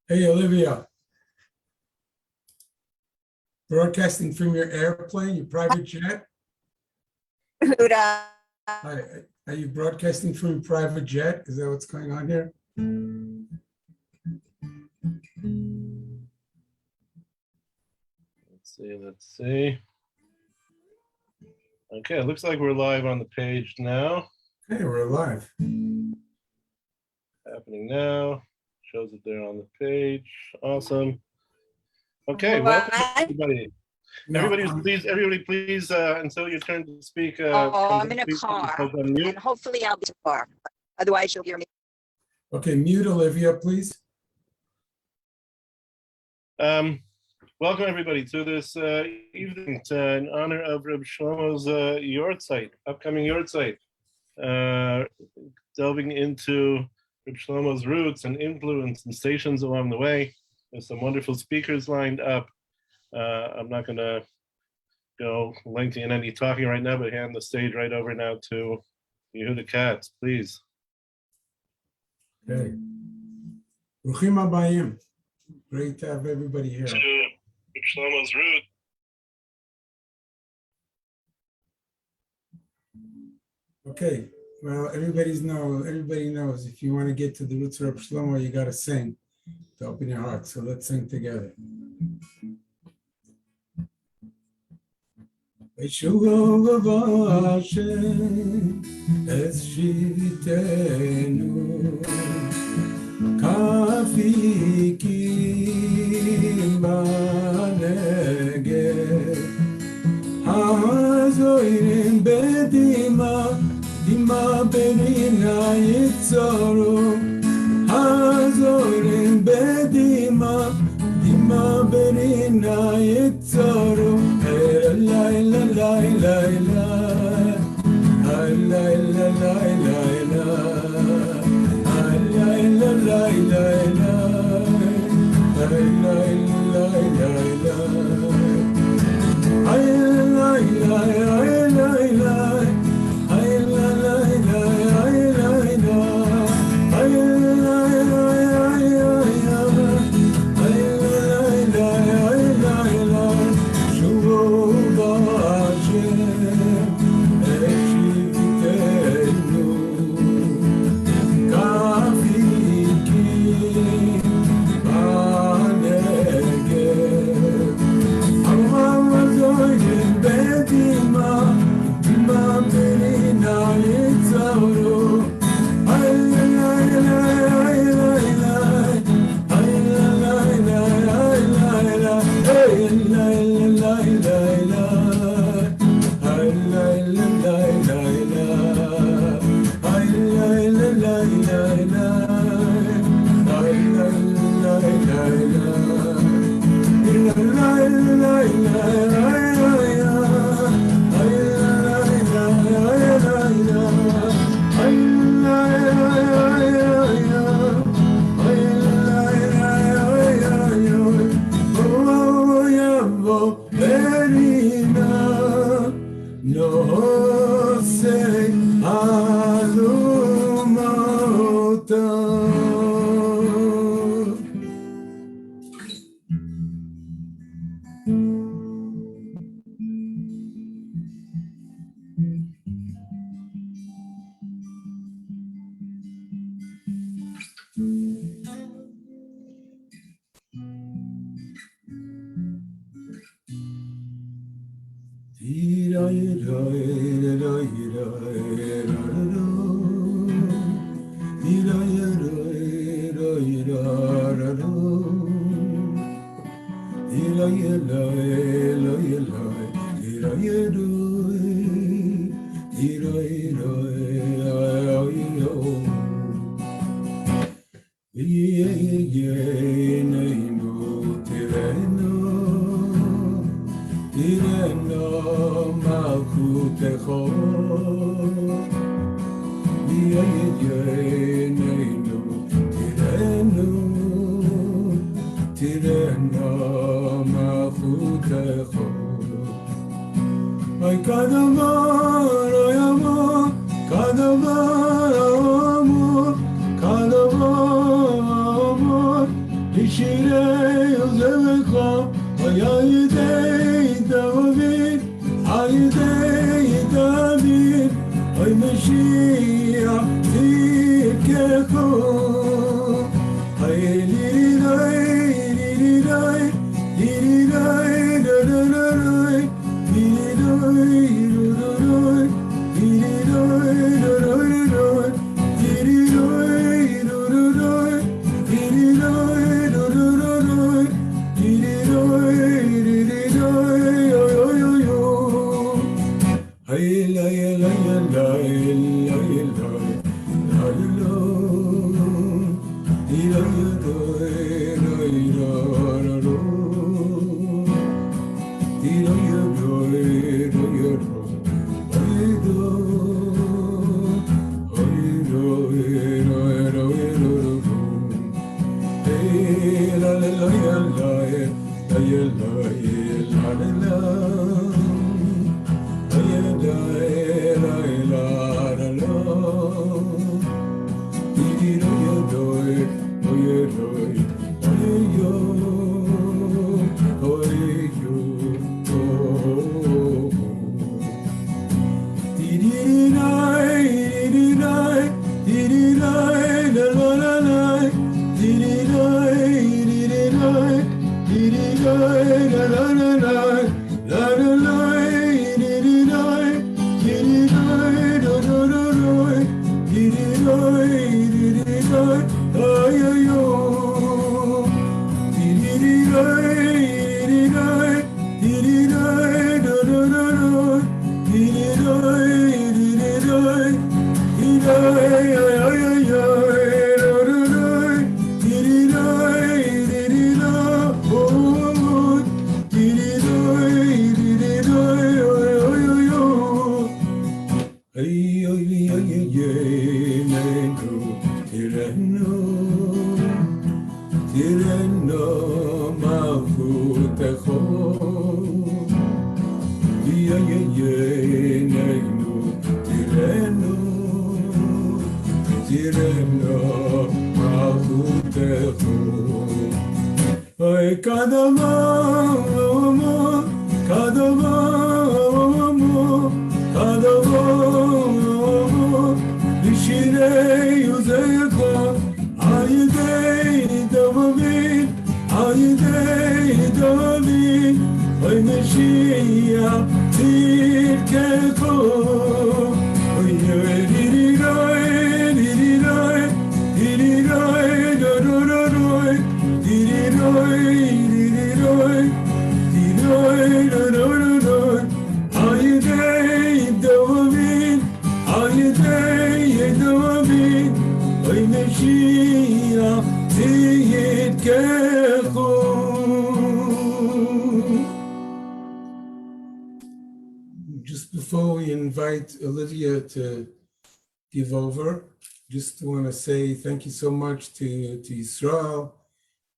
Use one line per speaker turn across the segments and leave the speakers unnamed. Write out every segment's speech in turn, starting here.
Hey, Olivia. Broadcasting from your airplane, your private jet?
Huda.
Hi, are you broadcasting from your private jet? Is that what's going on here?
Let's see. Okay, it looks like we're live on the page now.
Hey, we're live.
Happening now. Shows that they're on the page. Awesome. Okay,
What?
welcome everybody.
No,
Everybody please, until your turn to speak.
I'm in a car,
on mute.
and hopefully I'll be too far. Otherwise, you'll hear me.
okay, mute Olivia, please.
Welcome everybody to this evening in honor of Reb Shlomo's yahrzeit, upcoming yahrzeit, delving into Reb Shlomo's roots and influence and stations along the way. There's some wonderful speakers lined up. I'm not going to go lengthy in any talking right now, but hand the stage right over now to Yehuda Katz, please.
Okay. Bruchim habayim. Great to have everybody here.
Reb Shlomo's root.
Okay, well, everybody knows if you want to get to the roots of Reb Shlomo, you got to sing to open your heart. So let's sing together. Shuvah Hashem es shivtenu kafikim b'negev hazorim bedima dima berina yitzoru hazorim bedima dima berina yitzoru la la la la la la la la la Lishirei Ozevecha, Hayayidei David, Hayidei David, Hay Mashiach Tzidkecho, Hay Liridai, Liridai, Liridai, Liridai, Liridai, Just before we invite Olivia to give over, just want to say thank you so much to Israel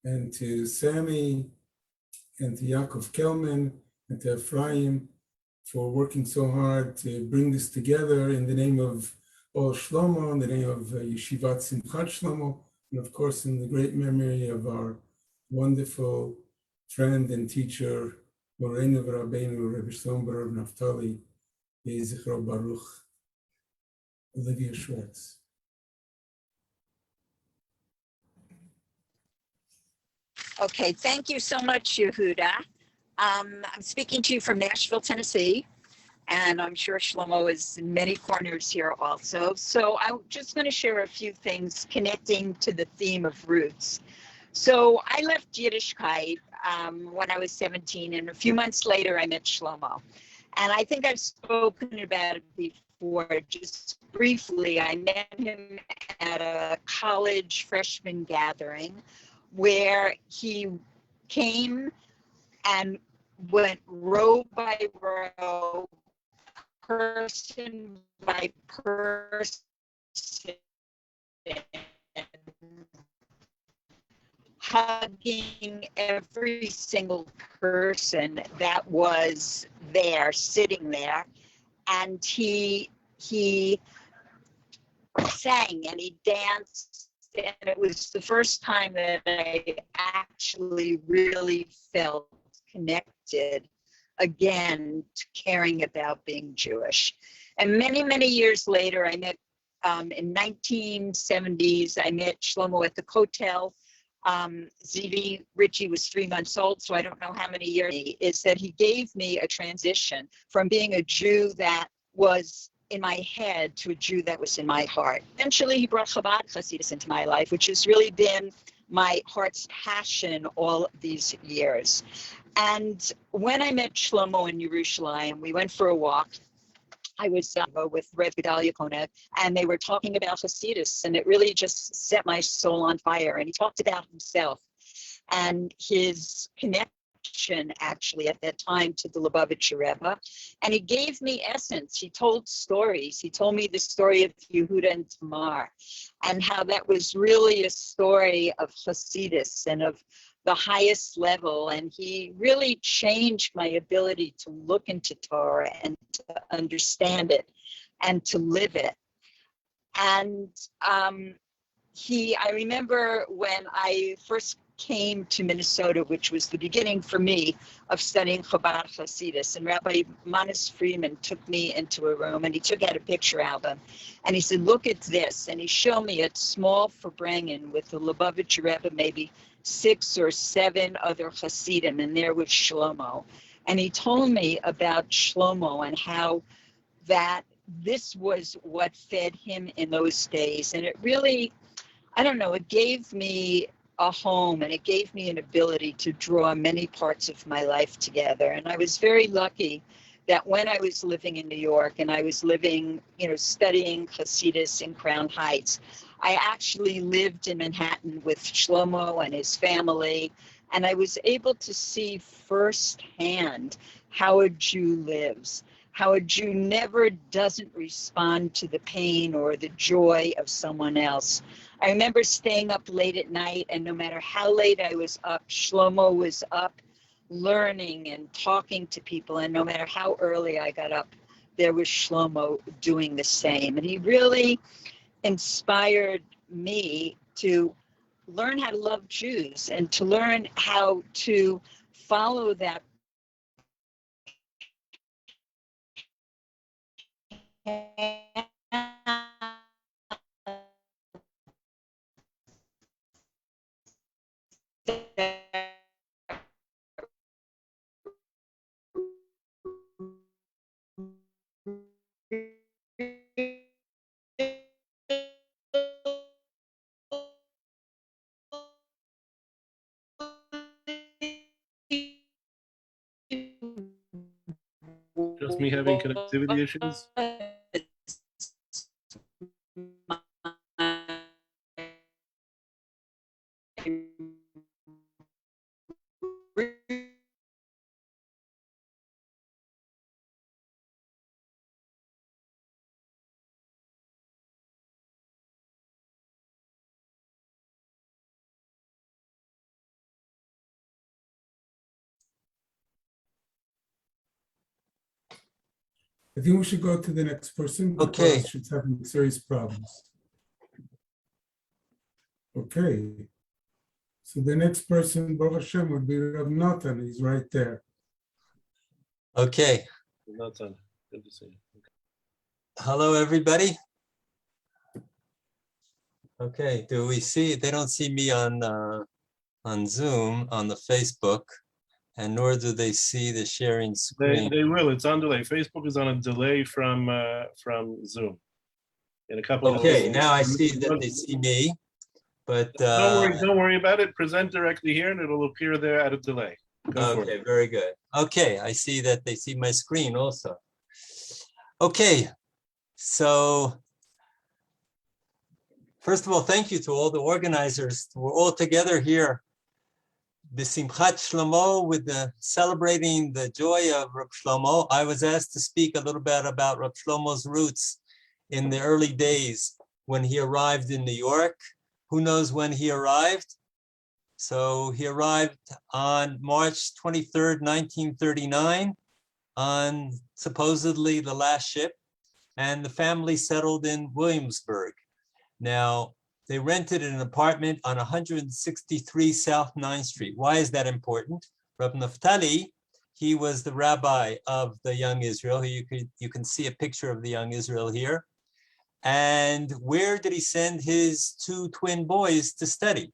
and to Sammy and to Yaakov Kelman and to Ephraim for working so hard to bring this together in the name of all Shlomo, in the name of Yeshivat Simchat Shlomo, and of course in the great memory of our wonderful friend and teacher, Moreinu Rabbeinu, Rabbi Shlomo Bar Naftali, Yeh Zichro Baruch, Olivia Schwartz.
Okay, thank you so much, Yehuda. I'm speaking to you from Nashville, Tennessee, and I'm sure Shlomo is in many corners here also. So I'm just going to share a few things connecting to the theme of roots. So I left Yiddishkeit when I was 17, and a few months later I met Shlomo. And I think I've spoken about it before, just briefly. I met him at a college freshman gathering where he came and went row by row, person by person, hugging every single person that was there, sitting there. And he sang and he danced and it was the first time that I actually really felt connected again to caring about being Jewish. And many, many years later, I met, in 1970s, I met Shlomo at the Kotel. Zivi Richie was 3 months old, so I don't know how many years. Is that he gave me a transition from being a Jew that was in my head to a Jew that was in my heart. Eventually, he brought Chabad Hasidus into my life, which has really been my heart's passion all these years. And when I met Shlomo in Yerushalayim, we went for a walk. I was with Rev Gedalia Konev, and they were talking about Hasidus, and it really just set my soul on fire. And he talked about himself and his connection, actually, at that time to the Lubavitcher Rebbe. And he gave me essence. He told stories. He told me the story of Yehuda and Tamar, and how that was really a story of Hasidus and of the highest level. And he really changed my ability to look into Torah and to understand it and to live it. And I remember when I first came to Minnesota, which was the beginning for me of studying Chabad Hasidus, and Rabbi Manis Friedman took me into a room and he took out a picture album and he said, look at this. And he showed me a small Farbrengen with the Lubavitcher Rebbe, maybe 6 or 7 other Hasidim, and there was Shlomo. And he told me about Shlomo and how that this was what fed him in those days. And it really, I don't know, it gave me a home, and it gave me an ability to draw many parts of my life together. And I was very lucky that when I was living in New York and I was living, studying Hasidus in Crown Heights, I actually lived in Manhattan with Shlomo and his family, and I was able to see firsthand how a Jew lives, how a Jew never doesn't respond to the pain or the joy of someone else. I remember staying up late at night, and no matter how late I was up, Shlomo was up learning and talking to people, and no matter how early I got up, there was Shlomo doing the same. And he really inspired me to learn how to love Jews and to learn how to follow that
Just me having connectivity issues.
I think we should go to the next person.
Okay.
Because she's having serious problems. Okay. So the next person, Baruch Hashem, would be Rav Natan. He's right there.
Okay.
Nathan, good to see you.
Hello, everybody. Okay. Do we see? They don't see me on Zoom on the Facebook, and nor do they see the sharing screen.
They will. It's on delay. Facebook is on a delay from Zoom. In a couple of
Okay. Now I see that they see me, but
don't worry about it. Present directly here, and it'll appear there at a delay. Go for
okay,
it.
very good. Okay, I see that they see my screen also. Okay, so first of all, thank you to all the organizers. We're all together here, B'Simchat Shlomo, with celebrating the joy of Reb Shlomo. I was asked to speak a little bit about Reb Shlomo's roots in the early days when he arrived in New York. Who knows when he arrived? So he arrived on March 23rd, 1939, on supposedly the last ship, and the family settled in Williamsburg. Now, They rented an apartment on 163 South 9th Street. Why is that important? Rab Naftali, he was the rabbi of the Young Israel. You can see a picture of the Young Israel here. And where did he send his two twin boys to study?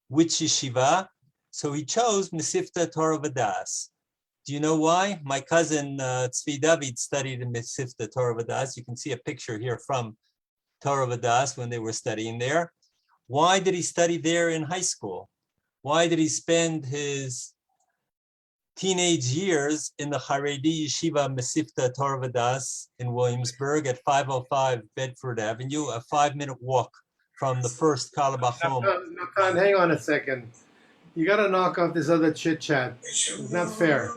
Which yeshiva? So he chose Mesivta Torah Vadas. Do you know why? My cousin Tzvi David studied in Mesivta Torah Vadas. You can see a picture here from Torah Vadas when they were studying there. Why did he study there in high school? Why did he spend his teenage years in the Haredi Yeshiva Mesivta Torah Vadas in Williamsburg at 505 Bedford Avenue, a 5-minute walk from the first Carlebach home?
Natan, hang on a second. You got to knock off this other chit chat. It's not fair.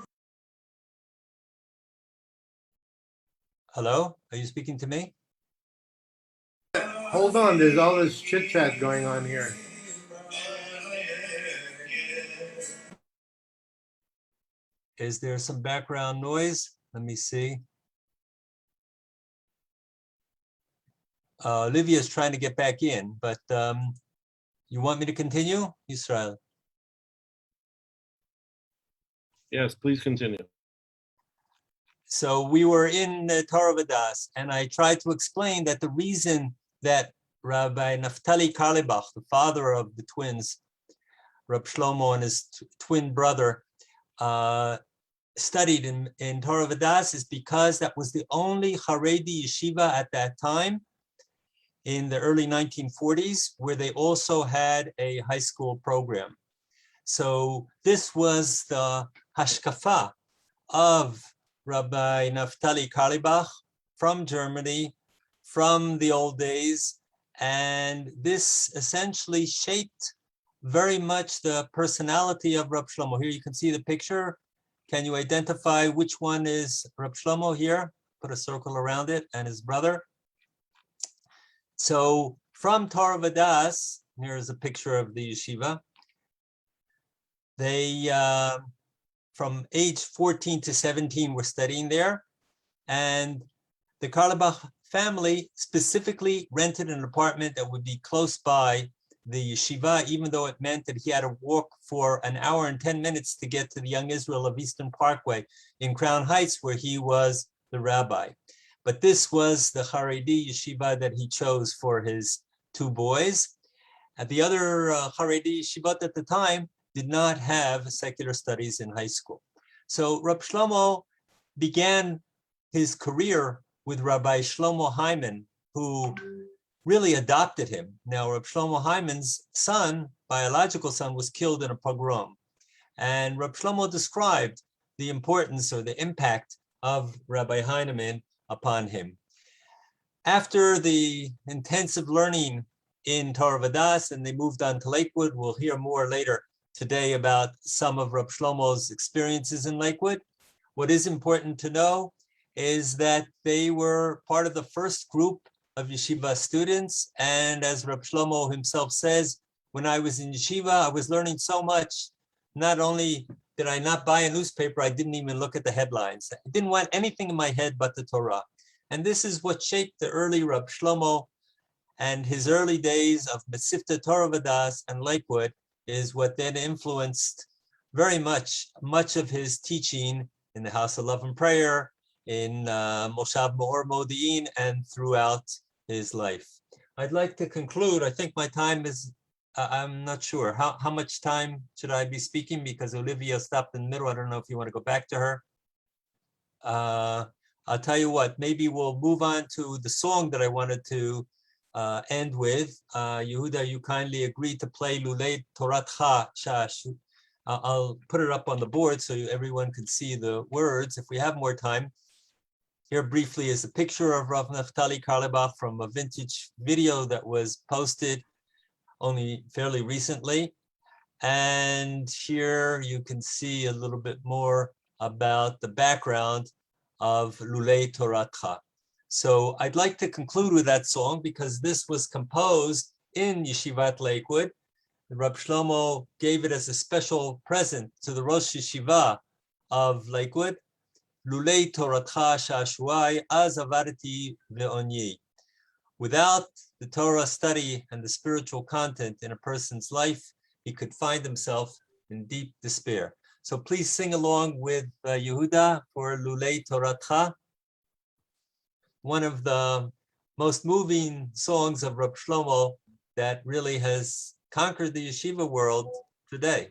Hello, are you speaking to me?
Hold on, there's all this chit chat going on here.
Is there some background noise? Let me see. Olivia is trying to get back in, but you want me to continue, Israel?
Yes, please continue.
So we were in Torah Vadas, and I tried to explain that the reason that Rabbi Naftali Carlebach, the father of the twins, Rab Shlomo and his twin brother, studied in Torah Vadas is because that was the only Haredi yeshiva at that time in the early 1940s where they also had a high school program. So this was the hashkafa of Rabbi Naftali Carlebach from Germany, from the old days, and this essentially shaped very much the personality of Rab Shlomo. Here you can see the picture. Can you identify which one is Rab Shlomo here? Put a circle around it, and his brother. So from Torah Vadas, here's a picture of the yeshiva. They, from age 14 to 17, were studying there. And the Carlebach family specifically rented an apartment that would be close by the yeshiva, even though it meant that he had to walk for an hour and 10 minutes to get to the Young Israel of Eastern Parkway in Crown Heights, where he was the rabbi. But this was the Haredi yeshiva that he chose for his two boys. And the other Haredi yeshivot at the time did not have secular studies in high school. So Rab Shlomo began his career with Rabbi Shlomo Hyman, who really adopted him. Now, Rab Shlomo Hyman's son, biological son, was killed in a pogrom. And Rab Shlomo described the importance or the impact of Rabbi Hyman upon him. After the intensive learning in Torah Vadas, and they moved on to Lakewood, we'll hear more later today about some of Rab Shlomo's experiences in Lakewood. What is important to know is that they were part of the first group of yeshiva students. And as Rab Shlomo himself says, when I was in yeshiva, I was learning so much. Not only did I not buy a newspaper, I didn't even look at the headlines. I didn't want anything in my head but the Torah. And this is what shaped the early Rab Shlomo, and his early days of Mesivta Torah Vadas and Lakewood is what then influenced very much of his teaching in the House of Love and Prayer, in Moshav Meor Modi'in, and throughout his life. I'd like to conclude. I think my time is, I'm not sure. How much time should I be speaking? Because Olivia stopped in the middle. I don't know if you want to go back to her. I'll tell you what, maybe we'll move on to the song that I wanted to end with. Yehuda, you kindly agreed to play Lulei Toratcha Shash. I'll put it up on the board so everyone can see the words if we have more time. Here briefly is a picture of Rav Naftali Carlebach from a vintage video that was posted only fairly recently. And here you can see a little bit more about the background of Lulei Toratcha. So I'd like to conclude with that song because this was composed in Yeshivat Lakewood. Rab Shlomo gave it as a special present to the Rosh Yeshiva of Lakewood. Lulei Toratcha Shashuai Az Avarti Ve'onyi. Without the Torah study and the spiritual content in a person's life, he could find himself in deep despair. So please sing along with Yehuda for Lulei Toratcha, one of the most moving songs of Reb Shlomo that really has conquered the yeshiva world today.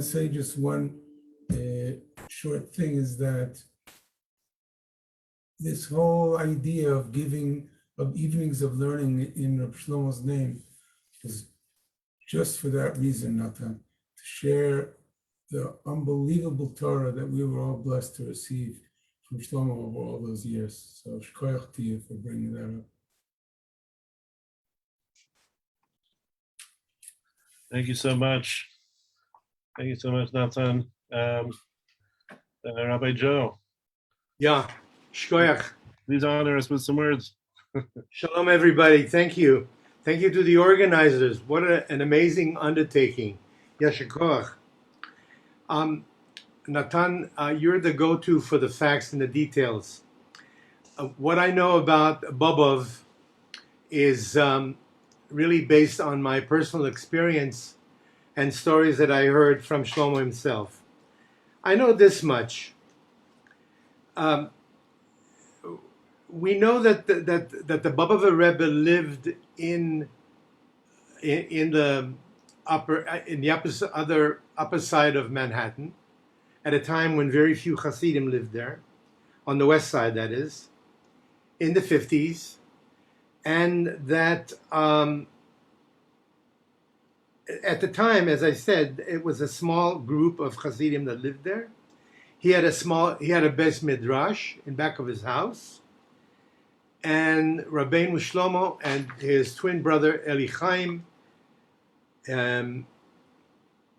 Say just one short thing is that this whole idea of giving of evenings of learning in Reb Shlomo's name is just for that reason, Natan, to share the unbelievable Torah that we were all blessed to receive from Shlomo over all those years. So shkoyach to you for bringing that up.
Thank you so much. Thank you so much, Nathan. Rabbi Joe,
Yeah, shkoyach.
please honor us with some words.
Shalom, everybody. Thank you. Thank you to the organizers. What an amazing undertaking. Yasher koach. Natan, you're the go-to for the facts and the details. What I know about Bobov is really based on my personal experience and stories that I heard from Shlomo himself. I know this much. We know that the Bobov Rebbe lived in the upper side of Manhattan at a time when very few Hasidim lived there, on the west side, that is, in the 50s, and that at the time, as I said, it was a small group of Hasidim that lived there. He had a Beis Midrash in back of his house, and Rabbeinu Shlomo and his twin brother Eli Chaim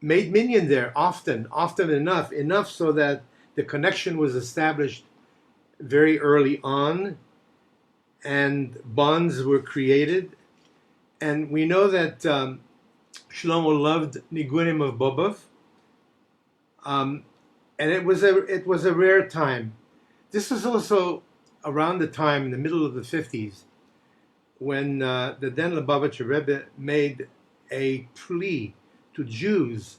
made minyan there often enough so that the connection was established very early on, and bonds were created. And we know that Shlomo loved nigunim of Bobov, and it was a rare time. This was also around the time in the middle of the 50s when the then Lubavitcher Rebbe made a plea to Jews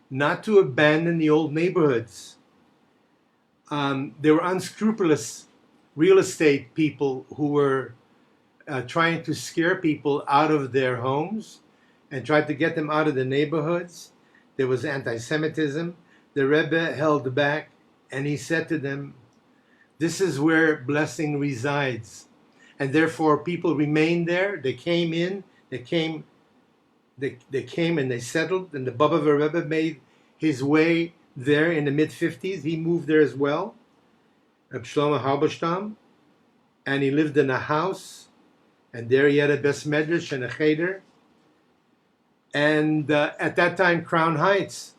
not to abandon the old neighborhoods. There were unscrupulous real estate people who were trying to scare people out of their homes and tried to get them out of the neighborhoods. There was anti-Semitism. The Rebbe held back, and he said to them, "This is where blessing resides." And therefore people remained there. They came in, they came and they settled, and the Bobov Rebbe made his way there in the mid-50s. He moved there as well, Reb Shlomo Halberstam, and he lived in a house, and there he had a Beis Medrash and a cheder. And at that time, Crown Heights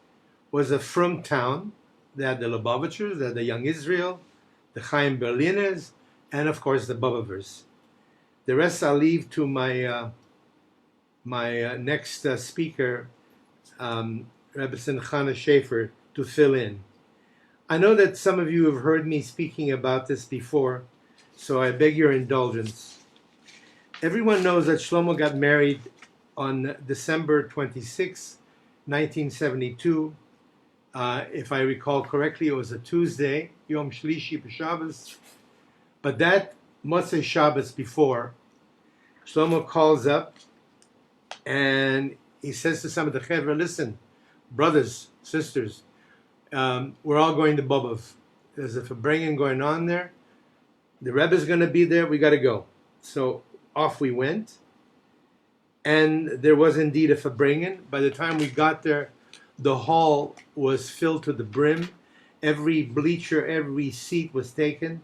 was a frum town. They had the Lubavitchers, they had the Young Israel, the Chaim Berliners, and of course the Bobovers. The rest I'll leave to my next speaker, Rabbi Simchana Schaefer, to fill in. I know that some of you have heard me speaking about this before, so I beg your indulgence. Everyone knows that Shlomo got married on December 26, 1972. If I recall correctly, it was a Tuesday, Yom Shlishi B'Shabbos. But that Motzei Shabbos before, Shlomo calls up and he says to some of the chevre, "Listen, brothers, sisters, we're all going to Bobov. There's a farbrengen going on there. The Rebbe's going to be there. We got to go." So off we went. And there was indeed a farbrengen. By the time we got there, the hall was filled to the brim. Every bleacher, every seat was taken.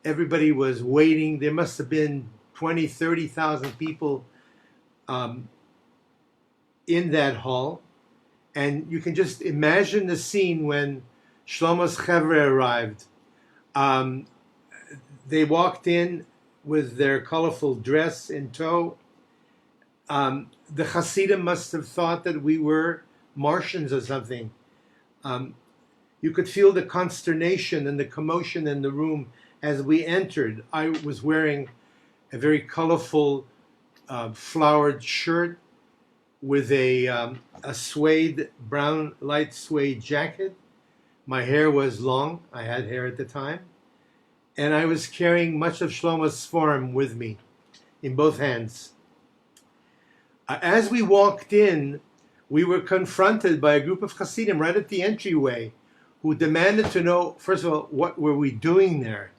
Everybody was waiting. There must have been 20, 30,000 people in that hall. And you can just imagine the scene when Shlomo's chevre arrived. They walked in with their colorful dress in tow. The Hasidim must have thought that we were Martians or something. You could feel the consternation and the commotion in the room as we entered. I was wearing a very colorful flowered shirt with a suede, brown, light suede jacket. My hair was long. I had hair at the time. And I was carrying much of Shlomo's form with me in both hands. As we walked in, we were confronted by a group of Hasidim right at the entryway who demanded to know, first of all, what were we doing there?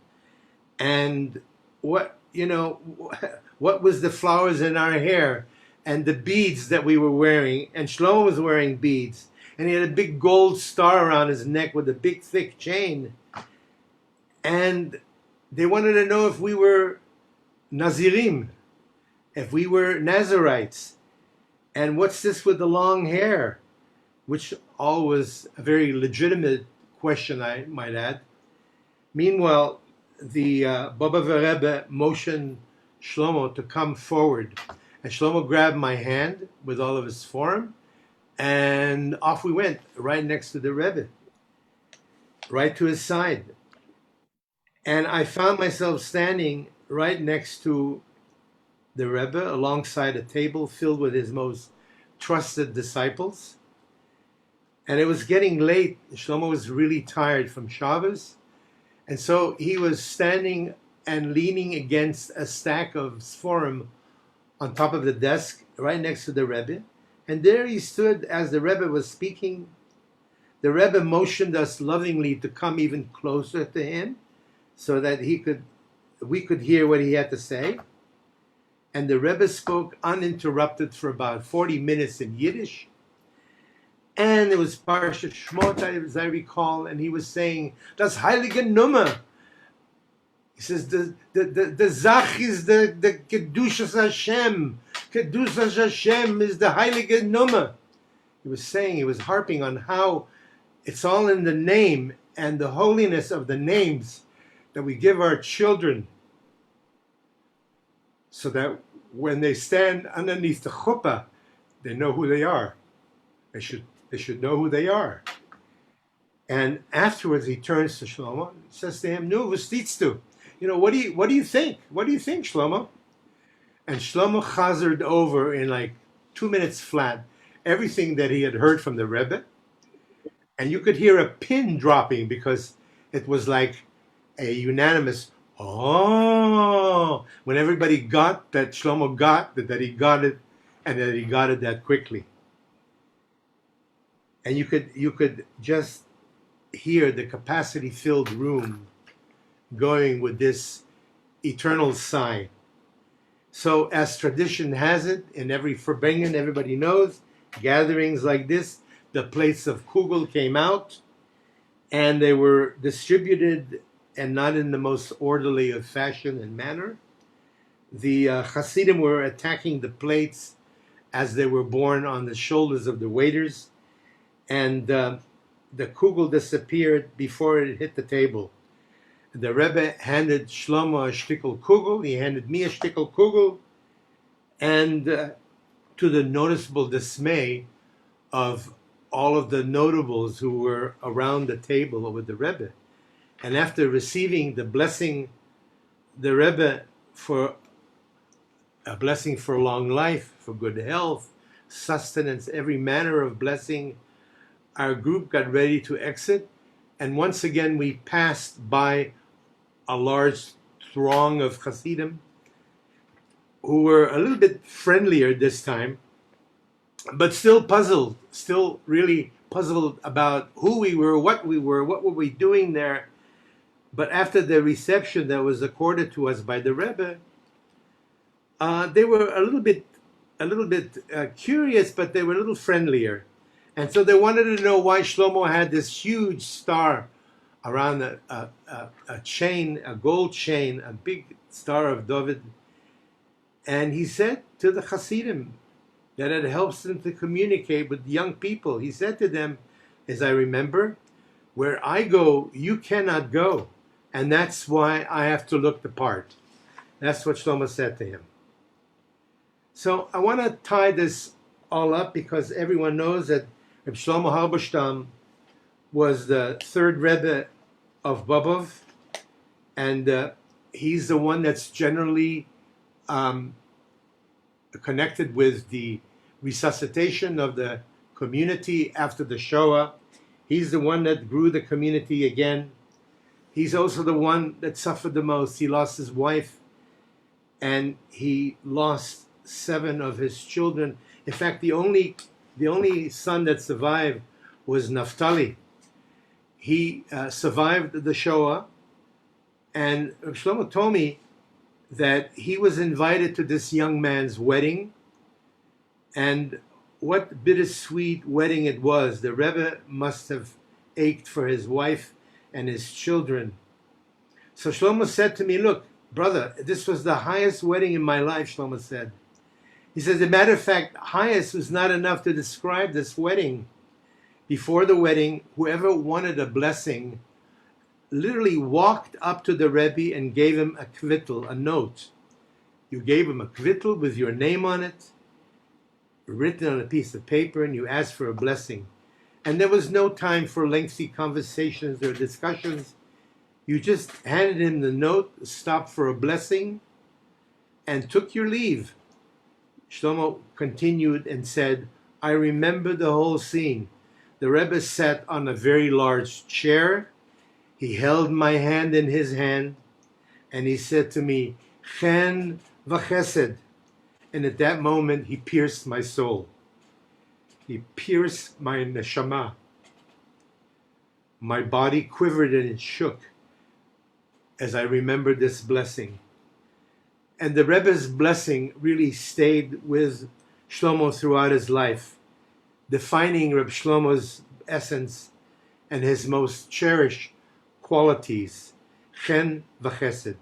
And what was the flowers in our hair and the beads that we were wearing? And Shlomo was wearing beads. and he had a big gold star around his neck with a big thick chain. And they wanted to know if we were Nazirim, if we were Nazarites. And what's this with the long hair? Which all was a very legitimate question, I might add. Meanwhile, the Baba Rebbe motioned Shlomo to come forward. And Shlomo grabbed my hand with all of his form, and off we went, right next to the Rebbe, right to his side. And I found myself standing right next to the Rebbe, alongside a table filled with his most trusted disciples. And it was getting late. Shlomo was really tired from Shabbos. And so he was standing and leaning against a stack of Sforim on top of the desk, right next to the Rebbe. And there he stood as the Rebbe was speaking. The Rebbe motioned us lovingly to come even closer to him so that we could hear what he had to say. And the Rebbe spoke uninterrupted for about 40 minutes in Yiddish. And it was Parshat Shmot, as I recall, and he was saying, "Das Heilige Nummer." He says, the Zach is the Kedushas Hashem. Kedushas Hashem is the Heilige Nummer. He was harping on how it's all in the name and the holiness of the names that we give our children, so that when they stand underneath the chuppah, they know who they are. They should know who they are. And afterwards, he turns to Shlomo and says to him, "Nu, v'stitzu? You know, what do you think? What do you think, Shlomo?" And Shlomo chazered over in like 2 minutes flat everything that he had heard from the Rebbe, and you could hear a pin dropping because it was like a unanimous "oh" when everybody got that Shlomo got that he got it, and that he got it that quickly. And you could just hear the capacity-filled room going with this eternal sigh. So as tradition has it, in every Verbringen, everybody knows, gatherings like this, the plates of kugel came out, and they were distributed, and not in the most orderly of fashion and manner. The Hasidim were attacking the plates as they were borne on the shoulders of the waiters, and the kugel disappeared before it hit the table. The Rebbe handed Shlomo a shtickle kugel, he handed me a shtickle kugel, and to the noticeable dismay of all of the notables who were around the table with the Rebbe. And after receiving the blessing, the Rebbe, for a blessing for long life, for good health, sustenance, every manner of blessing, our group got ready to exit. And once again, we passed by a large throng of Hasidim who were a little bit friendlier this time, but still puzzled, still really puzzled about who we were, what were we doing there. But after the reception that was accorded to us by the Rebbe, they were a little bit curious, but they were a little friendlier. And so they wanted to know why Shlomo had this huge star around a chain, a gold chain, a big star of David. And he said to the Hasidim that it helps them to communicate with young people. He said to them, as I remember, "Where I go, you cannot go. And that's why I have to look the part." That's what Shlomo said to him. So I want to tie this all up because everyone knows that Reb Shlomo Halberstam was the third Rebbe of Bobov, and he's the one that's generally connected with the resuscitation of the community after the Shoah. He's the one that grew the community again. He's also the one that suffered the most. He lost his wife, and he lost 7 of his children. In fact, the only son that survived was Naphtali. He survived the Shoah, and Shlomo told me that he was invited to this young man's wedding, and what bittersweet wedding it was. The Rebbe must have ached for his wife and his children. So Shlomo said to me, look, brother, this was the highest wedding in my life, Shlomo said. He says, as a matter of fact, highest was not enough to describe this wedding. Before the wedding, whoever wanted a blessing literally walked up to the Rebbe and gave him a kvittel, a note. You gave him a kvittel with your name on it, written on a piece of paper, and you asked for a blessing. And there was no time for lengthy conversations or discussions. You just handed him the note, stopped for a blessing, and took your leave. Shlomo continued and said, I remember the whole scene. The Rebbe sat on a very large chair. He held my hand in his hand, and he said to me, Chen v'chesed. And at that moment, he pierced my soul. He pierced my neshama. My body quivered and it shook as I remembered this blessing. And the Rebbe's blessing really stayed with Shlomo throughout his life, defining Reb Shlomo's essence and his most cherished qualities, chen v'chesed,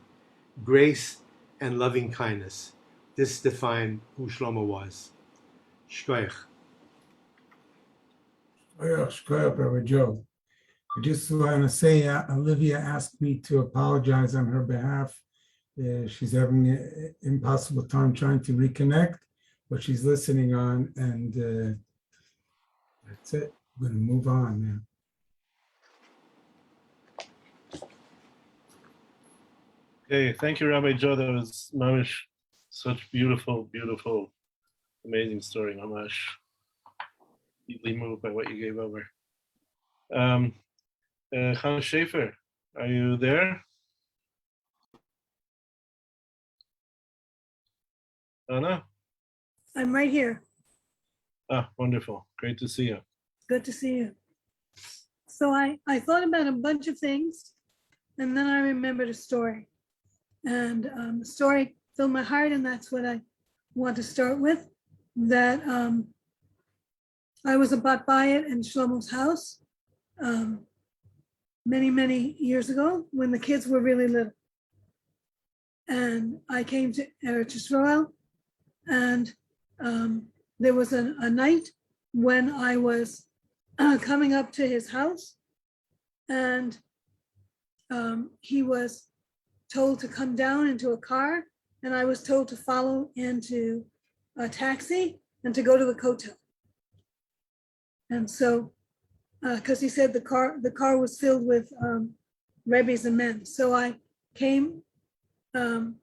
grace and loving kindness. This defined who Shlomo was. Shkoyach.
Rabbi Joe. I just want to say, Olivia asked me to apologize on her behalf. She's having an impossible time trying to reconnect, but she's listening on, and that's it. We're going to move on now.
Okay, thank you, Rabbi Joe. That was mamish, such beautiful, beautiful, amazing story. Mamash, deeply moved by what you gave over. Chana Schaefer, are you there? Anna?
I'm right here.
Ah, wonderful. Great to see you.
Good to see you. So I thought about a bunch of things, and then I remembered a story. And the story filled my heart, and that's what I want to start with. That I was a bat bayit in Shlomo's house many, many years ago when the kids were really little. And I came to Eretz Yisrael, and there was a night when I was coming up to his house, and he was told to come down into a car, and I was told to follow into a taxi and to go to the kotel. And so, because he said the car was filled with rebbes and men, so I came in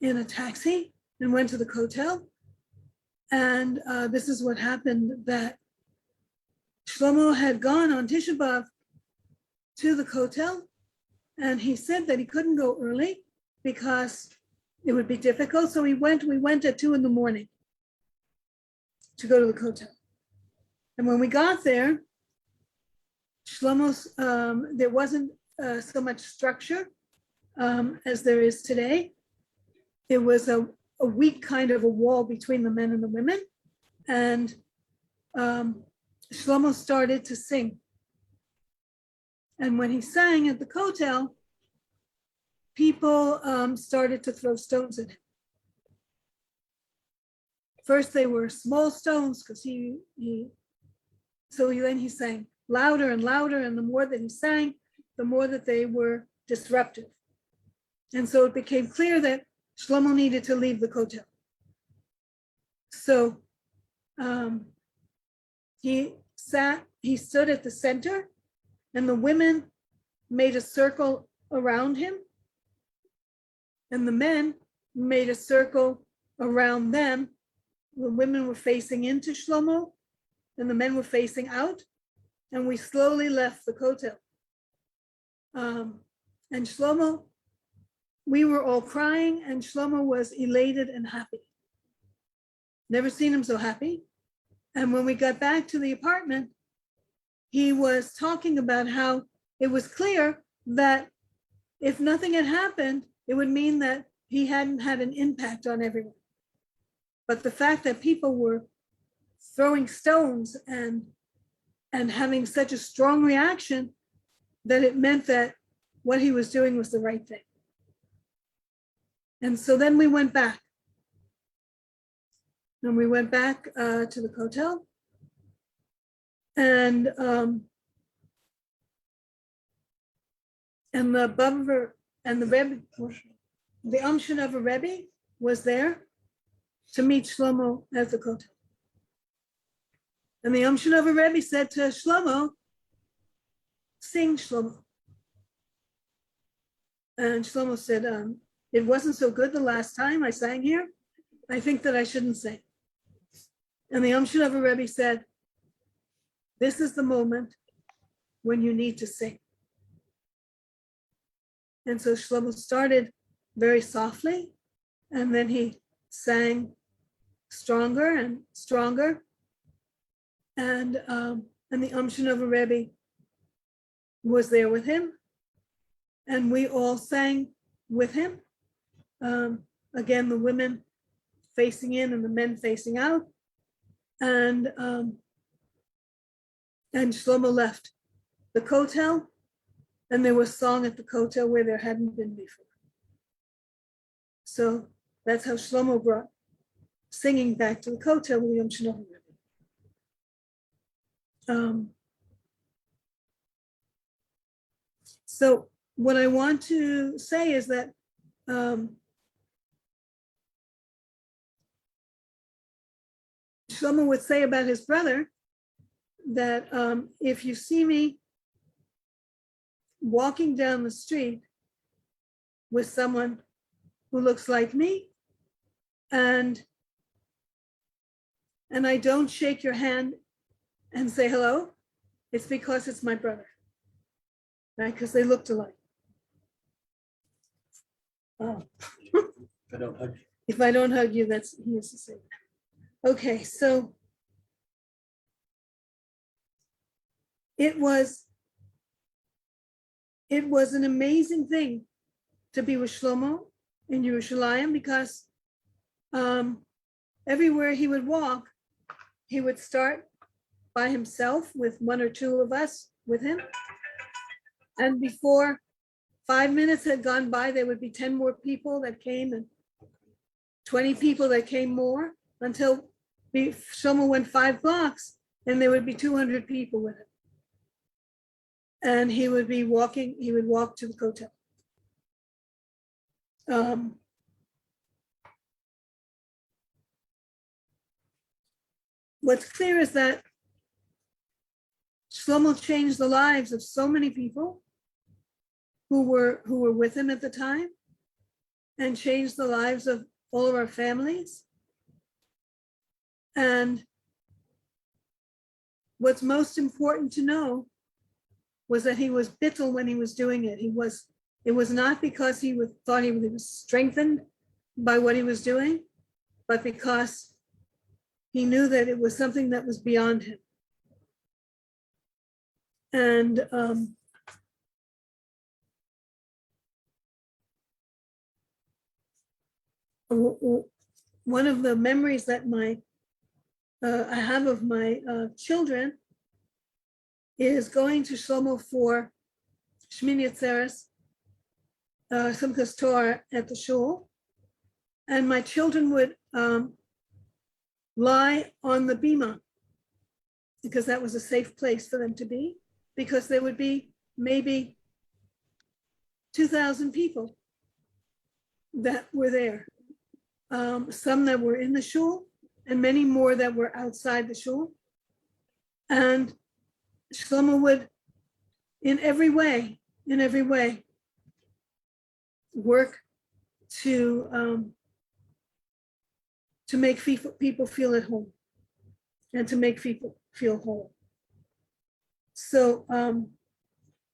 a taxi and went to the kotel. And this is what happened, that Shlomo had gone on Tisha B'Av to the kotel, and he said that he couldn't go early because it would be difficult. So we went at 2 a.m. to go to the kotel. And when we got there, Shlomo's, there wasn't so much structure as there is today. It was a weak kind of a wall between the men and the women. And Shlomo started to sing. And when he sang at the kotel, people started to throw stones at him. First, they were small stones because then he sang louder and louder, and the more that he sang, the more that they were disruptive. And so it became clear that Shlomo needed to leave the kotel. So he stood at the center, and the women made a circle around him, and the men made a circle around them. The women were facing into Shlomo, and the men were facing out, and we slowly left the kotel. And Shlomo, we were all crying, and Shlomo was elated and happy. Never seen him so happy. And when we got back to the apartment, he was talking about how it was clear that if nothing had happened, it would mean that he hadn't had an impact on everyone. But the fact that people were throwing stones and having such a strong reaction that it meant that what he was doing was the right thing. And so then we went back. And we went back to the hotel. And the Baba and the Rebbe, the Amshinover Rebbe was there to meet Shlomo at the hotel. And the Amshinover Rebbe said to Shlomo, sing, Shlomo. And Shlomo said, it wasn't so good the last time I sang here. I think that I shouldn't sing. And the Amshinover Rebbe said, this is the moment when you need to sing. And so Shlomo started very softly, and then he sang stronger and stronger. And the Amshinover Rebbe was there with him, and we all sang with him. Again, the women facing in and the men facing out. And Shlomo left the kotel, and there was song at the kotel where there hadn't been before. So that's how Shlomo brought singing back to the kotel with Yom Shinoh Rebbe. So what I want to say is that Shlomo would say about his brother that if you see me walking down the street with someone who looks like me, and I don't shake your hand and say hello, it's because it's my brother, right? Because they looked alike. Oh. If I don't hug you, that's, he used to say that. Okay, so it was an amazing thing to be with Shlomo in Yerushalayim, because everywhere he would walk, he would start by himself with one or two of us with him. And before 5 minutes had gone by, there would be 10 more people that came and 20 people that came more, until Shlomo went 5 blocks and there would be 200 people with him. And he would be walking, he would walk to the kotel. What's clear is that Shlomo changed the lives of so many people who were with him at the time, and changed the lives of all of our families. And what's most important to know was that he was bittul when he was doing it. It was not because he thought he was strengthened by what he was doing, but because he knew that it was something that was beyond him. And one of the memories that I have of my children is going to Shlomo for Shmini Atzeres, Simchas Torah at the shul, and my children would lie on the bima, because that was a safe place for them to be, because there would be maybe 2,000 people that were there. Some that were in the shul, and many more that were outside the shul. And Shlomo would, in every way, work to make people feel at home, and to make people feel whole. So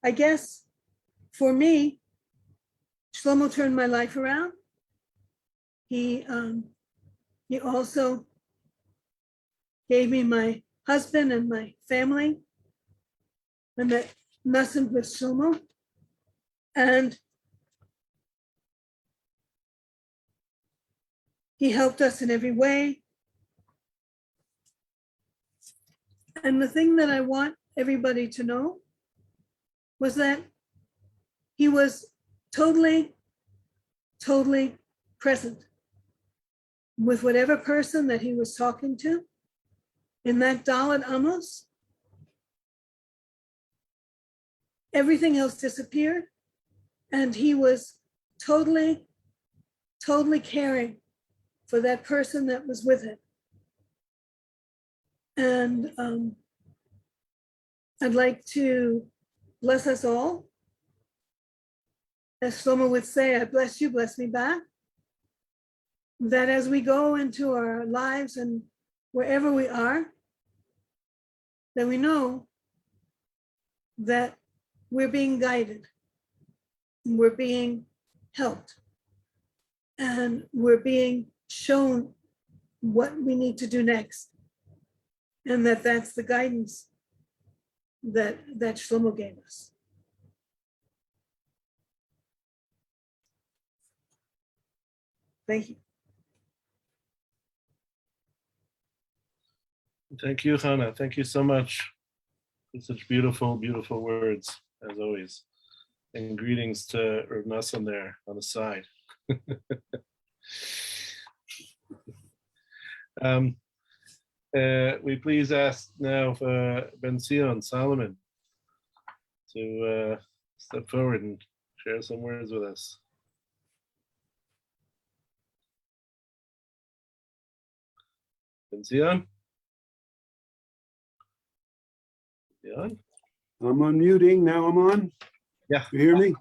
I guess for me, Shlomo turned my life around. He also gave me my husband and my family, and that lesson with Shlomo. And he helped us in every way. And the thing that I want everybody to know was that he was totally present with whatever person that he was talking to in that Dalet Amos. Everything else disappeared, and he was totally caring for that person that was with him. And I'd like to bless us all. As Shlomo would say, I bless you, bless me back. That as we go into our lives and wherever we are, that we know that we're being guided, we're being helped, and we're being shown what we need to do next. And that's the guidance that Shlomo gave us. Thank you.
Thank you, Hannah. Thank you so much for such beautiful, beautiful words, as always. And greetings to Reb Nassim there on the side. We please ask now for Ben Zion Solomon to step forward and share some words with us. Ben Zion? On?
I'm unmuting. Now I'm on.
Yeah.
You hear me?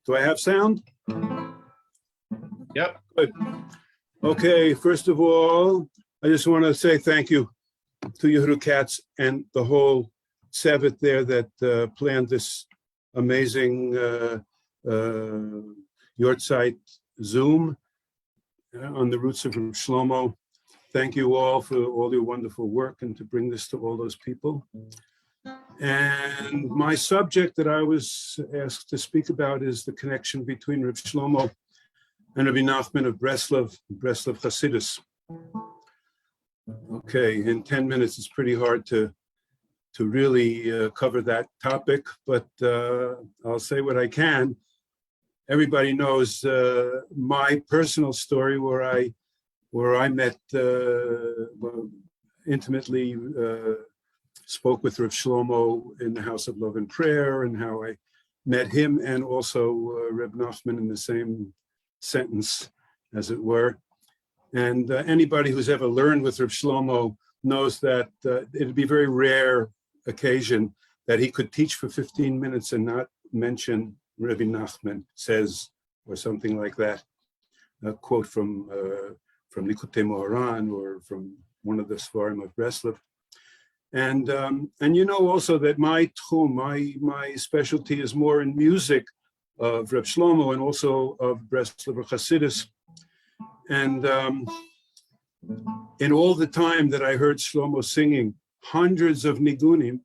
Do I have sound?
Yep.
Good. Okay. First of all, I just want to say thank you to Yehuda Katz and the whole Sevet there that planned this amazing yahrzeit Zoom on the roots of Shlomo. Thank you all for all your wonderful work and to bring this to all those people. And my subject that I was asked to speak about is the connection between Reb Shlomo and Rabbi Nachman of Breslov Hasidus. Okay, in 10 minutes, it's pretty hard to really cover that topic, but I'll say what I can. Everybody knows my personal story where I met, intimately spoke with Reb Shlomo in the House of Love and Prayer, and how I met him and also Reb Nachman in the same sentence, as it were. And anybody who's ever learned with Reb Shlomo knows that it'd be a very rare occasion that he could teach for 15 minutes and not mention Rabbi Nachman says, or something like that. A quote from Likutei Moharan or from one of the Svarim of Breslov. And you know also that my specialty is more in music of Reb Shlomo and also of Breslov Hasidus. And in all the time that I heard Shlomo singing hundreds of nigunim,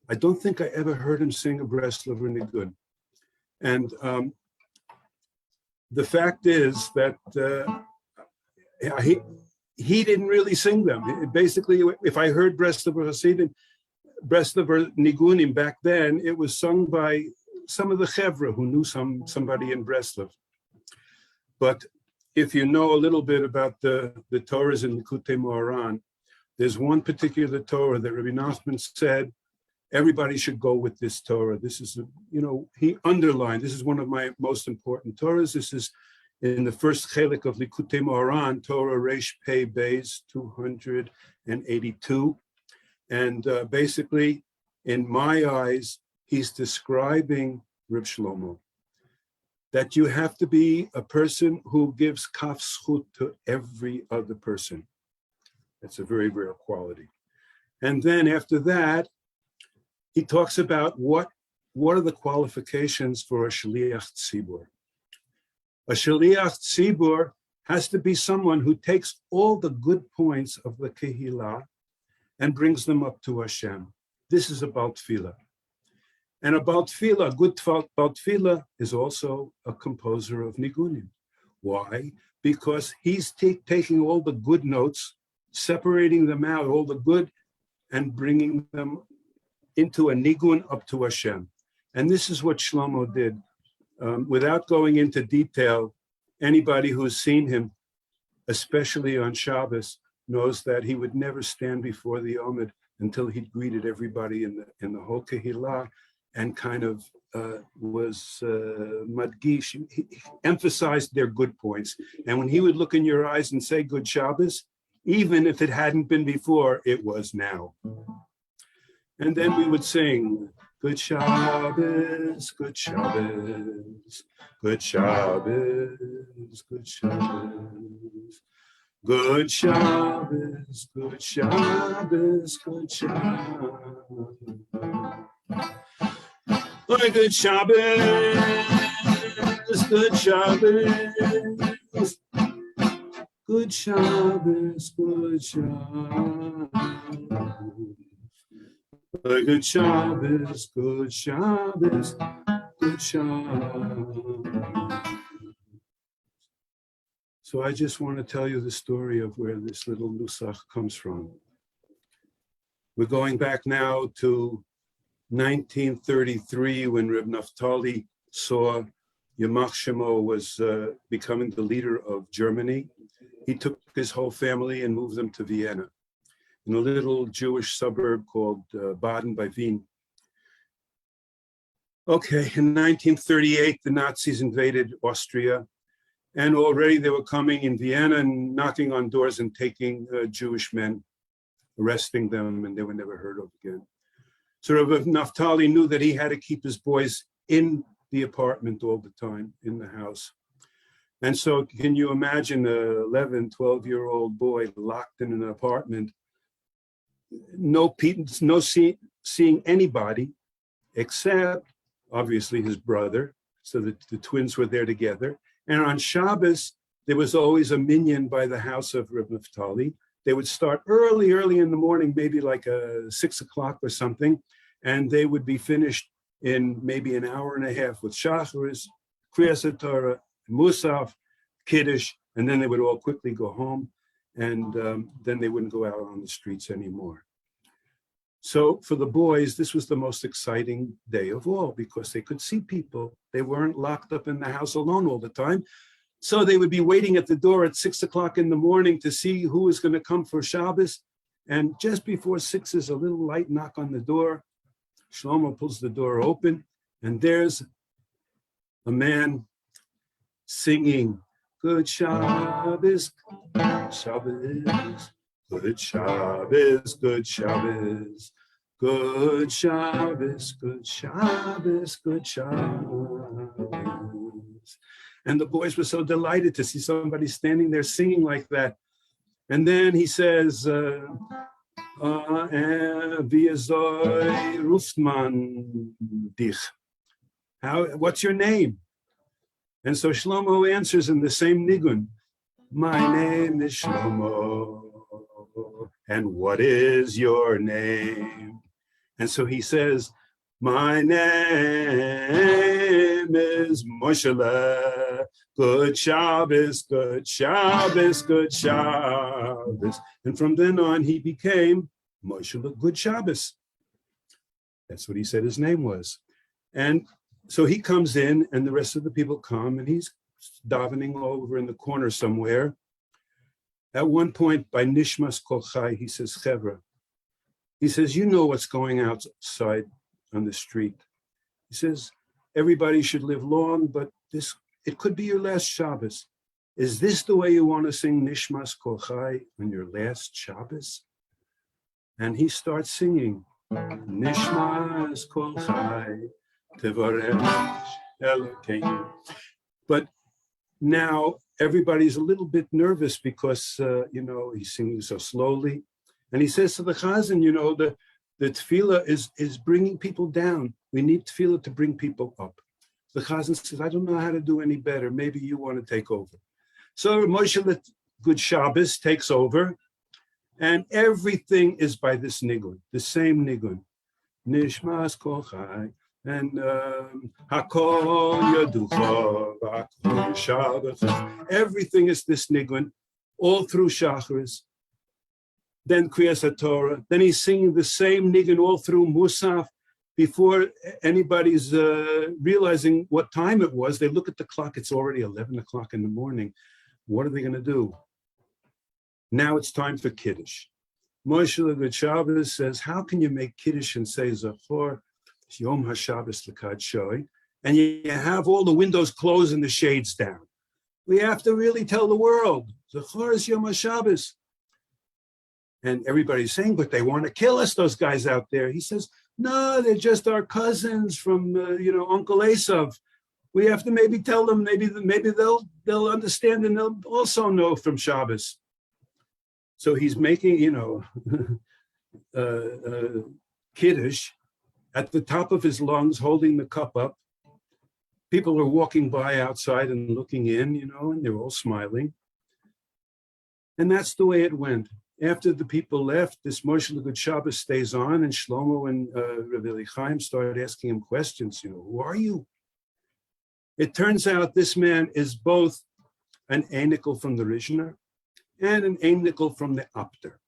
I don't think I ever heard him sing a Breslover nigun. And the fact is that he didn't really sing them. Basically, if I heard Breslover Hasidim, Breslover nigunim back then, it was sung by some of the chevre who knew somebody in Breslov. But if you know a little bit about the Torahs in Likutei Moharan, there's one particular Torah that Rabbi Nachman said, everybody should go with this Torah. This is, he underlined, this is one of my most important Torahs. This is in the first chelik of Likutei Moharan, Torah Reish Pei Beis 282. And basically, in my eyes, he's describing Reb Shlomo, that you have to be a person who gives kaf zchut to every other person. That's a very rare quality. And then after that, he talks about what are the qualifications for a shliach tzibur. A shliach tzibur has to be someone who takes all the good points of the kehillah and brings them up to Hashem. This is about tefillah. And about tefillah, good about tefillah is also a composer of nigunim. Why? Because he's taking all the good notes separating them out, all the good, and bringing them into a nigun up to Hashem. And this is what Shlomo did. Without going into detail, anybody who's seen him, especially on Shabbos, knows that he would never stand before the Omed until he'd greeted everybody in the whole Kehillah and kind of was madgish. He emphasized their good points. And when he would look in your eyes and say, good Shabbos, even if it hadn't been before, it was now. And then we would sing, good Shabbos, good Shabbos, good Shabbos, good Shabbos. Good Shabbos, good Shabbos, good Shabbos. Oh, good Shabbos, good Shabbos. Good Shabbos, good Shabbos. Good Shabbos, good Shabbos, good Shabbos. So I just want to tell you the story of where this little nusach comes from. We're going back now to 1933 when Reb Naftali saw Yamach Shemo was becoming the leader of Germany. He took his whole family and moved them to Vienna, in a little Jewish suburb called Baden by Wien. Okay, in 1938, the Nazis invaded Austria, and already they were coming in Vienna and knocking on doors and taking Jewish men, arresting them, and they were never heard of again. So Rabbi Naftali knew that he had to keep his boys in the apartment all the time, in the house. And so can you imagine an 11, 12-year-old boy locked in an apartment, no seeing anybody except obviously his brother, so that the twins were there together. And on Shabbos, there was always a minyan by the house of Reb Naftali. They would start early in the morning, maybe like 6 o'clock or something, and they would be finished in maybe an hour and a half with Shacharis, Kriyas HaTorah, Musaf, Kiddush, and then they would all quickly go home, and then they wouldn't go out on the streets anymore. So for the boys, this was the most exciting day of all because they could see people. They weren't locked up in the house alone all the time. So they would be waiting at the door at 6 o'clock in the morning to see who was going to come for Shabbos. And just before 6 is a little light knock on the door. Shlomo pulls the door open, and there's a man singing, good Shabbos, Shabbos, good Shabbos, good Shabbos, good Shabbos, good Shabbos, good Shabbos. And the boys were so delighted to see somebody standing there singing like that. And then he says, what's your name? And so Shlomo answers in the same nigun, my name is Shlomo. And what is your name? And so he says, my name is Moshe. Good Shabbos, good Shabbos, good Shabbos. And from then on, he became Moshe, good Shabbos. That's what he said his name was. And so he comes in, and the rest of the people come, and he's davening over in the corner somewhere. At one point, by Nishmas Kol Chai, he says, chevre. He says, you know what's going outside on the street. He says, everybody should live long, but it could be your last Shabbos. Is this the way you want to sing Nishmas Kol Chai on your last Shabbos? And he starts singing, Nishmas Kol Chai, Tevaresh Elokeinu. But now everybody's a little bit nervous because, he's singing so slowly. And he says to the chazan, the tefillah is bringing people down. We need tefillah to bring people up. The chazan says, I don't know how to do any better. Maybe you want to take over. So Moshe, the good Shabbos, takes over. And everything is by this nigun, the same nigun. Nishmas Kol Chai. And Hakol Yaducha, Hakol Shabbos. Everything is this nigun, all through Shacharis. then Kriyas HaTorah, then he's singing the same nigun all through Musaf. Before anybody's realizing what time it was, they look at the clock, it's already 11 o'clock in the morning. What are they gonna do? Now it's time for Kiddush. Moshe Lagood Shabbos says, how can you make Kiddush and say Zachor, Yom HaShabbos L'Kad Shoy, and you have all the windows closed and the shades down? We have to really tell the world, Zachor is Yom HaShabbos. And everybody's saying, but they want to kill us, those guys out there. He says, no, they're just our cousins from, Uncle Esav. We have to maybe tell them, maybe they'll understand and they'll also know from Shabbos. So he's making, Kiddush at the top of his lungs, holding the cup up. People are walking by outside and looking in, and they're all smiling. And that's the way it went. After the people left, this Moshe Lagood Shabbos stays on, and Shlomo and Rabbi Eli Chaim started asking him questions. Who are you? It turns out this man is both an Einikel from the Rishner and an Einikel from the Apter.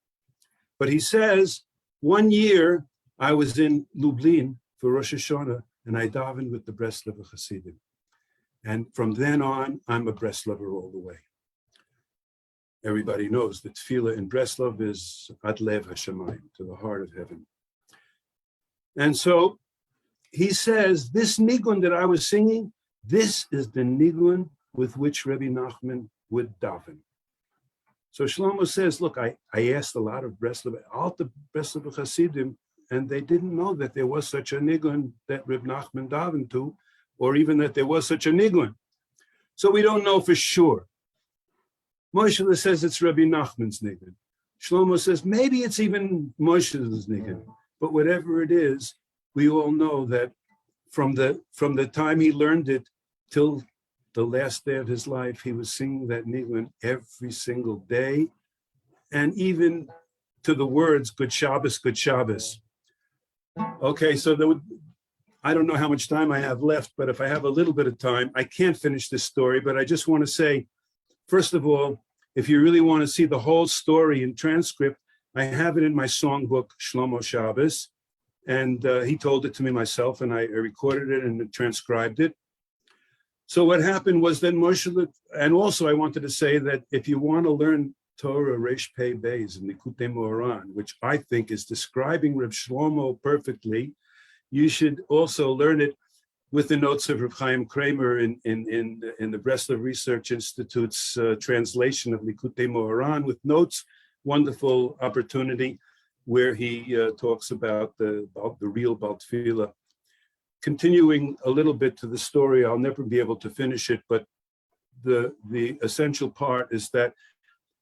But he says, 1 year I was in Lublin for Rosh Hashanah, and I davened with the Breslover Hasidim. And from then on, I'm a Breslover all the way. Everybody knows that tefillah in Breslov is ad lev hashamayim, to the heart of heaven. And so he says, this nigun that I was singing, this is the nigun with which Rebbe Nachman would daven. So Shlomo says, look, I asked a lot of Alta Breslov Hasidim, and they didn't know that there was such a nigun that Rebbe Nachman davened to, or even that there was such a nigun. So we don't know for sure. Moshe says it's Rabbi Nachman's nigun. Shlomo says maybe it's even Moshe's nigun. But whatever it is, we all know that from the time he learned it till the last day of his life, he was singing that nigun every single day, and even to the words "Good Shabbos, Good Shabbos." Okay, so I don't know how much time I have left, but if I have a little bit of time, I can't finish this story. But I just want to say, first of all, if you really want to see the whole story in transcript, I have it in my songbook, Shlomo Shabbos, and he told it to me myself, and I recorded it and transcribed it. So what happened was that Moshe, and also I wanted to say that if you want to learn Torah Reish Pei Beis and Likutei Moharan, which I think is describing Reb Shlomo perfectly, you should also learn it with the notes of Reb Chaim Kramer in the Breslov Research Institute's translation of Likutei Moharan with notes. Wonderful opportunity where he talks about the real Baal Tefillah. Continuing a little bit to the story, I'll never be able to finish it, but the essential part is that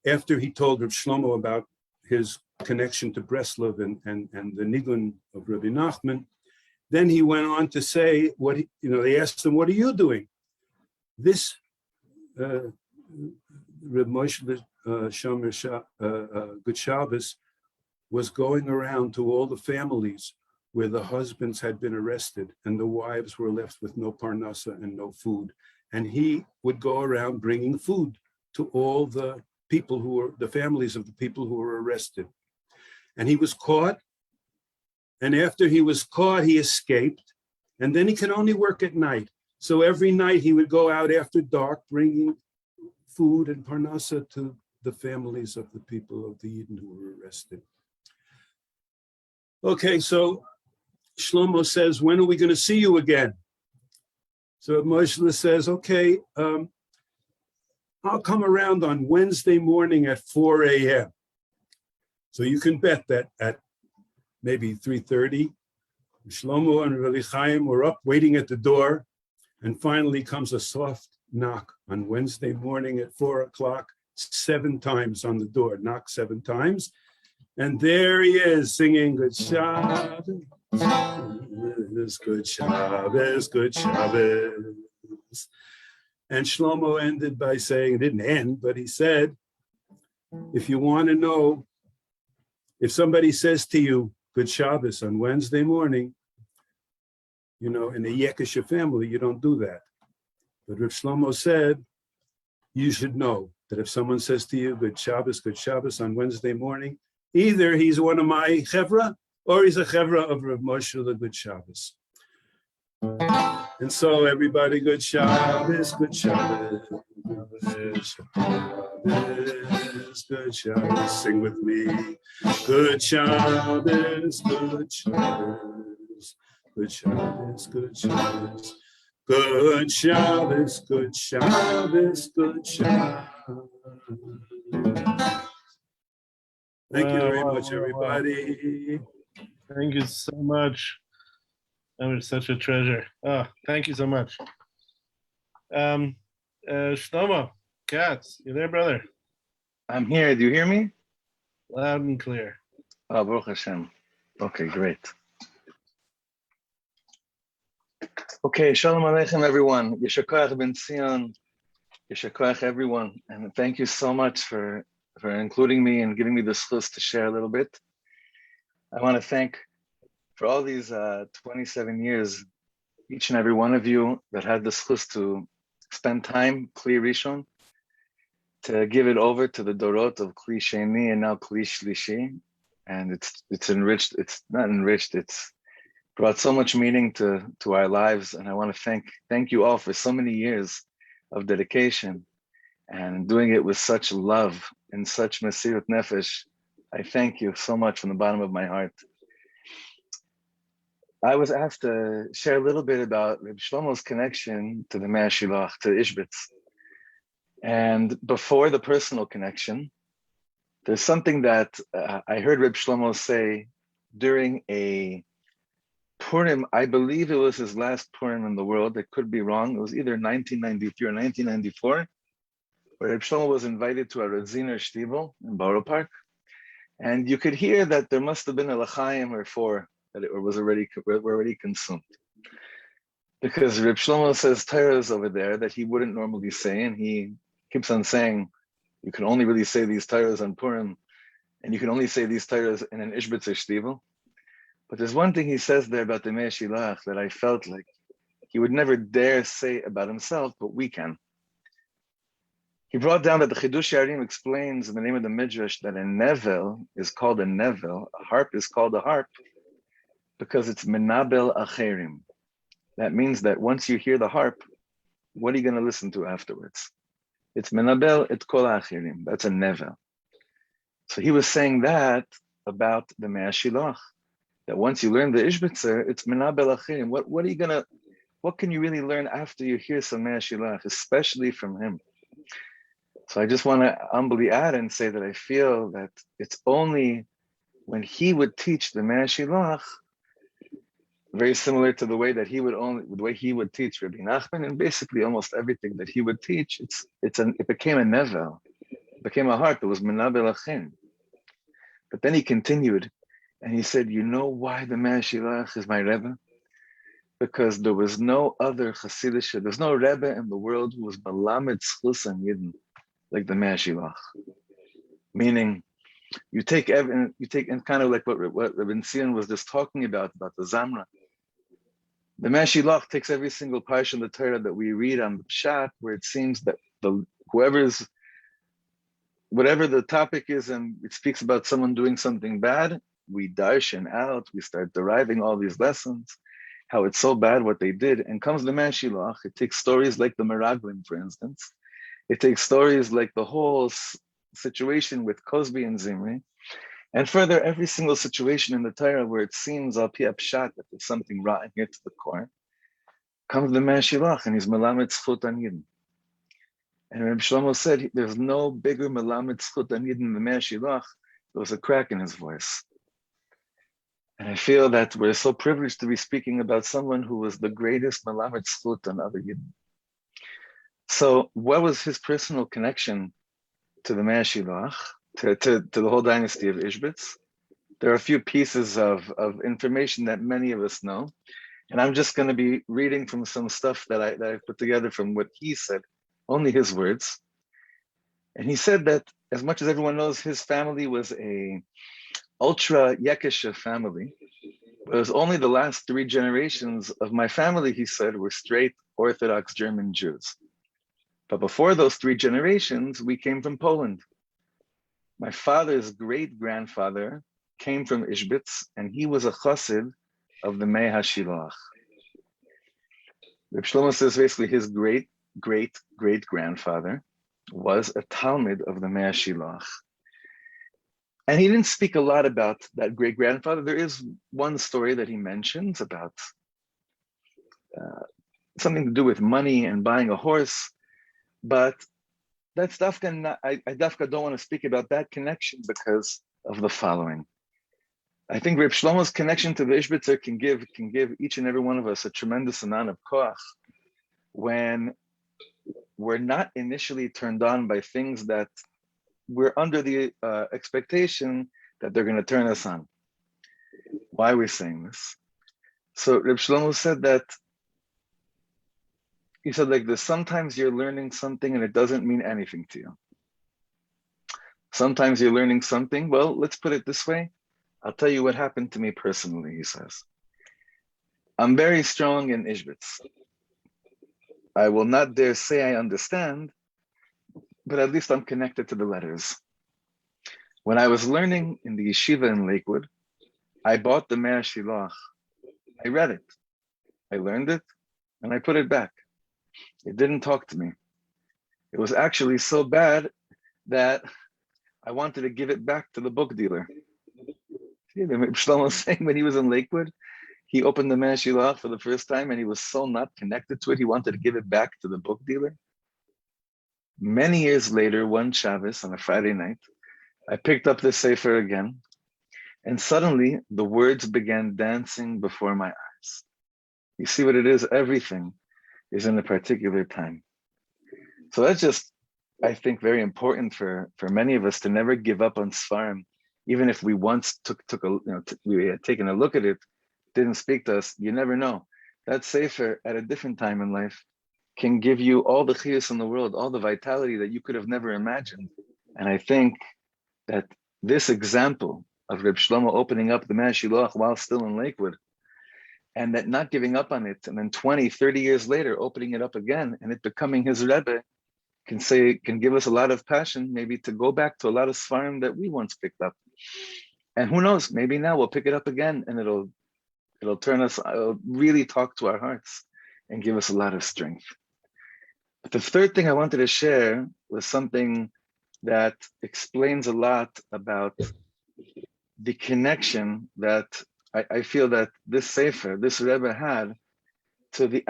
after he told Reb Shlomo about his connection to Breslov and the nigun of Rabbi Nachman, then he went on to say, they asked him, what are you doing? This Reb Moshe Shomer Good Shabbos was going around to all the families where the husbands had been arrested and the wives were left with no parnasa and no food. And he would go around bringing food to all the people the families of the people who were arrested. And he was caught. And after he was caught, he escaped. And then he could only work at night. So every night he would go out after dark, bringing food and parnasa to the families of the people of the Yidden who were arrested. Okay, so Shlomo says, when are we going to see you again? So Moshe says, okay, I'll come around on Wednesday morning at 4 a.m. So you can bet that at maybe 3:30, Shlomo and Rabbi Chaim were up waiting at the door, and finally comes a soft knock on Wednesday morning at 4 o'clock, 7 times on the door, knock 7 times. And there he is singing Good Shabbos, Good Shabbos, Good Shabbos. And Shlomo ended by saying, it didn't end, but he said, if you want to know, if somebody says to you, Good Shabbos on Wednesday morning, in the Yekisha family, you don't do that. But Rav Shlomo said, you should know that if someone says to you, Good Shabbos on Wednesday morning, Either he's one of my chevre, or he's a chevre of Rav Moshe the Good Shabbos. And so everybody, good Shabbos, good Shabbos, good Shabbos, sing with me. Good Shabbos, good Shabbos, good Shabbos, good Shabbos, good Shabbos, good Shabbos, good Shabbos. Thank you very much, everybody.
Thank you so much. That was such a treasure. Oh, thank you so much. Shlomo, Katz, you there, brother?
I'm here. Do you hear me?
Loud and clear.
Oh, Baruch Hashem. Okay, great. Okay, Shalom Aleichem, everyone. Yesher Koach Ben Zion. Yesher Koach, everyone. And thank you so much for including me and giving me the chance to share a little bit. I want to thank for all these 27 years, each and every one of you that had the chance to spend time, Kli Rishon, to give it over to the Dorot of Kli Sheni and now Kli Shlishi. And it's enriched, it's not enriched, it's brought so much meaning to our lives. And I want to thank you all for so many years of dedication and doing it with such love and such Mesirut Nefesh. I thank you so much from the bottom of my heart. I was asked to share a little bit about Reb Shlomo's connection to the Mea Shilach, to Ishbitz. And before the personal connection, there's something that I heard Reb Shlomo say during a Purim. I believe it was his last Purim in the world. It could be wrong. It was either 1993 or 1994, where Reb Shlomo was invited to a Radziner Shtibel in Borough Park. And you could hear that there must have been a L'chaim or four that it was already consumed. Because Reb Shlomo says Torahs over there that he wouldn't normally say, and he keeps on saying, you can only really say these Torahs on Purim, and you can only say these Torahs in an Ishbitzer Shtivel. But there's one thing he says there about the Mea Shilach that I felt like he would never dare say about himself, but we can. He brought down that the Chidush Yarim explains in the name of the Midrash that a nevel is called a nevel, a harp is called a harp, because it's menabel acherim. That means that once you hear the harp, what are you going to listen to afterwards? It's menabel et kol acherim. That's a nevel. So he was saying that about the Mea Shilach, that once you learn the Ishbitzer, it's menabel acherim. What can you really learn after you hear some Mea Shilach, especially from him? So I just want to humbly add and say that I feel that it's only when he would teach the Mea Shilach, very similar to the way that he would teach Rabbi Nachman, and basically almost everything that he would teach, it became a nevel, it became a heart that was menabel achin. But then he continued, and he said, you know why the Mea Shilach is my Rebbe? Because there was no other Hasidic, there's no Rebbe in the world who was melamed zchus and yidden like the Mea Shilach. Meaning, you take and kind of like what Rabbi Zion was just talking about the Zamra. The Mea Shilach takes every single parsha in the Torah that we read on the Pshat, where it seems that whatever the topic is, and it speaks about someone doing something bad, we darshan out, we start deriving all these lessons, how it's so bad what they did. And comes the Mea Shilach, it takes stories like the Meraglim, for instance. It takes stories like the whole situation with Cosby and Zimri, and further, every single situation in the Torah where it seems al pi pshat that there's something rotten here to the core, comes the Mea Shilach, and he's melamed zchut an yidden. And Reb Shlomo said there's no bigger melamed zchut an yidden than the Mea Shilach. There was a crack in his voice. And I feel that we're so privileged to be speaking about someone who was the greatest melamed zchut an other yidden. So what was his personal connection to the Mea Shilach, to the whole dynasty of Ishbitz? There are a few pieces of information that many of us know. And I'm just going to be reading from some stuff that I put together from what he said, only his words. And he said that as much as everyone knows, his family was a ultra Yekesha family. It was only the last 3 generations of my family, he said, were straight Orthodox German Jews. But before those 3 generations, we came from Poland. My father's great-grandfather came from Ishbitz, and he was a chassid of the Mei HaShilach. Reb Shlomo says basically his great-great-great-grandfather was a Talmud of the Mei HaShilach. And he didn't speak a lot about that great-grandfather. There is one story that he mentions about something to do with money and buying a horse, but that's dafka. I dafka don't want to speak about that connection because of the following. I think Reb Shlomo's connection to the Ishbitzer can give each and every one of us a tremendous amount of koach when we're not initially turned on by things that we're under the expectation that they're going to turn us on. Why are we saying this? So Reb Shlomo said that, he said like this, sometimes you're learning something and it doesn't mean anything to you. Sometimes you're learning something, well, let's put it this way. I'll tell you what happened to me personally, he says. I'm very strong in Ishbitz. I will not dare say I understand, but at least I'm connected to the letters. When I was learning in the yeshiva in Lakewood, I bought the Mei HaShilach. I read it. I learned it, and I put it back. It didn't talk to me. It was actually so bad that I wanted to give it back to the book dealer. Shlomo was saying when he was in Lakewood, he opened the Mei HaShilach for the first time and he was so not connected to it, he wanted to give it back to the book dealer. Many years later, one Shabbos on a Friday night, I picked up this sefer again, and suddenly the words began dancing before my eyes. You see what it is? Everything is in a particular time. So that's just, I think, very important for many of us to never give up on Sfarim, even if we once we had taken a look at it, didn't speak to us. You never know. That sefer at a different time in life can give you all the chiyus in the world, all the vitality that you could have never imagined. And I think that this example of Reb Shlomo opening up the Mei HaShilach while still in Lakewood, and that not giving up on it, and then 20, 30 years later, opening it up again, and it becoming his Rebbe, can give us a lot of passion, maybe to go back to a lot of Sfarim that we once picked up. And who knows, maybe now we'll pick it up again, and it'll really talk to our hearts and give us a lot of strength. But the third thing I wanted to share was something that explains a lot about the connection that I feel that this sefer, this Rebbe had to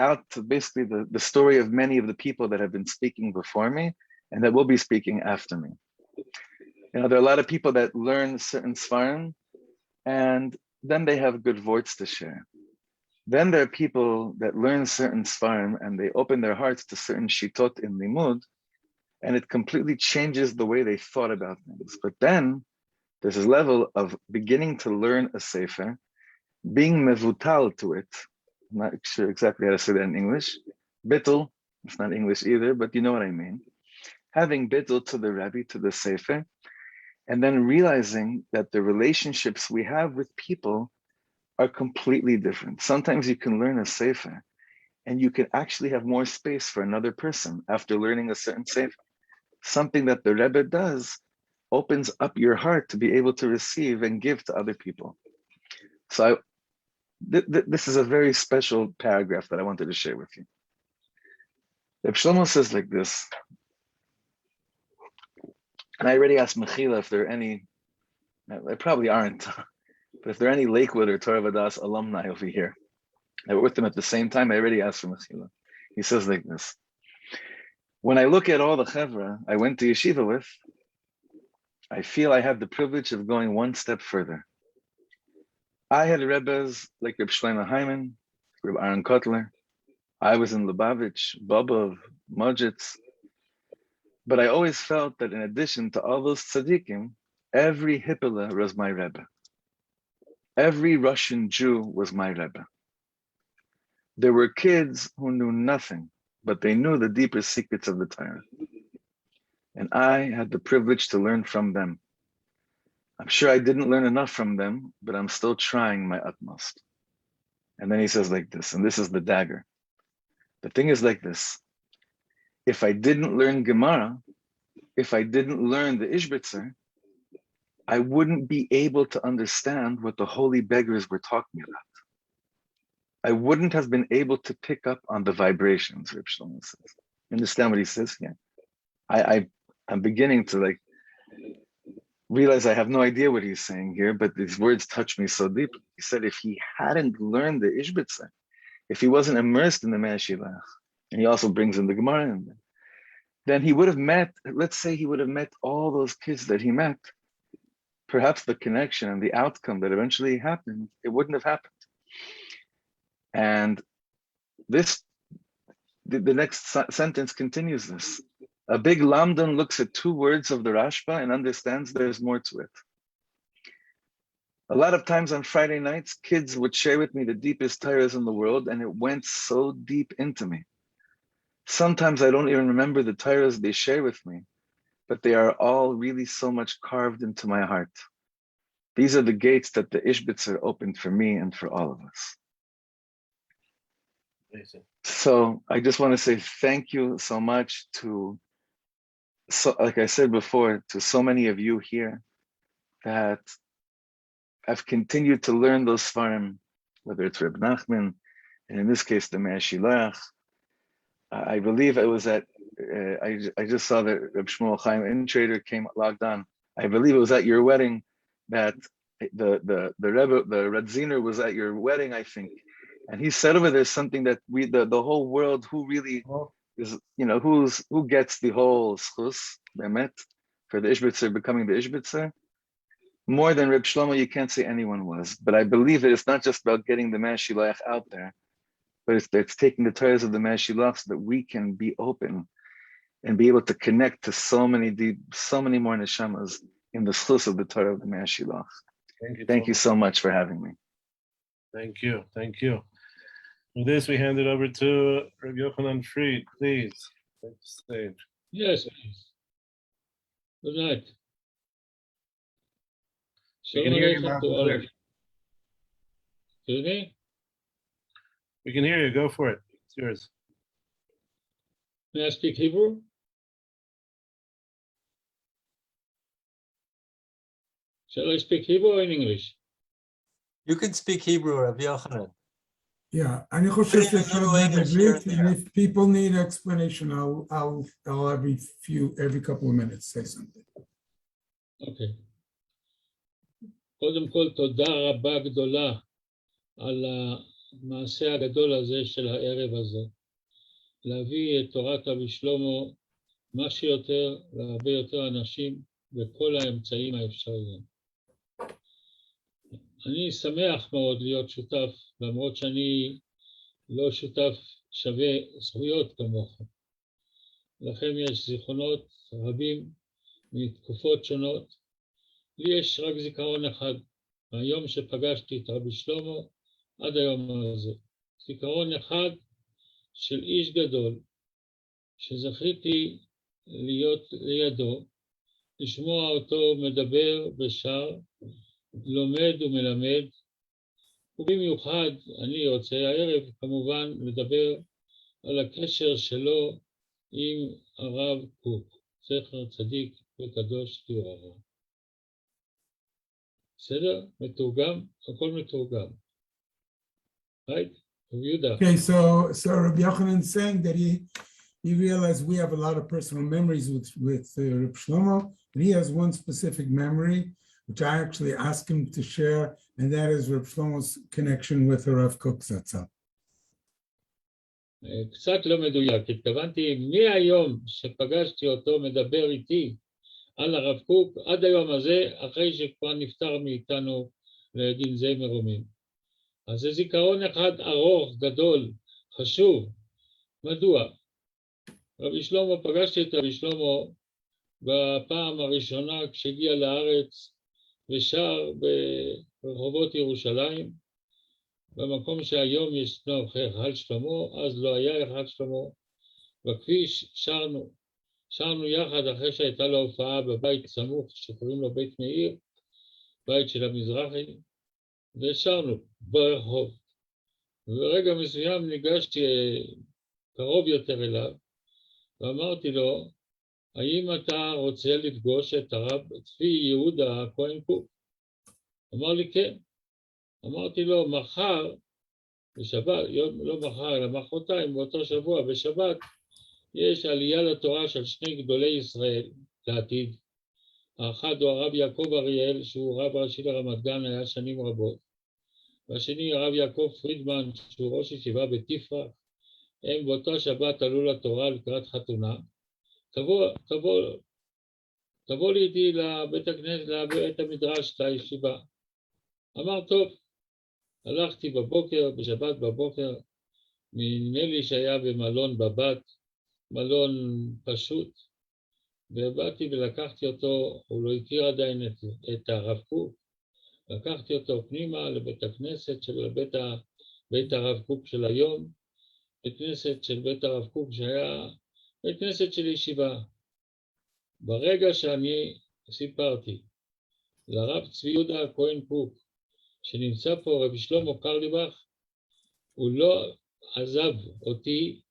basically the story of many of the people that have been speaking before me and that will be speaking after me. You know, there are a lot of people that learn certain Sfarim and then they have good words to share. Then there are people that learn certain Sfarim and they open their hearts to certain shitot in limud, and it completely changes the way they thought about things. But then there's this level of beginning to learn a sefer, being mevutal to it. I'm not sure exactly how to say that in English. Bittul, it's not English either, but you know what I mean. Having bittul to the Rebbe, to the sefer, and then realizing that the relationships we have with people are completely different. Sometimes you can learn a sefer and you can actually have more space for another person after learning a certain sefer. Something that the Rebbe does opens up your heart to be able to receive and give to other people. So this is a very special paragraph that I wanted to share with you. Reb Shlomo says like this, and I already asked Mechila if there are any, there probably aren't, but if there are any Lakewood or Torah Vadas alumni over here that were with them at the same time, I already asked for Mechila. He says like this, when I look at all the chevre I went to yeshiva with, I feel I have the privilege of going one step further. I had Rebbes like Reb Shlomo Hyman, Reb Aaron Kotler. I was in Lubavitch, Bobov, Mojitz. But I always felt that in addition to all those tzaddikim, every Hippolyte was my Rebbe. Every Russian Jew was my Rebbe. There were kids who knew nothing, but they knew the deeper secrets of the Torah. And I had the privilege to learn from them. I'm sure I didn't learn enough from them, but I'm still trying my utmost. And then he says like this, and this is the dagger. The thing is like this. If I didn't learn Gemara, if I didn't learn the Ishbitzer, I wouldn't be able to understand what the holy beggars were talking about. I wouldn't have been able to pick up on the vibrations, Reb Shlomo says. You understand what he says here? I'm beginning to like realize I have no idea what he's saying here, but these words touch me so deeply. He said if he hadn't learned the Ishbitzer, if he wasn't immersed in the Me'ashilach, and he also brings in the Gemara in there, then he would have met, let's say he would have met all those kids that he met, perhaps the connection and the outcome that eventually happened, it wouldn't have happened. And this, the next sentence continues this. A big lamdan looks at two words of the Rashba and understands there's more to it. A lot of times on Friday nights, kids would share with me the deepest Torahs in the world, and it went so deep into me. Sometimes I don't even remember the Torahs they share with me, but they are all really so much carved into my heart. These are the gates that the Ishbitzer opened for me and for all of us.
Amazing.
So I just want to say thank you so much to, like I said before, to so many of you here that have continued to learn those Sfarim, whether it's Reb Nachman, and in this case, the Me'ashilach. I believe it was at, I just saw that Reb Shmuel Chaim Intrader came logged on. I believe it was at your wedding that the Rebbe, the Radziner was at your wedding, I think. And he said over there something that we, the whole world, who really is, you know, who gets the whole schus, bemet, for the Ishbitzer becoming the Ishbitzer. More than Reb Shlomo, you can't say anyone was. But I believe that it's not just about getting the Me'ashilach out there, but it's taking the Torahs of the Me'ashilach so that we can be open and be able to connect to so many more neshamas in the schus of the Torah of the Me'ashilach. Thank you so much for having me.
Thank you. Thank you. With this, we hand it over to Rabbi Yochanan Fried. Please, take the stage.
Yes, please. Good night.
We can hear you loud and clear.
Excuse me?
We can hear you. Go for it. It's yours.
May I speak Hebrew? Shall I speak Hebrew or in English?
You can speak Hebrew, Rabbi Yochanan.
Yeah, אני חושב שאפשר בעברית, and if people need explanation, I'll every couple of minutes say something.
אוקיי. קודם כל, תודה רבה גדולה על המעשה הגדול הזה של הערב הזה. להביא את תורת רבי שלמה מה שיותר, להרבה יותר אנשים בכל האמצעים האפשריים. אני שמח מאוד להיות שותף, למרות שאני לא שותף שווה זכויות כמוכם. לכם יש זיכרונות רבים מתקופות שונות. לי יש רק זיכרון אחד, מהיום שפגשתי את רבי שלמה עד היום הזה. זיכרון אחד של איש גדול, שזכיתי להיות לידו, לשמוע אותו מדבר ושר, לומד ומלמד, ובמיוחד אני רוצה הערב כמובן לדבר על הקשר שלו עם הרב קוק, זכר צדיק וקדוש לברכה. בסדר? מתורגם? הכל מתורגם. Right?
Okay, so Rabbi Yochanan is saying that he realized we have a lot of personal memories with Reb Shlomo, and he has one specific memory, which I actually asked him to share, and that is Reb Shlomo's connection with Rav Kook Zatzal.
קצת לא מדויק, התכוונתי מהיום שפגשתי אותו מדבר איתי על הרב קוק, עד היום הזה, אחרי שכבר נפטר מאיתנו לדין זה מרומים. אז זה זיכרון אחד ארוך, גדול, חשוב. מדוע? רבי שלמה, פגשתי את רבי שלמה בפעם הראשונה כשהגיע לארץ ושר ברחובות ירושלים, במקום שהיום ישנו היכל שלמה, אז לא היה היכל שלמה. בכביש שרנו יחד אחרי שהייתה לו הופעה בבית סמוך שקוראים לו בית מאיר, בית של המזרחי, ושרנו ברחוב. וברגע מסוים ניגשתי קרוב יותר אליו, ואמרתי לו, האם אתה רוצה לפגוש את הרב צבי יהודה הכהן קוק? אמר לי כן. אמרתי לו, מחר, בשבת, לא מחר, אלא מחרתיים, באותו שבוע, בשבת, יש עלייה לתורה של שני גדולי ישראל לעתיד. האחד הוא הרב יעקב אריאל, שהוא רב ראשי לרמת גן, היה שנים רבות. והשני הרב יעקב פרידמן, שהוא ראש ישיבה בתפרח. הם באותה שבת עלו לתורה לקראת חתונה. תבוא לידי לבית הכנסת, לבית המדרש, לישיבה. אמר טוב. הלכתי בבוקר, בשבת בבוקר, נדמה לי שהיה במלון בבת, מלון פשוט, ובאתי ולקחתי אותו, הוא לא הכיר עדיין את הרב קוק, לקחתי אותו פנימה לבית הכנסת של בית הרב קוק של היום, בית כנסת של בית הרב קוק שהיה בית כנסת של ישיבה. ברגע שאני סיפרתי לרב צבי יהודה הכהן קוק, שנמצא פה רבי שלמה קרליבך, הוא לא עזב אותי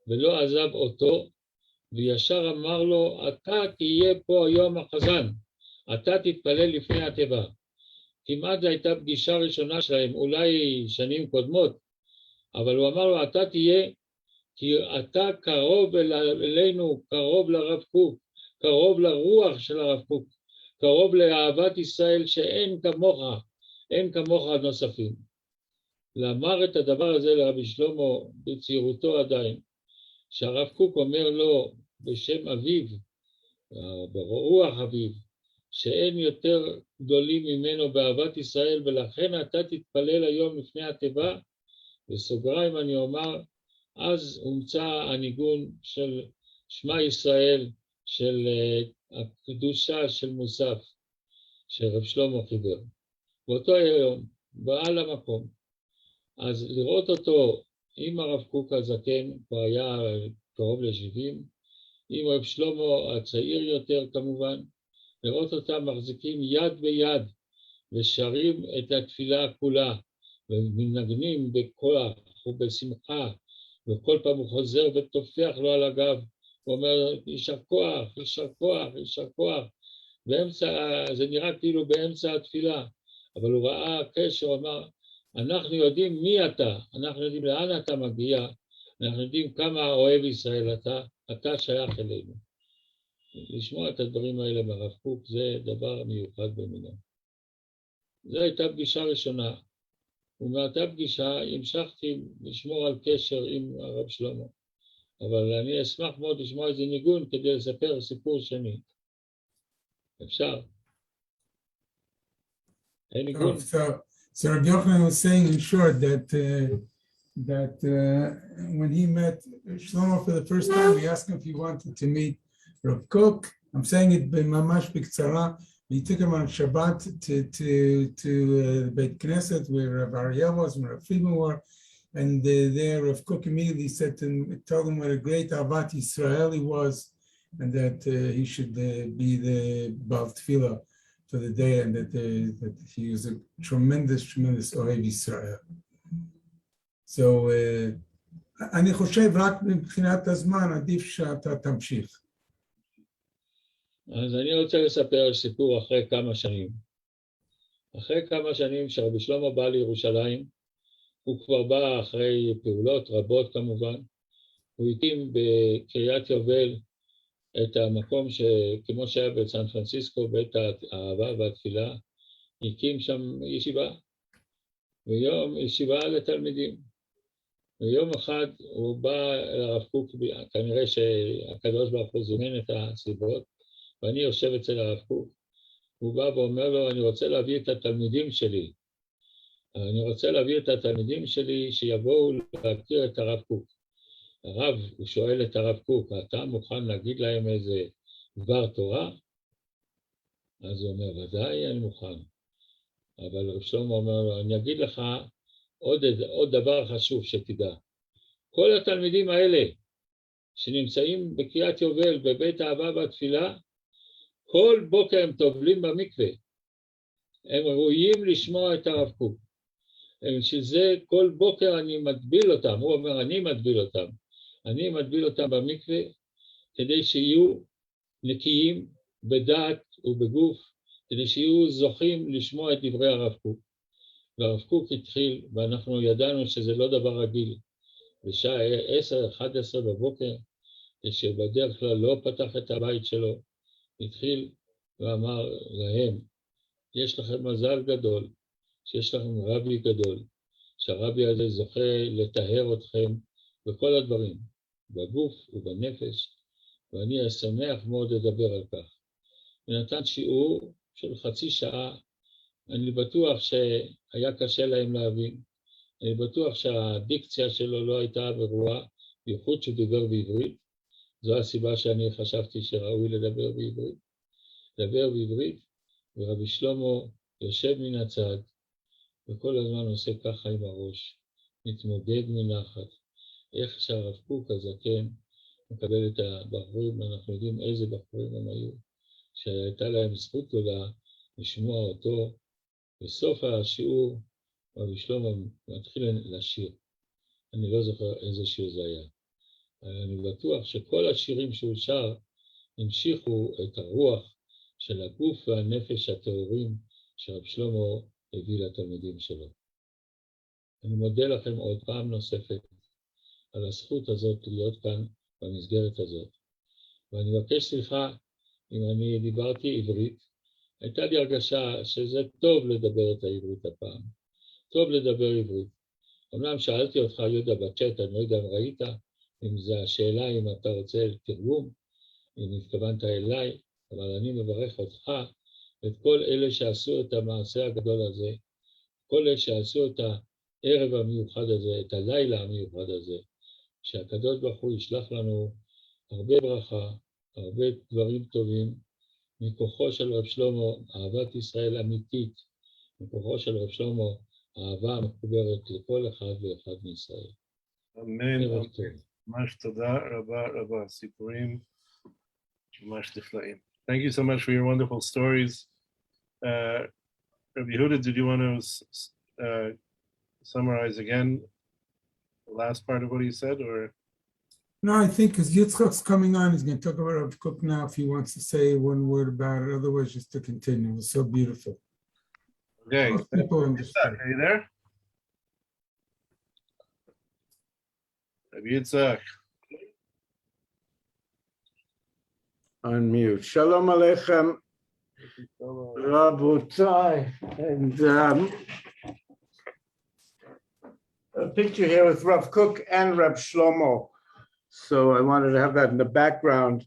ולא עזב אותו, וישר אמר לו, אתה תהיה פה היום החזן, אתה תתפלל לפני התיבה. כמעט זו הייתה פגישה ראשונה שלהם, אולי שנים קודמות, אבל הוא אמר לו, אתה תהיה, כי אתה קרוב אלינו, קרוב לרב קוק, קרוב לרוח של הרב קוק, קרוב לאהבת ישראל שאין כמוך, אין כמוך נוספים. לאמר את הדבר הזה לרבי שלמה בצעירותו עדיין, שהרב קוק אומר לו בשם אביו, ברוח אביו, שאין יותר גדולים ממנו באהבת ישראל, ולכן אתה תתפלל היום לפני התיבה, בסוגריים אני אומר, אז הומצא הניגון של שמע ישראל, של הקדושה של מוסף, שרב שלמה חיבר. באותו היום, בעל המקום, אז לראות אותו עם הרב קוק הזקן, כבר היה קרוב ל-70, עם רב שלמה הצעיר יותר כמובן, לראות אותם מחזיקים יד ביד ושרים את התפילה כולה, ומנגנים בכוח ובשמחה, וכל פעם הוא חוזר ותופח לו על הגב, הוא אומר, יישר כוח, יישר כוח, יישר כוח, זה נראה כאילו באמצע התפילה, אבל הוא ראה קשר, הוא אמר, אנחנו יודעים מי אתה, אנחנו יודעים לאן אתה מגיע, אנחנו יודעים כמה אוהב ישראל אתה שייך אלינו. לשמוע את הדברים האלה ברב קוק זה דבר מיוחד במינו. זו הייתה פגישה ראשונה, ומאותה פגישה המשכתי לשמור על קשר עם הרב שלמה, אבל אני אשמח מאוד לשמוע איזה ניגון כדי לספר סיפור שני. אפשר? אין ניגון?
So Rabbi Yochanan was saying in short that when he met Shlomo for the first time, he asked him if he wanted to meet Rav Kook. I'm saying it mamash b'ktsara. He took him on Shabbat to Beit Knesset where Rav Ariel was and Rav Friedman were, and there Rav Kook immediately said to him, told him what a great Avat Yisrael he was, and that he should be the Baal Tefillah for the day, and that he was a tremendous Ohev Yisrael. So, אני חושב רק מבחינת הזמן, עדיף שאתה תמשיך.
אז אני רוצה לספר סיפור אחרי כמה שנים. אחרי כמה שנים שרבי שלמה בא לירושלים, הוא כבר בא אחרי פעולות רבות כמובן, הוא הקים בקריית יובל את המקום שכמו שהיה בסן פרנסיסקו, בית האהבה והתפילה, הקים שם ישיבה, ישיבה לתלמידים. ויום אחד הוא בא לרב קוק, כנראה שהקדוש ברוך הוא זימן את הסיבות, ואני יושב אצל הרב קוק, הוא בא ואומר לו, אני רוצה להביא את התלמידים שלי, שיבואו להכיר את הרב קוק. הרב, הוא שואל את הרב קוק, אתה מוכן להגיד להם איזה דבר תורה? אז הוא אומר, ודאי אני מוכן. אבל רב שלמה אומר לו, אני אגיד לך עוד דבר חשוב שתדע. כל התלמידים האלה שנמצאים בקריית יובל, בבית האהבה והתפילה, כל בוקר הם טובלים במקווה. הם ראויים לשמוע את הרב קוק. שזה כל בוקר אני מטביל אותם. הוא אומר, אני מטביל אותם במקווה, כדי שיהיו נקיים בדעת ובגוף, כדי שיהיו זוכים לשמוע את דברי הרב קוק. והרב קוק התחיל, ואנחנו ידענו שזה לא דבר רגיל, בשעה 10-11 בבוקר, כשבדרך כלל לא פתח את הבית שלו, התחיל ואמר להם, יש לכם מזל גדול, שיש לכם רבי גדול, שהרבי הזה זוכה לטהר אתכם בכל הדברים, בגוף ובנפש, ואני אשמח מאוד לדבר על כך. ונתן שיעור של חצי שעה, אני בטוח שהיה קשה להם להבין, אני בטוח שהדיקציה שלו לא הייתה ברורה, בייחוד שהוא דיבר בעברית, זו הסיבה שאני חשבתי שראוי לדבר בעברית, ורבי שלמה יושב מן הצד, וכל הזמן עושה ככה עם הראש, מתמוגג מנחת, איך שהרב קוק הזקן מקבל את הבחורים, אנחנו יודעים איזה בחורים הם היו, שהייתה להם זכות גדולה לשמוע אותו. בסוף השיעור רבי שלמה מתחיל לשיר, אני לא זוכר איזה שיר זה היה, אני בטוח שכל השירים שהוא שר המשיכו את הרוח של הגוף והנפש הטהורים שרב שלמה הביא לתלמידים שלו. אני מודה לכם עוד פעם נוספת על הזכות הזאת להיות כאן במסגרת הזאת. ואני מבקש סליחה אם אני דיברתי עברית. הייתה לי הרגשה שזה טוב לדבר את העברית הפעם. טוב לדבר עברית. אמנם שאלתי אותך יהודה בצ'אט, אני לא יודע אם ראית, אם זה השאלה אם אתה רוצה תרגום, אם התכוונת אליי, אבל אני מברך אותך ואת כל אלה שעשו את המעשה הגדול הזה, כל אלה שעשו את הערב המיוחד הזה, את הלילה המיוחד הזה, שהקדוש ברוך הוא ישלח לנו הרבה ברכה, הרבה דברים טובים, מכוחו של רב שלמה, אהבת ישראל אמיתית, מכוחו של רב שלמה, אהבה מחוברת לכל אחד ואחד מישראל.
אמן, ממש תודה רבה רבה, סיפורים ממש נפלאים. Thank you so much for your wonderful stories. Rabbi Yehuda, did you want to summarize again the last part of what he said, or?
No, I think because Yitzchak's coming on, he's going to talk about Rav Kook now if he wants to say one word about it. Otherwise, just to continue. It was so beautiful.
Okay.
Most people understood.
Are you there? Rabbi Yitzchak.
Unmute. Shalom Aleichem, Rabotai. And a picture here with Rav Kook and Rav Shlomo. So I wanted to have that in the background.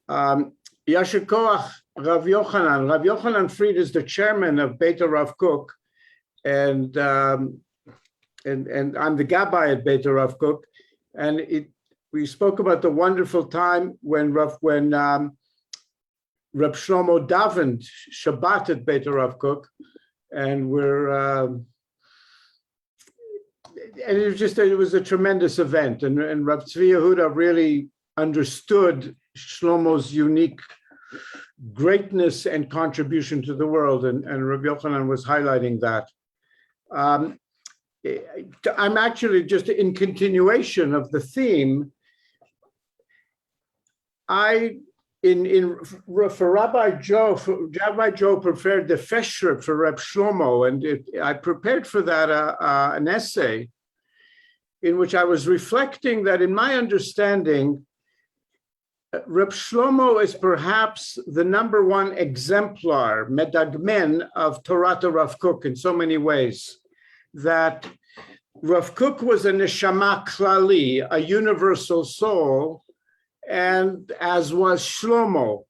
Yasher Koach, Rav Yochanan. Rav Yochanan Fried is the chairman of Beta Rav Kook. And I'm the Gabbai at Beta Rav Kook. And we spoke about the wonderful time when Rav Shlomo davened Shabbat at Beit Rav Kook, and it was a tremendous event, and Rav Tzvi Yehuda really understood Shlomo's unique greatness and contribution to the world, and Rav Yochanan was highlighting that. I'm actually just in continuation of the theme. For Rabbi Joe prepared the Feshre for Reb Shlomo, and I prepared for that an essay in which I was reflecting that in my understanding, Reb Shlomo is perhaps the number one exemplar, medagmen, of Torah Rav Kook in so many ways, that Rav Kook was a neshama klali, a universal soul, and as was Shlomo.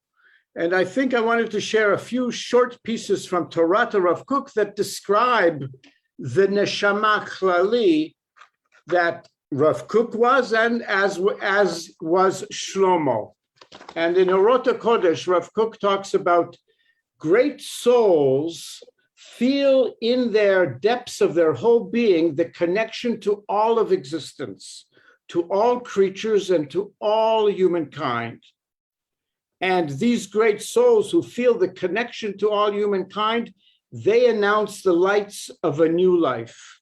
And I think I wanted to share a few short pieces from Torah Rav Kook that describe the neshama klali that Rav Kook was, and as was Shlomo. And in Orot HaKodesh, Rav Kook talks about great souls feel in their depths of their whole being the connection to all of existence, to all creatures and to all humankind. And these great souls who feel the connection to all humankind, they announce the lights of a new life.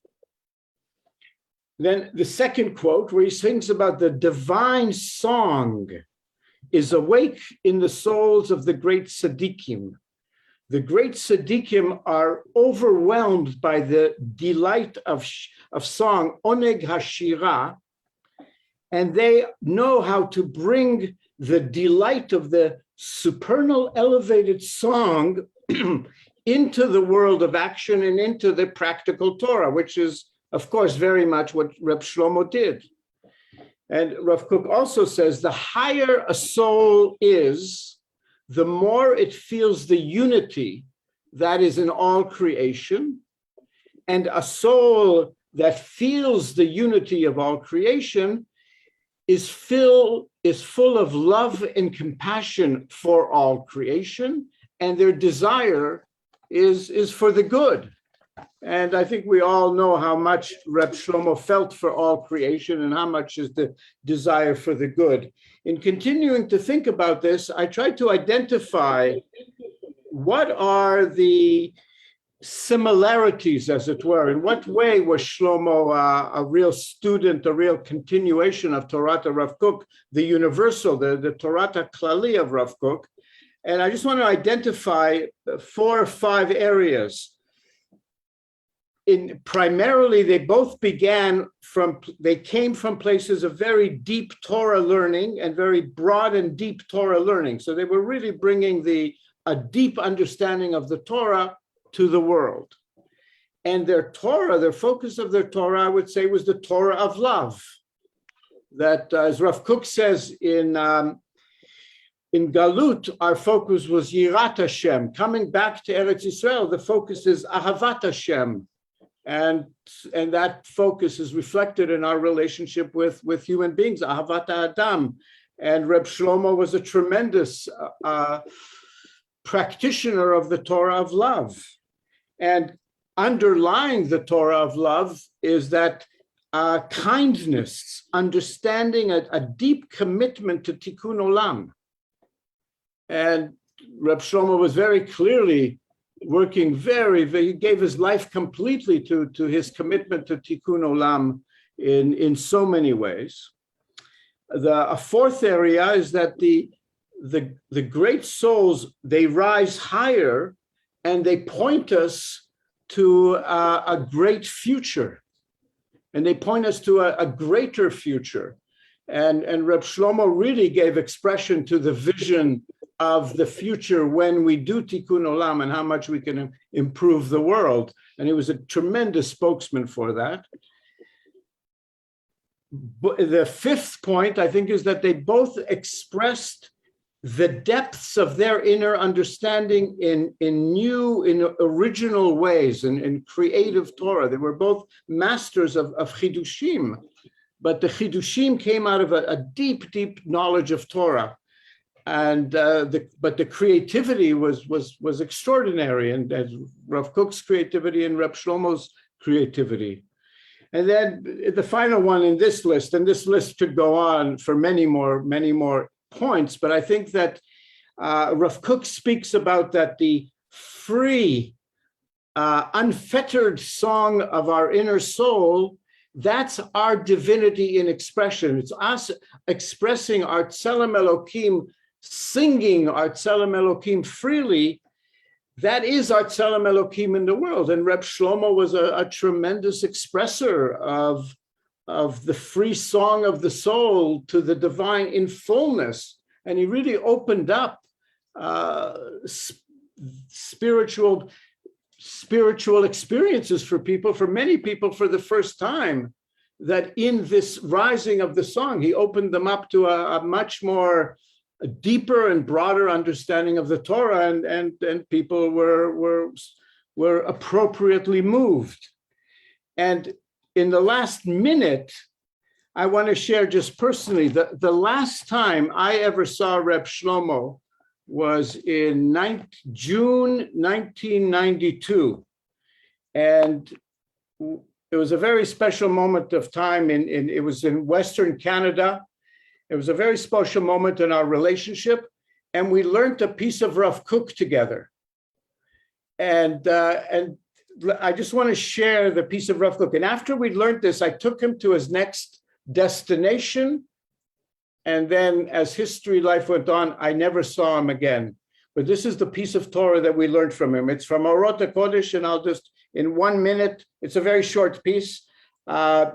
Then the second quote, where he sings about the divine song is awake in the souls of the great tzaddikim. The great tzaddikim are overwhelmed by the delight of song, oneg hashira, and they know how to bring the delight of the supernal elevated song into the world of action and into the practical Torah, which is, of course, very much what Reb Shlomo did. And Rav Kook also says, the higher a soul is, the more it feels the unity that is in all creation. And a soul that feels the unity of all creation is full of love and compassion for all creation, and their desire is for the good. And I think we all know how much Reb Shlomo felt for all creation and how much is the desire for the good. In continuing to think about this, I tried to identify what are the similarities, as it were. In what way was Shlomo a real student, a real continuation of Torah Rav Kook, the universal, the Torah Klali of Rav Kook? And I just want to identify 4 or 5 areas. Primarily, they both they came from places of very deep Torah learning and very broad and deep Torah learning. So they were really bringing a deep understanding of the Torah to the world. And their Torah, their focus of their Torah, I would say, was the Torah of love. That, as Rav Kook says in Galut, our focus was Yirat Hashem. Coming back to Eretz Yisrael, the focus is Ahavat Hashem. And that focus is reflected in our relationship with human beings, Ahavat Adam. And Reb Shlomo was a tremendous practitioner of the Torah of love. And underlying the Torah of love is that kindness, understanding, a deep commitment to tikkun olam. And Reb Shlomo was very clearly working he gave his life completely to his commitment to tikkun olam in so many ways. A 4th area is that the great souls, they rise higher and they point us to a great future. And they point us to a greater future. And Reb Shlomo really gave expression to the vision of the future when we do tikkun olam and how much we can improve the world. And he was a tremendous spokesman for that. But the 5th point, I think, is that they both expressed the depths of their inner understanding in original ways, in creative Torah. They were both masters of chidushim, but the chidushim came out of a deep, deep knowledge of Torah. And but the creativity was extraordinary, and as Rav Kook's creativity and Reb Shlomo's creativity. And then the final one in this list, and this list could go on for many more points, but I think that Rav Kook speaks about that the free, unfettered song of our inner soul, that's our divinity in expression. It's us expressing our Tzelem Elokim, singing our Tzelem Elokim freely. That is our Tzelem Elokim in the world. And Reb Shlomo was a tremendous expresser of the free song of the soul to the divine in fullness. And he really opened up spiritual experiences for many people for the first time, that in this rising of the song, he opened them up to a much more deeper and broader understanding of the Torah, and people were appropriately moved. And in the last minute, I want to share just personally, the last time I ever saw Reb Shlomo was in June 1992. And it was a very special moment of time. It was in Western Canada. It was a very special moment in our relationship. And we learned a piece of Rav Kook together. And I just want to share the piece of Rav Kook. And after we learned this, I took him to his next destination. And then as history life went on, I never saw him again. But this is the piece of Torah that we learned from him. It's from Orot HaKodesh, and I'll just, in 1 minute, it's a very short piece,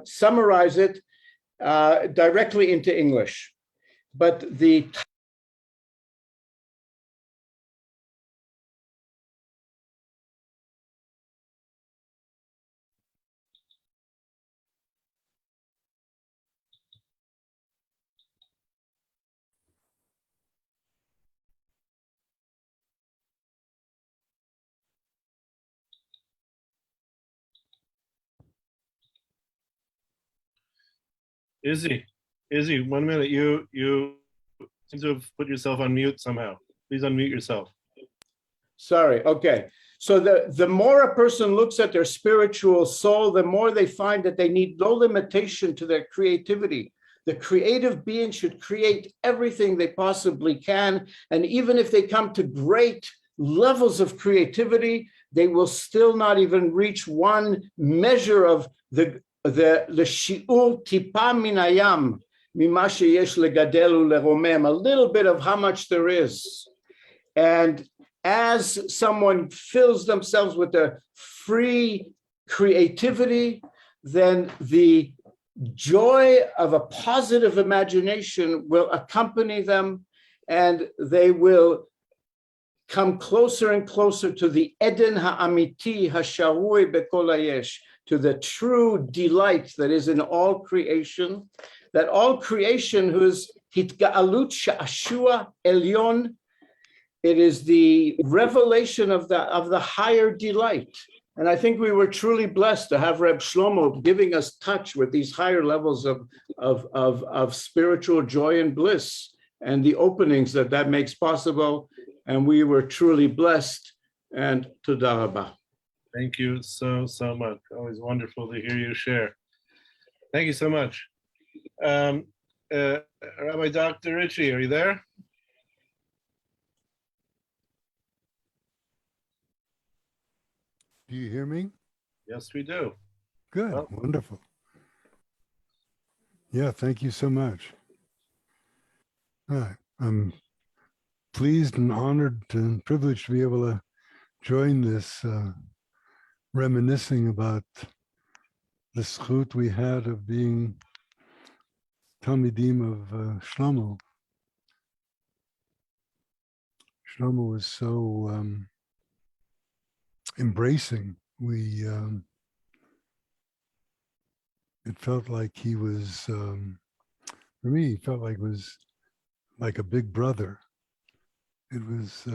summarize it directly into English. But the
Izzy, 1 minute. You seem to have put yourself on mute somehow. Please unmute yourself.
Sorry, okay. So the more a person looks at their spiritual soul, the more they find that they need no limitation to their creativity. The creative being should create everything they possibly can. And even if they come to great levels of creativity, they will still not even reach one measure of the shi'ur tipa min hayam, mima sheyesh legadel uleromem, a little bit of how much there is. And as someone fills themselves with a free creativity, then the joy of a positive imagination will accompany them, and they will come closer and closer to the Eden ha'amiti ha'sharui bekol hayesh, to the true delight that is in all creation, that all creation whose hitga'alut sha'ashua elyon, it is the revelation of the higher delight. And I think we were truly blessed to have Reb Shlomo giving us touch with these higher levels of spiritual joy and bliss, and the openings that makes possible. And we were truly blessed. And toda rabah.
Thank you so much. Always wonderful to hear you share. Thank you so much. Rabbi Dr. Ritchie, are you there?
Do you hear me?
Yes, we do.
Good,
Well,
wonderful. Yeah, thank you so much. I'm pleased and honored and privileged to be able to join this reminiscing about the zchut we had of being Talmidim of Shlomo. Shlomo was so embracing. It felt like he was, for me, it felt like it was like a big brother. It was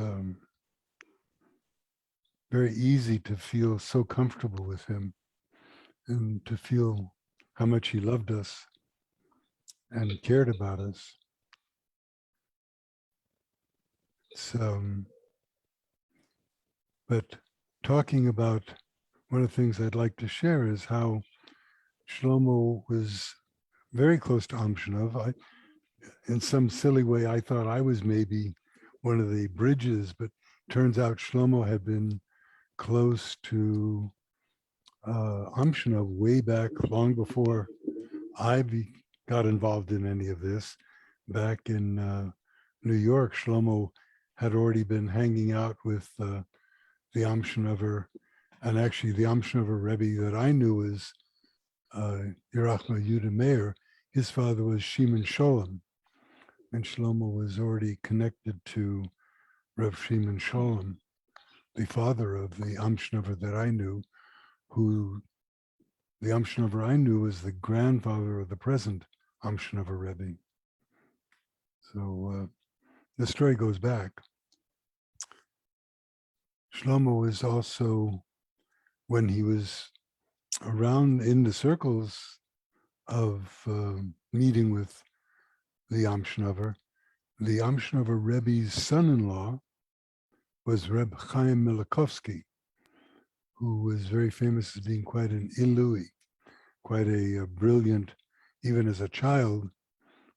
very easy to feel so comfortable with him and to feel how much he loved us and cared about us. But talking about one of the things I'd like to share is how Shlomo was very close to Amshinov. In some silly way, I thought I was maybe one of the bridges, but turns out Shlomo had been close to Amshinov way back, long before I got involved in any of this. Back in New York, Shlomo had already been hanging out with the Amshinover, and actually the Amshinover Rebbe that I knew was Yerachma Yehuda Meir. His father was Shimon Sholem, and Shlomo was already connected to Rev Shimon Sholem, the father of the Amshinover that I knew, who the Amshinover I knew was the grandfather of the present Amshinover Rebbe. So the story goes back. Shlomo is also, when he was around in the circles of meeting with the Amshinover Rebbe's son-in-law was Reb Chaim Milakovsky, who was very famous as being quite an Ilui, quite a brilliant, even as a child,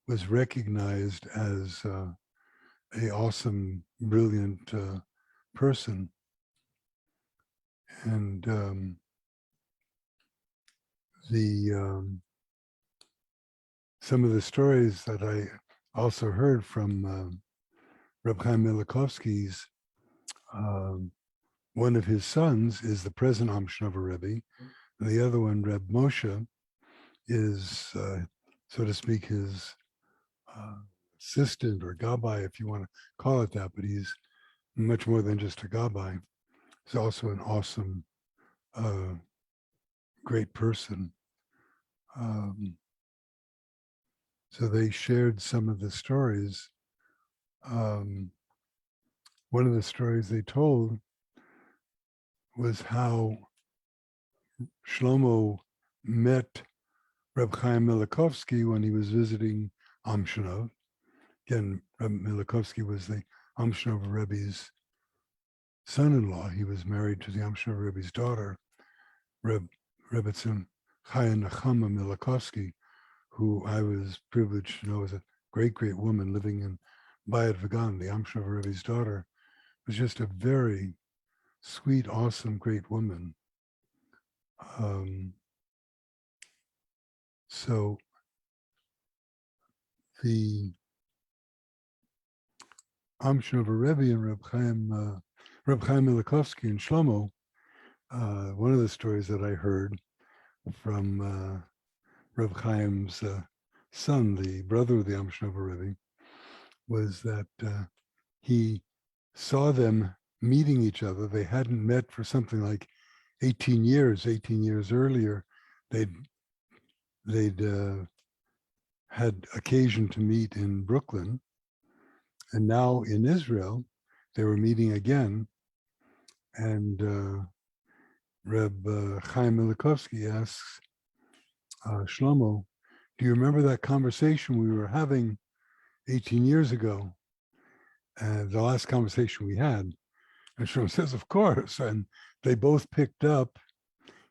was recognized as a awesome, brilliant person. And some of the stories that also heard from Reb Chaim Milikovsky's, one of his sons is the present Amshnover Rebbe, and the other one, Reb Moshe, is, so to speak, his assistant or gabbai, if you want to call it that, but he's much more than just a gabbai. He's also an awesome, great person. So they shared some of the stories. One of the stories they told was how Shlomo met Reb Chaim Milikovsky when he was visiting Amshinov. Again, Reb Milikovsky was the Amshinov Rebbe's son-in-law. He was married to the Amshinov Rebbe's daughter, Rebbetzin Chaya Nechama Milikovsky, who I was privileged to know as a great, great woman living in Bayat Vagan, the Amshinov Rebbe's daughter, was just a very sweet, awesome, great woman. So the Amshinov Rebbe and Reb Chaim Milikovsky and Shlomo, one of the stories that I heard from Reb Chaim's son, the brother of the Amshinov Rebbe, was that he saw them meeting each other. They hadn't met for something like 18 years. 18 years earlier, they'd had occasion to meet in Brooklyn, and now in Israel, they were meeting again. And Reb Chaim Milikovsky asks Shlomo, do you remember that conversation we were having 18 years ago? And the last conversation we had. And Shlomo says, of course. And they both picked up,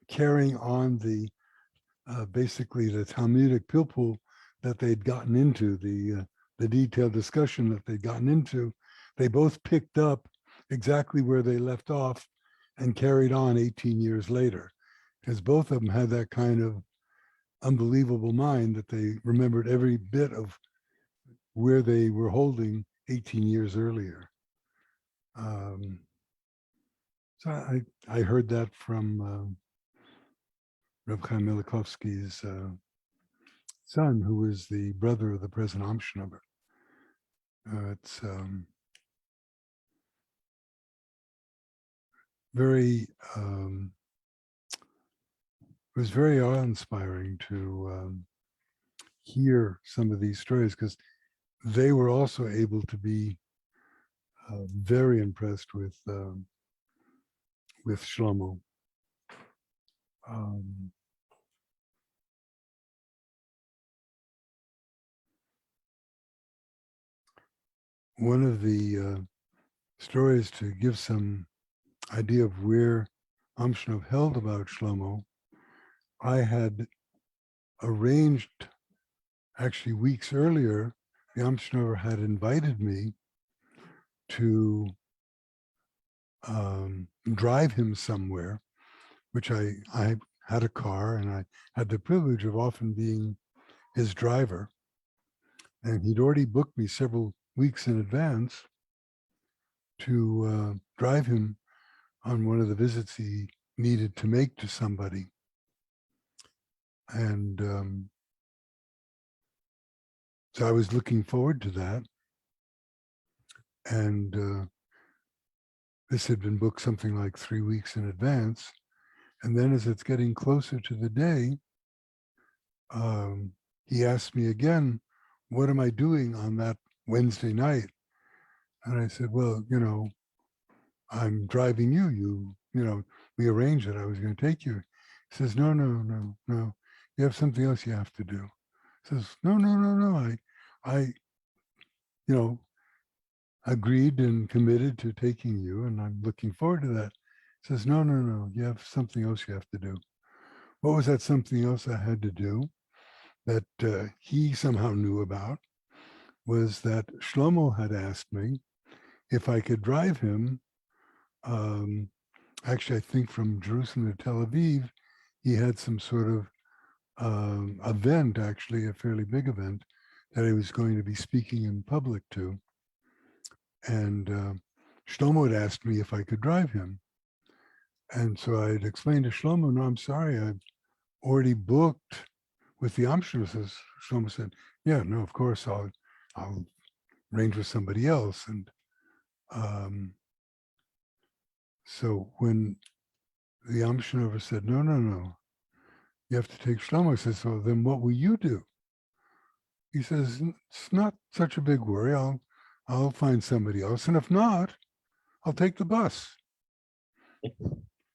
carrying on the basically the Talmudic pilpul that they'd gotten into, the detailed discussion that they'd gotten into. They both picked up exactly where they left off and carried on 18 years later, because both of them had that kind of unbelievable mind that they remembered every bit of where they were holding 18 years earlier. So I heard that from Reb Chaim Milikovsky's son, who was the brother of the present Amshnover. It's very, it was very awe-inspiring to hear some of these stories, because they were also able to be very impressed with Shlomo. One of the stories to give some idea of where Amshinov held about Shlomo, I had arranged, actually weeks earlier, the Amshinover had invited me to drive him somewhere, which I had a car and I had the privilege of often being his driver. And he'd already booked me several weeks in advance to drive him on one of the visits he needed to make to somebody. And so I was looking forward to that. And this had been booked something like 3 weeks in advance. And then as it's getting closer to the day, he asked me again, what am I doing on that Wednesday night? And I said, well, you know, I'm driving you. You know, we arranged that I was going to take you. He says, no. You have something else you have to do. He says, no. I, you know, agreed and committed to taking you, and I'm looking forward to that. He says, no. You have something else you have to do. What was that something else I had to do that he somehow knew about? Was that Shlomo had asked me if I could drive him. Actually, I think from Jerusalem to Tel Aviv, he had some sort of event, actually a fairly big event, that he was going to be speaking in public to. And Shlomo had asked me if I could drive him. And so I had explained to Shlomo, no, I'm sorry, I've already booked with the Amshnos. Shlomo said, yeah, no, of course, I'll arrange with somebody else. And so when the Amshnover said, no, you have to take Shlomo, I said, so then what will you do? He says, it's not such a big worry. I'll find somebody else. And if not, I'll take the bus.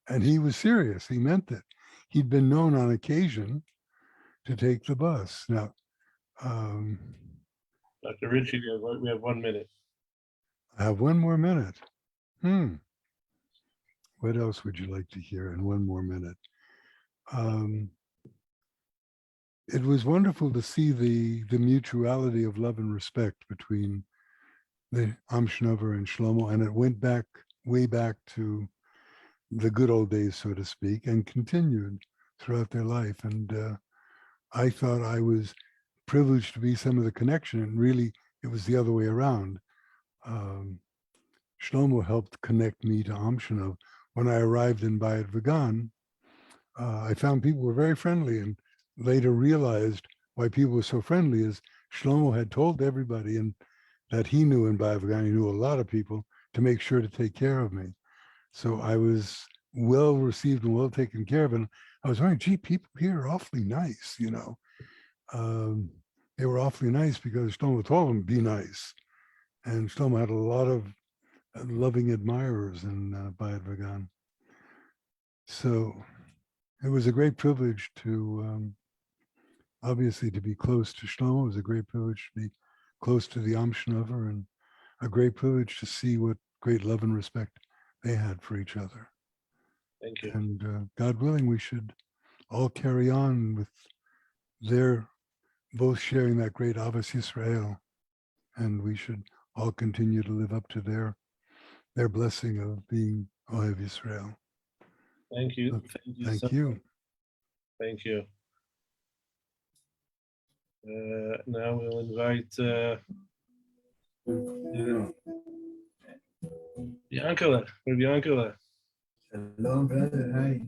And he was serious. He meant it. He'd been known on occasion to take the bus. Now,
Dr. Ritchie, we have 1 minute.
I have 1 more minute. What else would you like to hear in 1 more minute? It was wonderful to see the mutuality of love and respect between the Amshnover and Shlomo, and it went back, way back to the good old days, so to speak, and continued throughout their life. And I thought I was privileged to be some of the connection, and really it was the other way around. Shlomo helped connect me to Amshonov. When I arrived in Bayit Vagan, I found people were very friendly, and later realized why people were so friendly is Shlomo had told everybody and that he knew in Bayit Vagan, he knew a lot of people, to make sure to take care of me. So I was well received and well taken care of. And I was wondering, gee, people here are awfully nice, you know. They were awfully nice because Shlomo told them, be nice. And Shlomo had a lot of loving admirers in Bayit Vagan. So it was a great privilege to, obviously, to be close to Shlomo. It was a great privilege to be close to the Amshnover, and a great privilege to see what great love and respect they had for each other.
Thank you.
And God willing, we should all carry on with their both sharing that great Avos Yisrael, and we should all continue to live up to their blessing of being Ohev Yisrael.
Thank you.
Thank you.
Thank you. Now we'll invite Yankala. Yankala.
Hello, brother. Hi.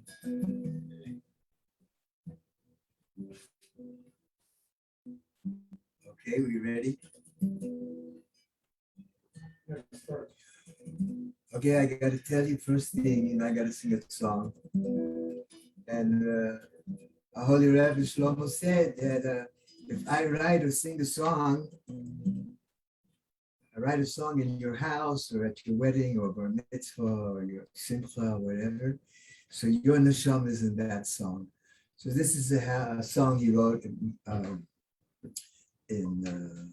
Okay, we ready? Okay, I got to tell you first thing, I got to sing a song. And a holy Rabbi Shlomo said that if I write or sing a song, I write a song in your house or at your wedding or bar mitzvah or your simcha or whatever, so your neshama is in that song. So this is a song he wrote in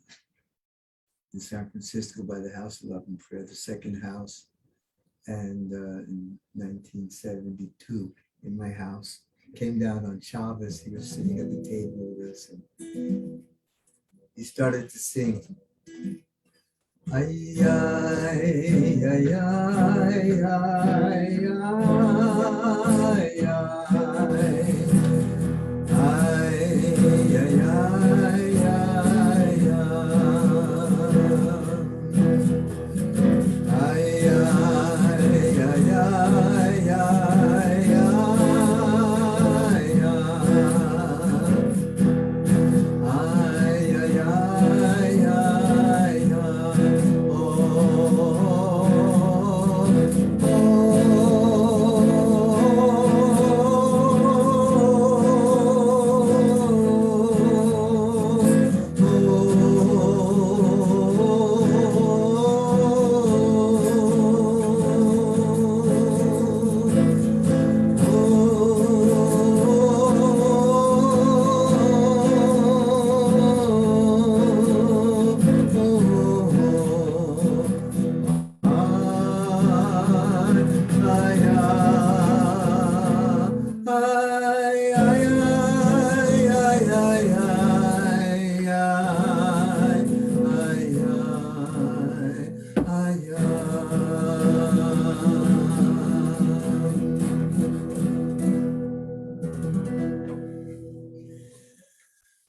San Francisco by the House of Love and Prayer, the second house, and in 1972 in my house. Came down on Shabbos, he was sitting at the table with us, and he started to sing. Ay, ay, ay, ay, ay,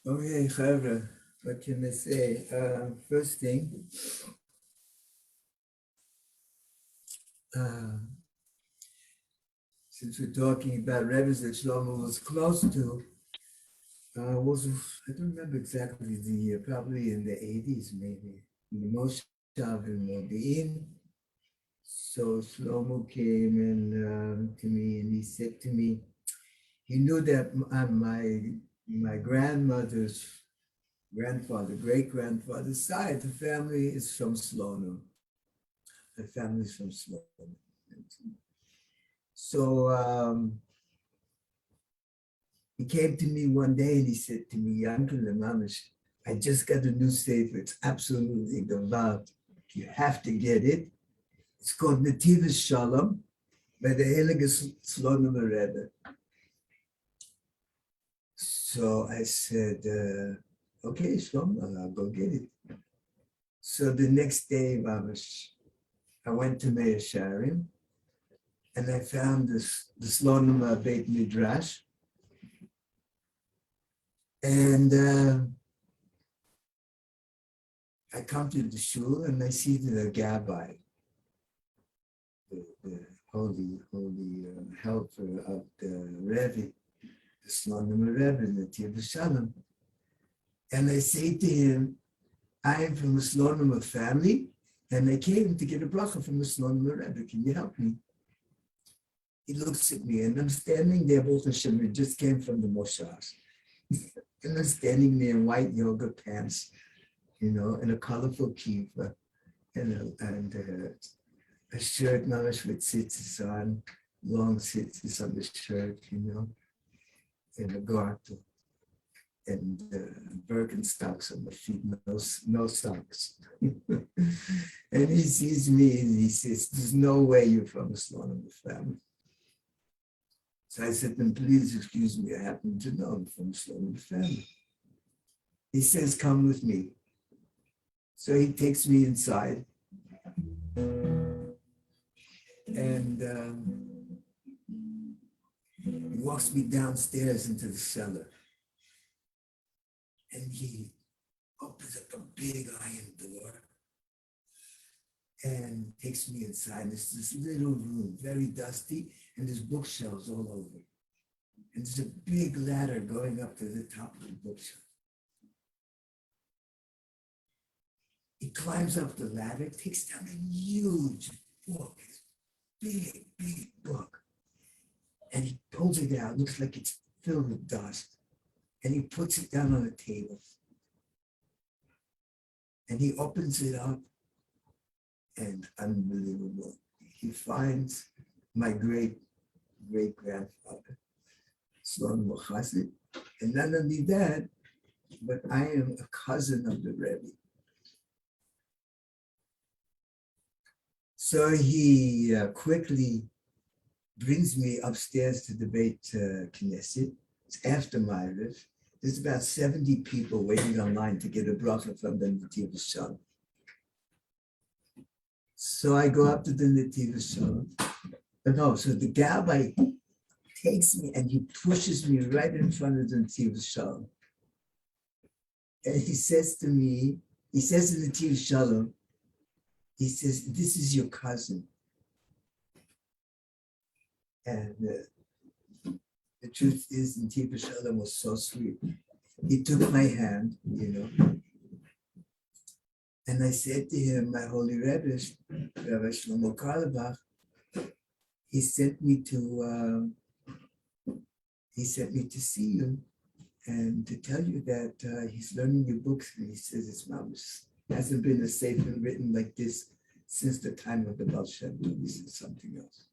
Okay, chevre. what can I say? First thing, since we're talking about Rebbe's that Shlomo was close to, was, I don't remember exactly the year, probably in the 80s, maybe, in the Moshav in Modi'in. So Shlomo came and to me and he said to me, he knew that my grandmother's grandfather, great-grandfather's side, the family is from Slono. The family's from Slono. So he came to me one day and he said to me, Yankel Mamish, I just got a new sefer. It's absolutely gavat. You have to get it. It's called Nativas Shalom by the Heilige Slono Rebbe. So I said, okay, Shlomo, I'll go get it. So the next day, I went to Meir Sharim and I found the Slonim Beit Midrash. And I come to the shul and I see the Gabbai, the holy helper of the Rebbe, the Slonim Rebbe, the Nativas Shalom. And I say to him, I am from the Slonim family, and I came to get a bracha from the Slonim Rebbe. Can you help me? He looks at me, and I'm standing there, both Hashem, it just came from the Moshav. And I'm standing there in white yoga pants, and a colorful kippah, and a shirt, mamish with tzitzis on, long tzitzis on the shirt, and a garter, and Birkenstocks on the feet, no socks. And he sees me and he says, there's no way you're from a Slonim family. So I said, then please excuse me, I happen to know I'm from a Slonim family. He says, come with me. So he takes me inside. And he walks me downstairs into the cellar. And he opens up a big iron door and takes me inside. It's this little room, very dusty, and there's bookshelves all over. And there's a big ladder going up to the top of the bookshelf. He climbs up the ladder, takes down a huge book, big book. And he pulls it out, looks like it's filled with dust. And he puts it down on a table. And he opens it up, and unbelievable, he finds my great-grandfather, Shlomo Chassid. And not only that, but I am a cousin of the Rebbe. So he quickly brings me upstairs to the Beit Knesset. It's after Ma'ariv. There's about 70 people waiting online to get a bracha from the Nativas Shalom. So I go up to the Nativas Shalom. So the Gabbai takes me and he pushes me right in front of the Nativas Shalom. And he says to me, he says in the Nativas Shalom, he says, this is your cousin. And the truth is, Nativas Shalom was so sweet. He took my hand, and I said to him, my holy Rebbe, Rabbi Shlomo Carlebach, he sent me to see you and to tell you that he's learning your books. And he says it's mamash. Hasn't been a sefer written like this since the time of the Baal Shem Tov. This is something else.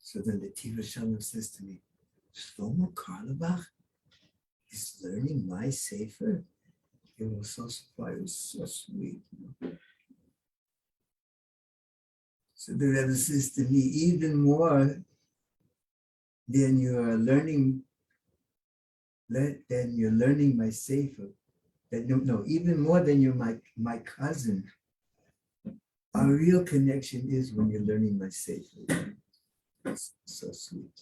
So then the Nativas Shalom says to me, Shlomo Carlebach is learning my sefer. It was so surprised, it was so sweet. So the Rebbe says to me, even more than you're learning my sefer. Even more than you're my cousin. Our real connection is when you're learning my sefer. It's so sweet,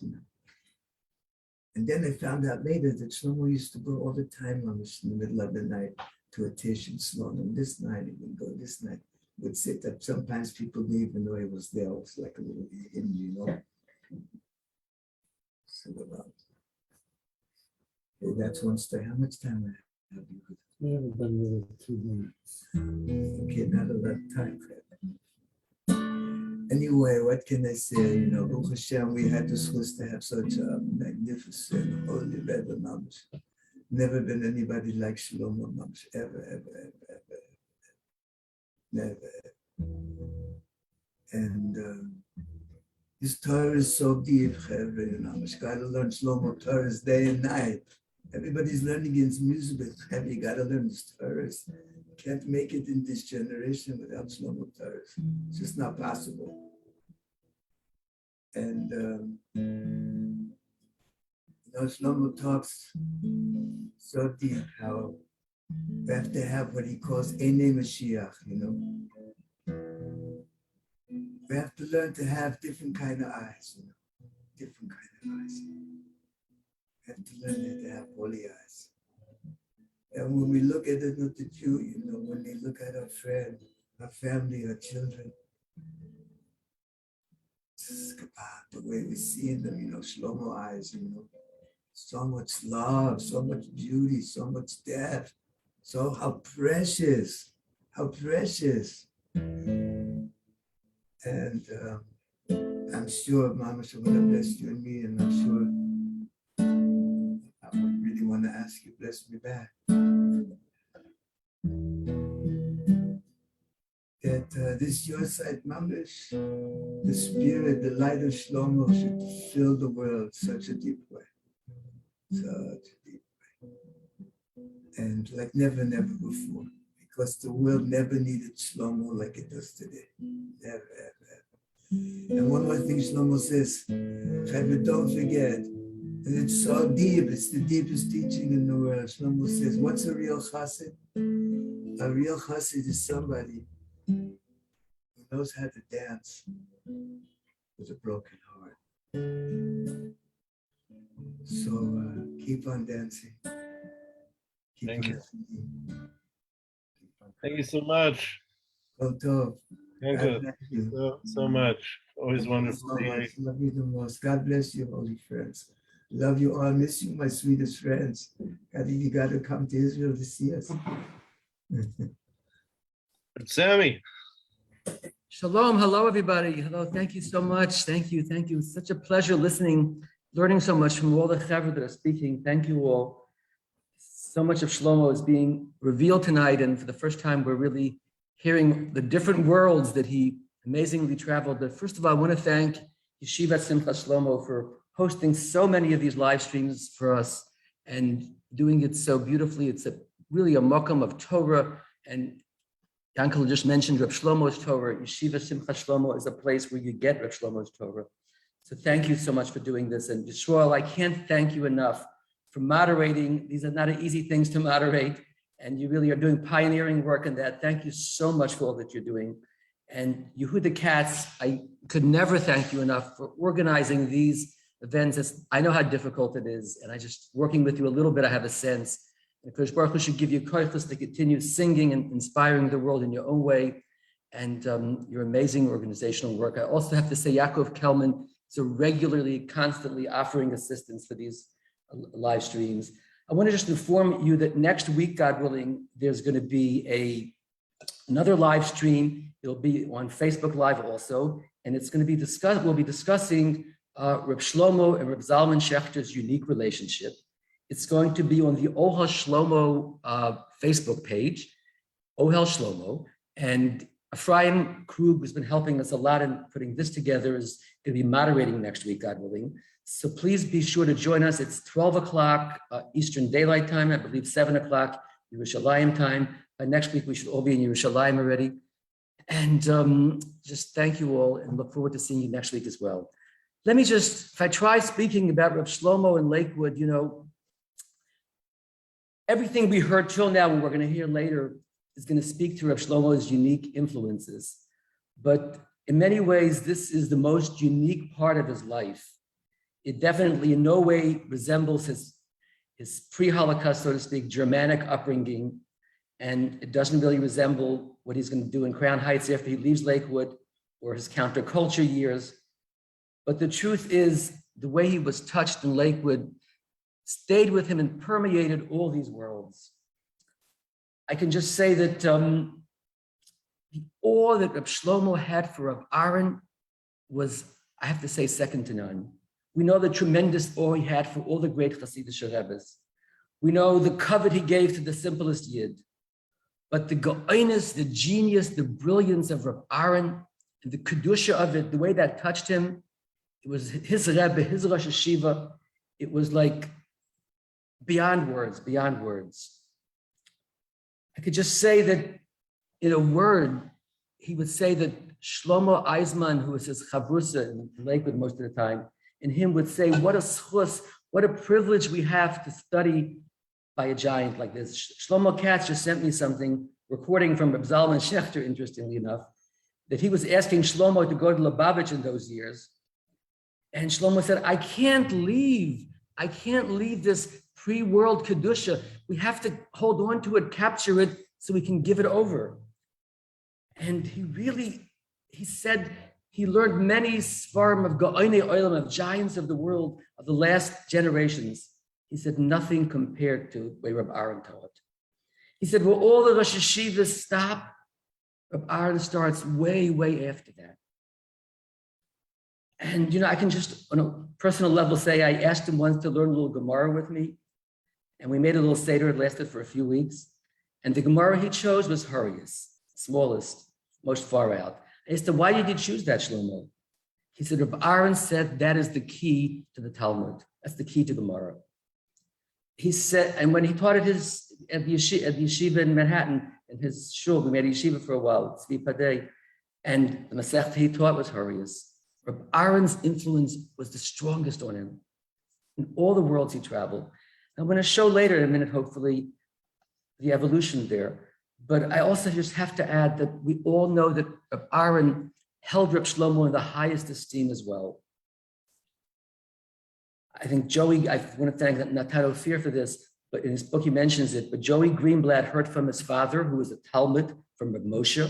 And then I found out later that Shlomo used to go all the time in the middle of the night to a tish in Slonim. This night, he would go, this night, would sit up. Sometimes people didn't even know he was there. It was like a little hymn, you know. So that's one story. How much time I have?
We have about 2 minutes.
Okay, not a lot of time. Anyway, what can I say? You know, Baruch Hashem, we had the chance to have such a magnificent, holy Rebbe Mamash. Never been anybody like Shlomo Mamash, ever. Never. And his Torah is so deep, chevre, you know. You gotta learn Shlomo Torahs day and night. Everybody's learning his music, but you gotta learn his Torahs. Can't make it in this generation without Shlomo Torahs. It's just not possible. And you know, Shlomo talks so deep how we have to have what he calls Einei Mashiach, you know. We have to learn to have different kind of eyes, you know, different kind of eyes. We have to learn to have holy eyes. And when we look at another Jew, you know, when we look at our friend, our family, our children, the way we see them, you know, Shlomo eyes, you know, so much love, so much beauty, so much depth. So how precious. And I'm sure Mama Shabbat bless you and me, and I'm sure I would really want to ask you, bless me back. That this yahrzeit mamish, the spirit, the light of Shlomo should fill the world such a deep way. And like never before, because the world never needed Shlomo like it does today. Never. And one more thing Shlomo says, chevre, don't forget, and it's so deep, it's the deepest teaching in the world. Shlomo says, what's a real chassid? A real chassid is somebody who knows how to dance with a broken heart. So keep on dancing.
Thank you. Thank you so much.
Thank you
so much. Always wonderful.
Love you the most. God bless you, holy friends. Love you all. Miss you, my sweetest friends. God, you got to come to Israel to see us.
Sammy.
Shalom. Hello, everybody. Hello. Thank you so much. Thank you. It's such a pleasure listening, learning so much from all the chevre that are speaking. Thank you all. So much of Shlomo is being revealed tonight, and for the first time, we're really hearing the different worlds that he amazingly traveled. But first of all, I want to thank Yeshivat Simchas Shlomo for hosting so many of these live streams for us and doing it so beautifully. It's really a makam of Torah, and Yankel just mentioned Reb Shlomo's Torah. Yeshiva Simchas Shlomo is a place where you get Reb Shlomo's Torah. So thank you so much for doing this. And Yisrael, I can't thank you enough for moderating. These are not easy things to moderate, and you really are doing pioneering work in that. Thank you so much for all that you're doing. And Yehuda Katz, I could never thank you enough for organizing these events. I know how difficult it is, and I just, working with you a little bit, I have a sense. And Kodesh Baruch Hu should give you koichus to continue singing and inspiring the world in your own way, and your amazing organizational work. I also have to say, Yaakov Kelman is regularly, constantly offering assistance for these live streams. I want to just inform you that next week, God willing, there's going to be another live stream. It'll be on Facebook Live also, and it's going to be we'll be discussing Reb Shlomo and Reb Zalman Schechter's unique relationship. It's going to be on the Ohel Shlomo Facebook page, Ohel Shlomo, and Ephraim Krug, who's been helping us a lot in putting this together, is going to be moderating next week, God willing. So please be sure to join us. It's 12 o'clock Eastern Daylight Time, I believe 7 o'clock Yerushalayim time. By next week, we should all be in Yerushalayim already. And just thank you all and look forward to seeing you next week as well. Let me just, if I try speaking about Reb Shlomo in Lakewood, you know, everything we heard till now and we're going to hear later is going to speak to Reb Shlomo's unique influences. But in many ways, this is the most unique part of his life. It definitely in no way resembles his pre-Holocaust, so to speak, Germanic upbringing. And it doesn't really resemble what he's going to do in Crown Heights after he leaves Lakewood or his counterculture years. But the truth is, the way he was touched in Lakewood stayed with him and permeated all these worlds. I can just say that the awe that Reb Shlomo had for Reb Aaron was, I have to say, second to none. We know the tremendous awe he had for all the great Hasidic Rebbes. We know the covet he gave to the simplest Yid. But the go'iness, the genius, the brilliance of Reb Aaron, and the kedusha of it, the way that touched him, it was his Rebbe, his Rosh Hashiva. It was like beyond words, beyond words. I could just say that in a word, he would say that Shlomo Eisman, who was his chavrusa in Lakewood most of the time, and him would say, what a schus, what a privilege we have to study by a giant like this. Shlomo Katz just sent me something, recording from Reb Zalman Schechter, interestingly enough, that he was asking Shlomo to go to Lubavitch in those years. And Shlomo said, I can't leave this pre-world Kedusha. We have to hold on to it, capture it, so we can give it over. And he said he learned many svarim of Ga'onei Olam, of giants of the world, of the last generations. He said nothing compared to the way Reb Aaron taught. He said, well, all the Rosh Hashivas stop. Reb Aaron starts way, way after that. And, I can just, on a personal level, say I asked him once to learn a little Gemara with me. And we made a little Seder. It lasted for a few weeks. And the Gemara he chose was Hurrius, smallest, most far out. I asked him, why did you choose that, Shlomo? He said, Reb Aaron said that is the key to the Talmud. That's the key to Gemara. He said, and when he taught at the yeshiva in Manhattan, in his shul, we made a yeshiva for a while, Tzvi Padeh, and the Masechta he taught was Hurrius. Reb Aaron's influence was the strongest on him in all the worlds he traveled. I'm going to show later in a minute, hopefully, the evolution there. But I also just have to add that we all know that Reb Aaron held Reb Shlomo in the highest esteem as well. I think Joey, I want to thank Natan Ophir for this, but in his book he mentions it, but Joey Greenblatt heard from his father, who was a Talmud from Reb Moshe,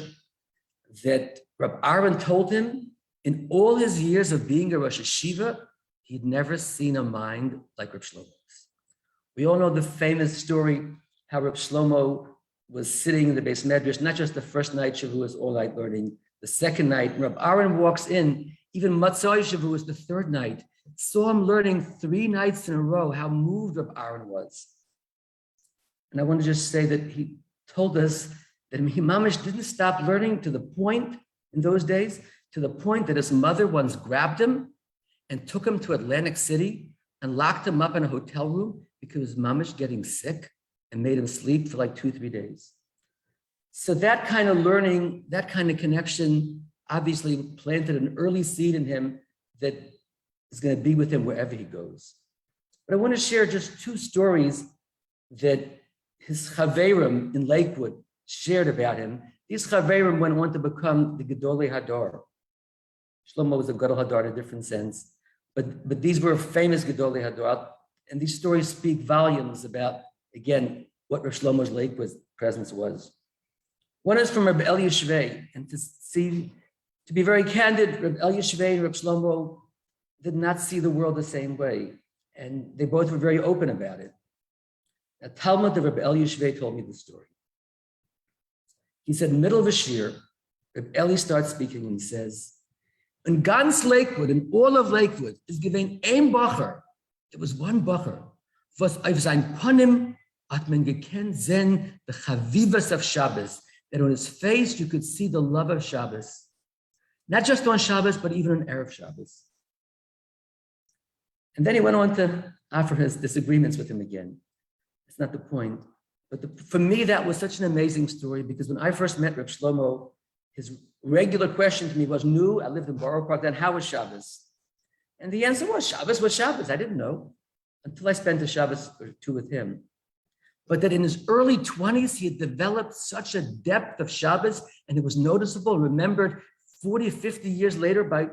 that Reb Aaron told him in all his years of being a Rosh Hashiva, he'd never seen a mind like Reb Shlomo's. We all know the famous story how Reb Shlomo was sitting in the Beis Medrash, not just the first night Shavuos, all night learning, the second night, Reb Aaron walks in, even Matzai Shavuos, the third night, saw him learning 3 nights in a row, how moved Reb Aaron was. And I want to just say that he told us that he mamish didn't stop learning to the point in those days, to the point that his mother once grabbed him and took him to Atlantic City and locked him up in a hotel room because his mamish getting sick and made him sleep for like 2-3 days. So that kind of learning, that kind of connection obviously planted an early seed in him that is going to be with him wherever he goes. But I want to share just 2 stories that his chaverim in Lakewood shared about him. These chaverim went on to become the Gedolei Hadar. Shlomo was a Gadol Hadar in a different sense, but these were famous Gedolei Hadar, and these stories speak volumes about, again, what Rav Shlomo's Lakewood presence was. One is from Reb Eli Shvei, and to be very candid, Reb Eli Shvei and Reb Shlomo did not see the world the same way, and they both were very open about it. A Talmud of Reb Eli Shvei told me the story. He said, middle of a shir, Reb Eli starts speaking and he says, in ganz Lakewood, in all of Lakewood, is given ein Bacher. There was one Bacher. Was auf sein Ponim hat man gekannt sehen the chavivas of Shabbos. That on his face you could see the love of Shabbos. Not just on Shabbos, but even on Erev Shabbos. And then he went on to offer his disagreements with him again. It's not the point. But for me, that was such an amazing story because when I first met Reb Shlomo, his regular question to me was, I lived in Borough Park then, how was Shabbos? And the answer was, Shabbos was Shabbos. I didn't know until I spent a Shabbos or 2 with him. But that in his early 20s, he had developed such a depth of Shabbos, and it was noticeable, remembered 40, 50 years later by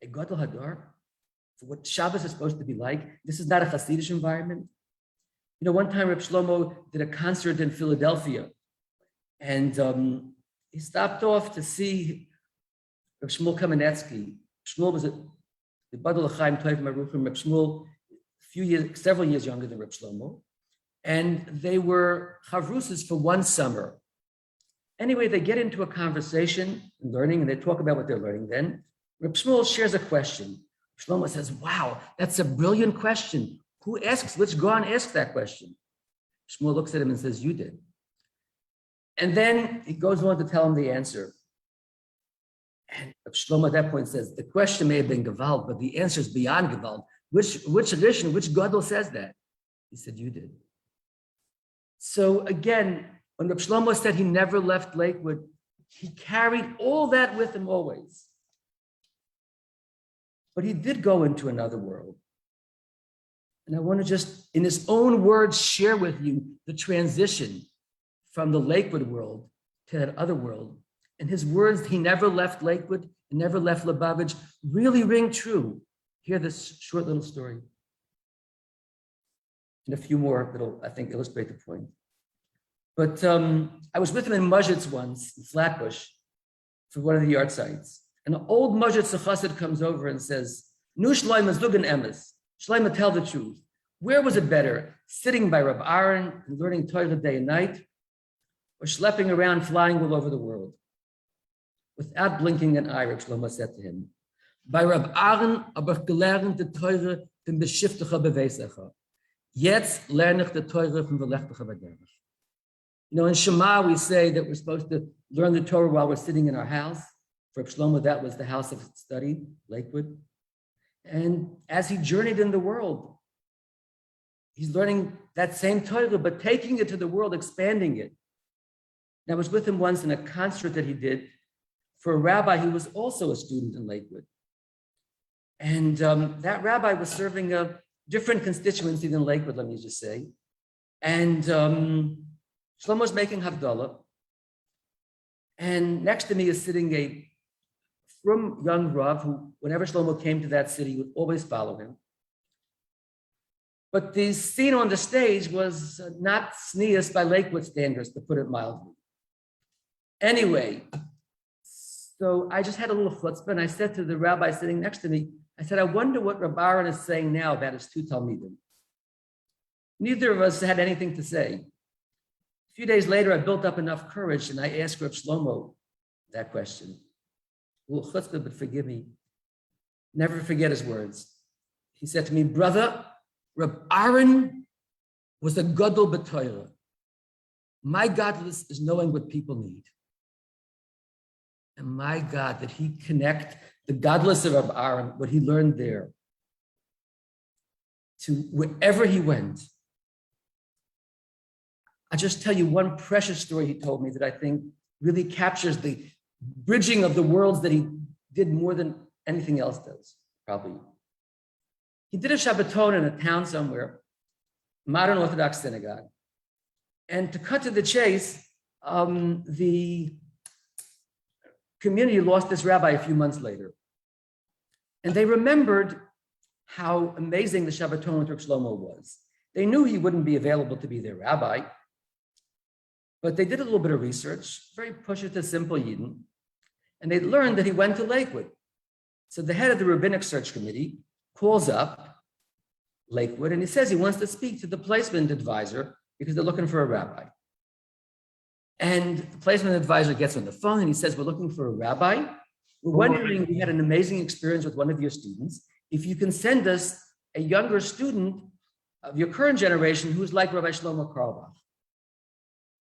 a Gadol Hadar. for what Shabbos is supposed to be like. This is not a Hasidic environment. You know, one time Reb Shlomo did a concert in Philadelphia, and he stopped off to see Reb Shmuel Kamenetsky. Shmuel was the Badal Chaim Toiv Maruchim. Reb Shmuel, several years younger than Reb Shlomo, and they were chavrusas for one summer. Anyway, they get into a conversation, learning, and they talk about what they're learning. Then Reb Shmuel shares a question. Shlomo says, "Wow, that's a brilliant question. Who asks? Which Gaon asked that question?" Shmuel looks at him and says, "You did." And then he goes on to tell him the answer. And Shlomo at that point says, the question may have been Gewalt, but the answer is beyond Gewalt. Which Rishon, which Gadol says that? He said, "You did." So again, when Reb Shlomo said he never left Lakewood, he carried all that with him always. But he did go into another world. And I want to just, in his own words, share with you the transition from the Lakewood world to that other world. And his words, he never left Lakewood and never left Lubavitch, really ring true. Hear this short little story. And a few more that'll, I think, illustrate the point. But I was with him in Muzhitz once, in Flatbush, for one of the yahrzeits. And an old Muzhitz chassid comes over and says, "Nu Shlomo Zugan Emes. Shlomo, tell the truth. Where was it better, sitting by Reb Aaron and learning Torah day and night, or schlepping around flying all over the world?" Without blinking an eye, Reb Shlomo said to him, "Bei Reb Aaron habe ich gelernt die Torah von beschiftecha beweisecha. Jetzt lerne ich die Torah von belechtecha bederech." You know, in Shema, we say that we're supposed to learn the Torah while we're sitting in our house. For Reb Shlomo, that was the house of study, Lakewood. And as he journeyed in the world, he's learning that same Torah, but taking it to the world, expanding it. And I was with him once in a concert that he did for a rabbi who was also a student in Lakewood. And that rabbi was serving a different constituency than Lakewood, let me just say. And Shlomo was making Havdalah. And next to me is sitting a frum young Rav who, whenever Shlomo came to that city, would always follow him. But the scene on the stage was not sneeze by Lakewood standards, to put it mildly. Anyway, so I just had a little chutzpah, and I said to the rabbi sitting next to me, I said, "I wonder what Reb Aaron is saying now about his two Talmidim." Neither of us had anything to say. A few days later, I built up enough courage, and I asked Reb Shlomo that question. A little chutzpah, but forgive me. Never forget his words. He said to me, "Brother, Reb Aaron was a gadol b'Torah. My godless is knowing what people need." And my God, did he connect the godless of Reb Aaron, what he learned there, to wherever he went. I'll just tell you one precious story he told me that I think really captures the bridging of the worlds that he did more than anything else does, probably. He did a Shabbaton in a town somewhere, modern Orthodox synagogue. And to cut to the chase, the community lost this rabbi a few months later. And they remembered how amazing the Shabbaton with Reb Shlomo was. They knew he wouldn't be available to be their rabbi, but they did a little bit of research, very pusher simple Yidden, and they learned that he went to Lakewood. So the head of the rabbinic search committee calls up Lakewood, and he says he wants to speak to the placement advisor because they're looking for a rabbi. And the placement advisor gets on the phone and he says, "We're looking for a rabbi. We're wondering, we had an amazing experience with one of your students. If you can send us a younger student of your current generation who's like Rabbi Shlomo Carlebach."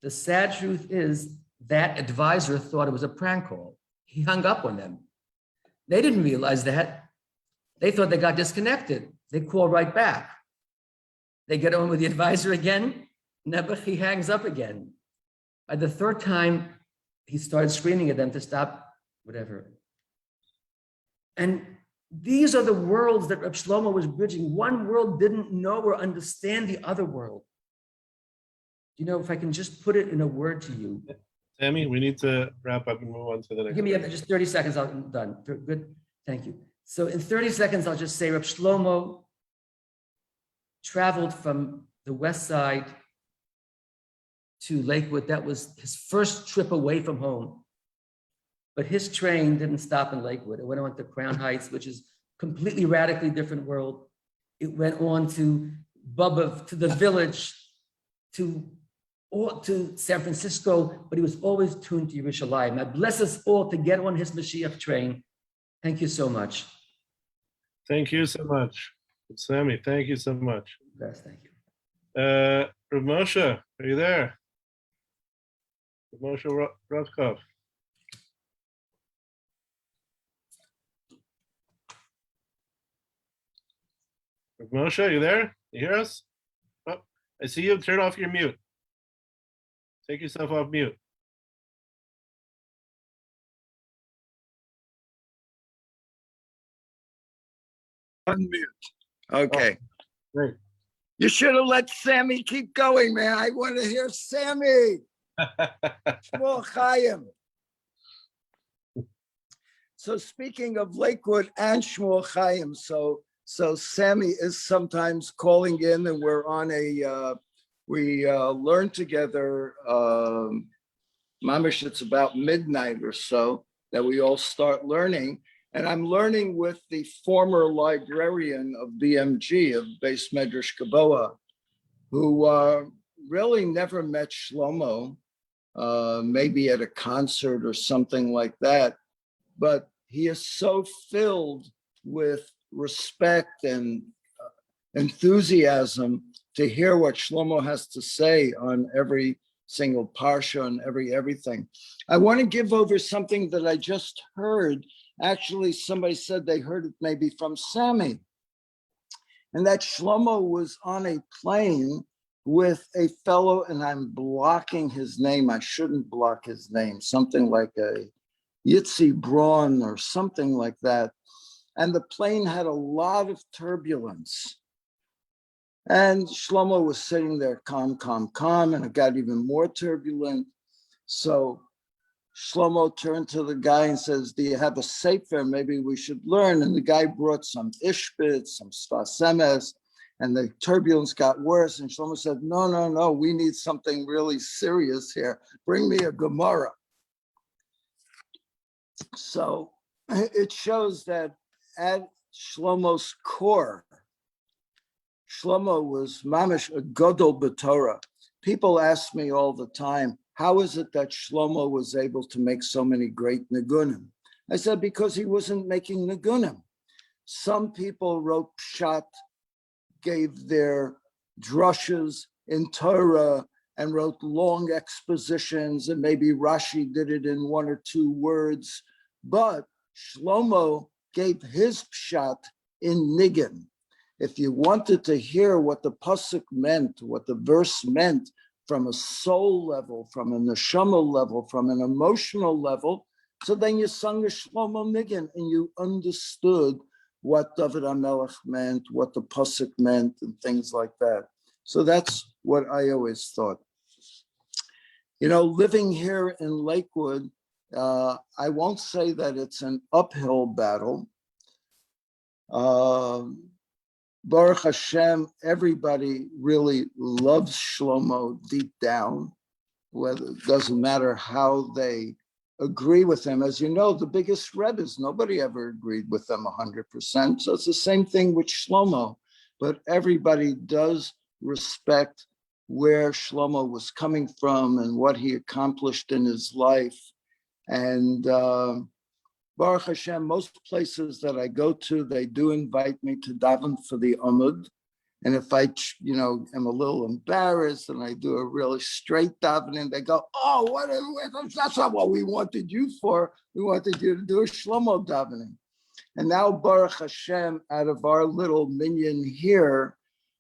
The sad truth is that advisor thought it was a prank call. He hung up on them. They didn't realize that. They thought they got disconnected. They call right back. They get on with the advisor again. Never, he hangs up again. By the third time, he started screaming at them to stop, whatever. And these are the worlds that Reb Shlomo was bridging. One world didn't know or understand the other world. You know, if I can just put it in a word to you.
Sammy, we need to wrap up and move on to the next.
Give me just 30 seconds, I'm done. Good, thank you. So in 30 seconds, I'll just say Reb Shlomo traveled from the west side to Lakewood. That was his first trip away from home. But his train didn't stop in Lakewood. It went on to Crown Heights, which is completely radically different world. It went on to Bubba, to the village, to San Francisco, but he was always tuned to Yerushalayim. I bless us all to get on his Mashiach train. Thank you so much.
Thank you so much. Sammy, thank you so much.
Yes, thank you.
Rav Moshe, are you there? Rav Moshe Rothkopf. Rav Moshe, are you there? You hear us? Oh, I see you. Turn off your mute. Take yourself off mute.
Unmute. Okay.
Great.
You should have let Sammy keep going, man. I want to hear Sammy. Shmuel Chaim. So speaking of Lakewood and Shmuel Chaim, so Sammy is sometimes calling in, and we're on we learn together. Mamish, it's about midnight or so that we all start learning. And I'm learning with the former librarian of BMG, of Beis Medrash Geboa, who really never met Shlomo, maybe at a concert or something like that. But he is so filled with respect and enthusiasm to hear what Shlomo has to say on every single parsha and everything. I want to give over something that I just heard. Actually, somebody said they heard it maybe from Sammy, and that Shlomo was on a plane with a fellow, and I'm blocking his name. I shouldn't block his name. Something like a Yitzi Braun or something like that. And the plane had a lot of turbulence. And Shlomo was sitting there calm, and it got even more turbulent. So Shlomo turned to the guy and says, do you have a sefer? Maybe we should learn. And the guy brought some ishbit, some sfas emes, and the turbulence got worse. And Shlomo said, no, we need something really serious here. Bring me a Gemara. So it shows that at Shlomo's core, Shlomo was mamish a gadol b'Torah. People ask me all the time, how is it that Shlomo was able to make so many great nigunim? I said, because he wasn't making nigunim. Some people wrote pshat, gave their drushes in Torah, and wrote long expositions, and maybe Rashi did it in 1 or 2 words. But Shlomo gave his pshat in nigun. If you wanted to hear what the pasuk meant, what the verse meant from a soul level, from a neshama level, from an emotional level, so then you sung a Shlomo nigun and you understood what David HaMelech meant, what the pasuk meant, and things like that. So that's what I always thought. You know, living here in Lakewood, I won't say that it's an uphill battle. Baruch Hashem, everybody really loves Shlomo deep down, whether it doesn't matter how they agree with him. As you know, the biggest rebbes, nobody ever agreed with them 100%. So it's the same thing with Shlomo, but everybody does respect where Shlomo was coming from and what he accomplished in his life. And Baruch Hashem, most places that I go to, they do invite me to daven for the Amud. And if I, am a little embarrassed and I do a really straight davening, they go, oh, that's not what we wanted you for. We wanted you to do a Shlomo davening. And now, Baruch Hashem, out of our little minyan here,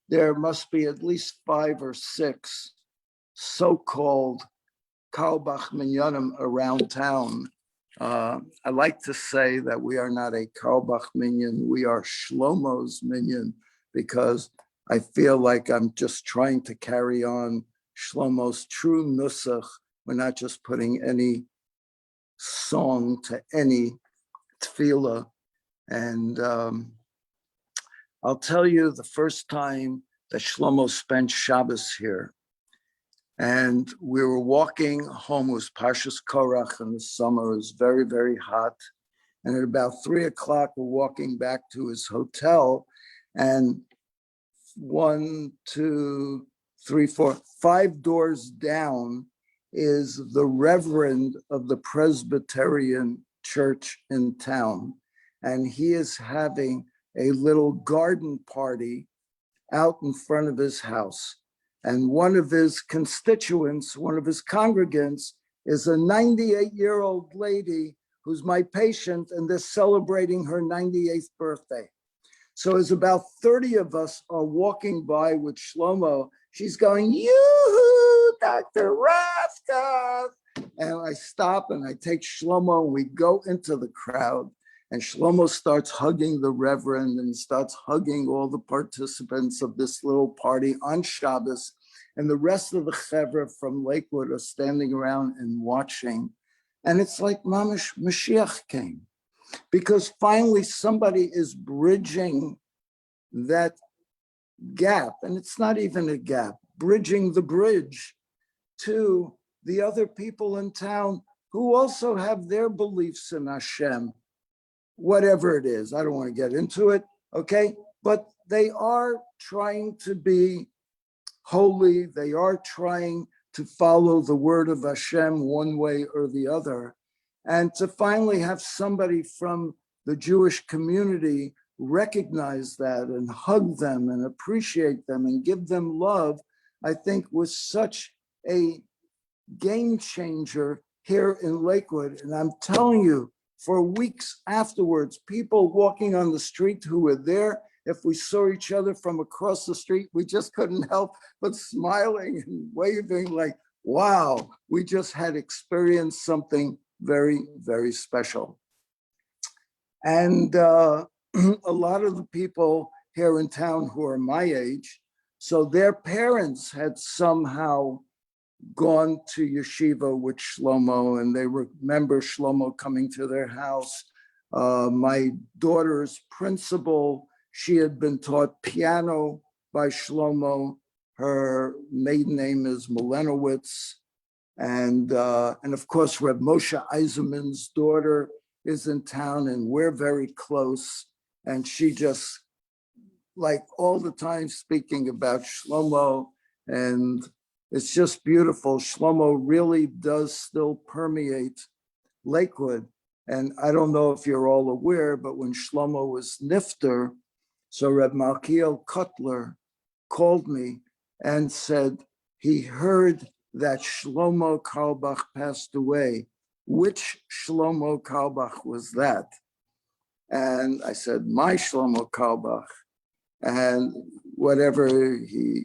there must be at least 5 or 6 so-called Carlebach minyanim around town. I like to say that we are not a Carlebach minyan, we are Shlomo's minyan, because I feel like I'm just trying to carry on Shlomo's true nusach. We're not just putting any song to any tefillah. And I'll tell you the first time that Shlomo spent Shabbos here. And we were walking home. It was Parshas Korach in the summer. It was very, very hot. And at about 3 o'clock, we're walking back to his hotel. And 1, 2, 3, 4, 5 doors down is the reverend of the Presbyterian church in town. And he is having a little garden party out in front of his house. And one of his constituents, one of his congregants, is a 98-year-old lady who's my patient, and they're celebrating her 98th birthday. So as about 30 of us are walking by with Shlomo, she's going, yoo-hoo, Dr. Ravka. And I stop and I take Shlomo and we go into the crowd. And Shlomo starts hugging the reverend and he starts hugging all the participants of this little party on Shabbos. And the rest of the chevre from Lakewood are standing around and watching. And it's like Mamash Mashiach came. Because finally somebody is bridging that gap, and it's not even a gap, bridging the bridge to the other people in town who also have their beliefs in Hashem, whatever it is. I don't want to get into it, okay? But they are trying to be holy. They are trying to follow the word of Hashem one way or the other. And to finally have somebody from the Jewish community recognize that and hug them and appreciate them and give them love, I think was such a game changer here in Lakewood. And I'm telling you, for weeks afterwards, people walking on the street who were there, if we saw each other from across the street, we just couldn't help but smiling and waving like, wow, we just had experienced something very, very special. And a lot of the people here in town who are my age, so their parents had somehow gone to yeshiva with Shlomo and they remember Shlomo coming to their house. My daughter's principal, she had been taught piano by Shlomo. Her maiden name is Milenowitz. And of course, Reb Moshe Eiserman's daughter is in town and we're very close. And she just, like all the time speaking about Shlomo, and it's just beautiful. Shlomo really does still permeate Lakewood. And I don't know if you're all aware, but when Shlomo was nifter, so Reb Malkiel Kotler called me and said he heard that Shlomo Carlebach passed away. Which Shlomo Carlebach was that? And I said, my Shlomo Carlebach. And whatever, he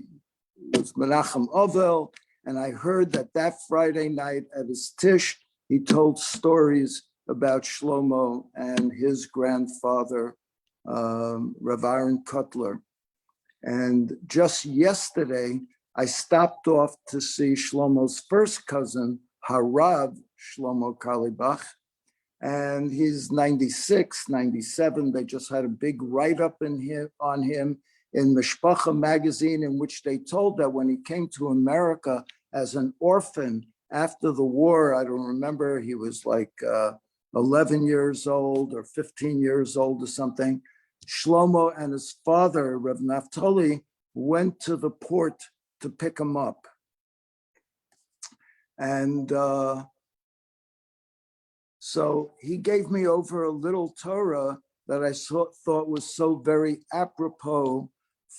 was Menachem Ovel. And I heard that Friday night at his tish, he told stories about Shlomo and his grandfather, Rav Aaron Kotler. And just yesterday, I stopped off to see Shlomo's first cousin, Harav Shlomo Carlebach, and he's 96, 97. They just had a big write-up on him in Mishpacha magazine, in which they told that when he came to America as an orphan after the war, I don't remember, he was like 11 years old or 15 years old or something. Shlomo and his father, Rev Naftali, went to the port to pick him up. And so he gave me over a little Torah that I thought was so very apropos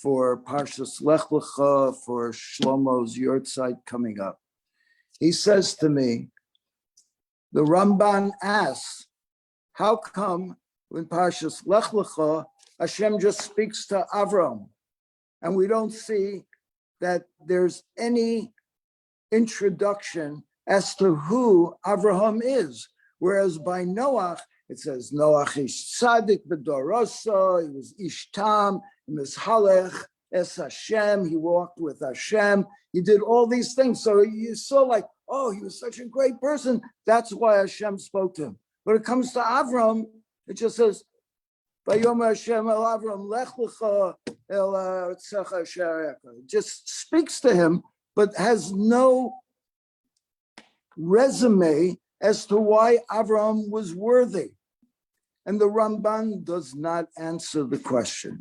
for Parshas Lech Lecha, for Shlomo's yahrzeit coming up. He says to me, the Ramban asks, how come when Parshas Lech Lecha, Hashem just speaks to Avram, and we don't see that there's any introduction as to who Avraham is? Whereas by Noach, it says Noach ish tzaddik b'doroso, he was ish tam, mizhalech es Hashem, he walked with Hashem, he did all these things. So you saw like, oh, he was such a great person. That's why Hashem spoke to him. When it comes to Avram, it just says, Vayomer Hashem el Avram, Lech lecha el aretzecha asher arecha. Just speaks to him, but has no resume as to why Avram was worthy. And the Ramban does not answer the question.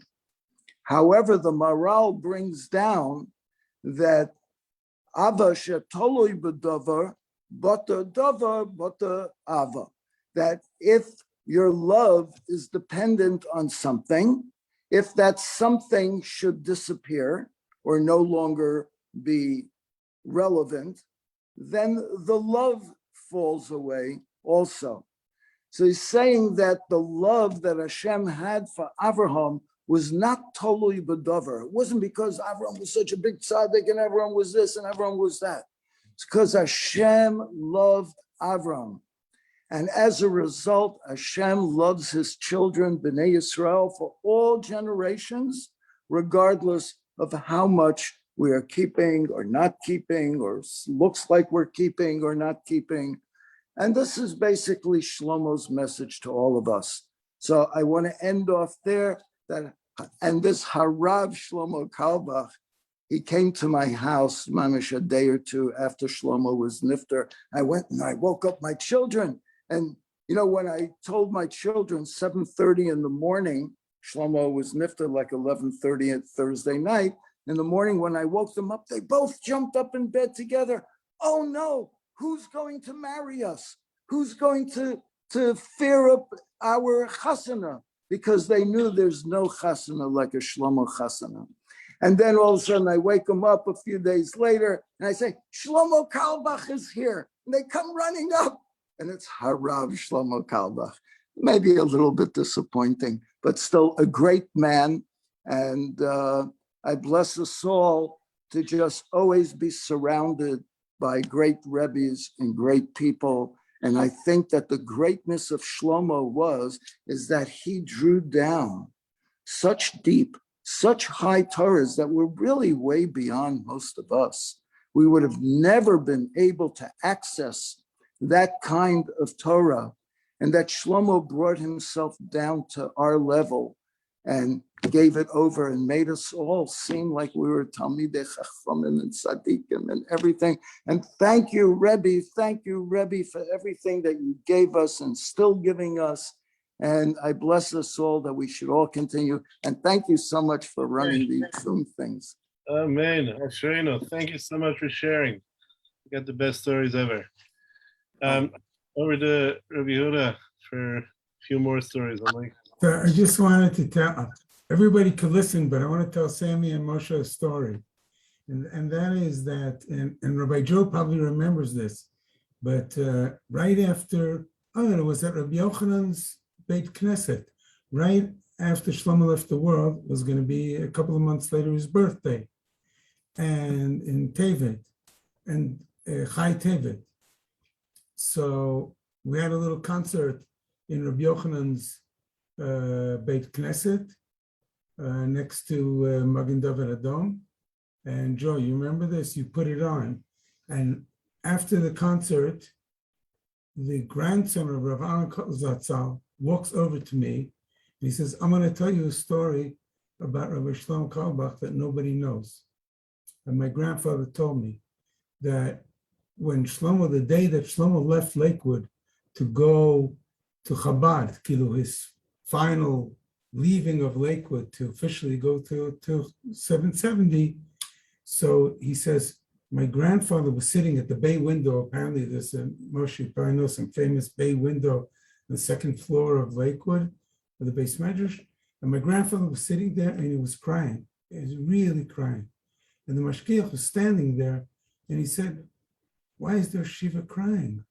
However, the Maral brings down that Ava shetoloi b'davar, bata davar, bata ava. That if your love is dependent on something, if that something should disappear or no longer be relevant, then the love falls away also. So he's saying that the love that Hashem had for Avraham was not totally b'davar. It wasn't because Avraham was such a big tzaddik and Avraham was this and Avraham was that. It's because Hashem loved Avraham. And as a result, Hashem loves his children, Bnei Yisrael, for all generations, regardless of how much we are keeping or not keeping, or looks like we're keeping or not keeping. And this is basically Shlomo's message to all of us. So I want to end off there. And this Harav Shlomo Carlebach, he came to my house, mamish, a day or two after Shlomo was nifter. I went and I woke up my children. And, you know, when I told my children 7:30 in the morning, Shlomo was nifter like 11:30 at Thursday night. In the morning, when I woke them up, they both jumped up in bed together. Oh no, who's going to marry us? Who's going to fear up our chasana? Because they knew there's no chasana like a Shlomo chasana. And then all of a sudden I wake them up a few days later and I say, Shlomo Carlebach is here. And they come running up. And it's Harav Shlomo Carlebach. Maybe a little bit disappointing, but still a great man. And I bless us all to just always be surrounded by great rebbes and great people. And I think that the greatness of Shlomo is that he drew down such deep, such high Torahs that were really way beyond most of us. We would have never been able to access that kind of Torah, and that Shlomo brought himself down to our level and gave it over and made us all seem like we were Talmidei Chachamim and Tzaddikim and everything. And thank you, Rebbe, for everything that you gave us and still giving us. And I bless us all that we should all continue. And thank you so much for running these Zoom things.
Amen. Ashrenu. Thank you so much for sharing. You got the best stories ever. Over to Rabbi Yehuda for a few more stories.
So I just wanted to tell, everybody could listen, but I want to tell Sammy and Moshe a story. And that is that, and Rabbi Joe probably remembers this, but right after, it was at Rabbi Yochanan's Beit Knesset, right after Shlomo left the world, was going to be a couple of months later his birthday, and in Tevet, and Chai Tevet. So we had a little concert in Rabbi Yochanan's Beit Knesset next to Magen David Adom. And Joe, you remember this? You put it on. And after the concert, the grandson of Rav Aaron Zatzal walks over to me. And he says, I'm going to tell you a story about Rabbi Shlomo Carlebach that nobody knows. And my grandfather told me that when Shlomo, the day that Shlomo left Lakewood to go to Chabad, his final leaving of Lakewood to officially go to 770, so he says, my grandfather was sitting at the bay window. Apparently there's a, Moshe, you probably know some famous bay window on the second floor of Lakewood, of the Beis Medrash. And my grandfather was sitting there and he was crying. He was really crying. And the mashgiach was standing there and he said, why is there Shiva crying?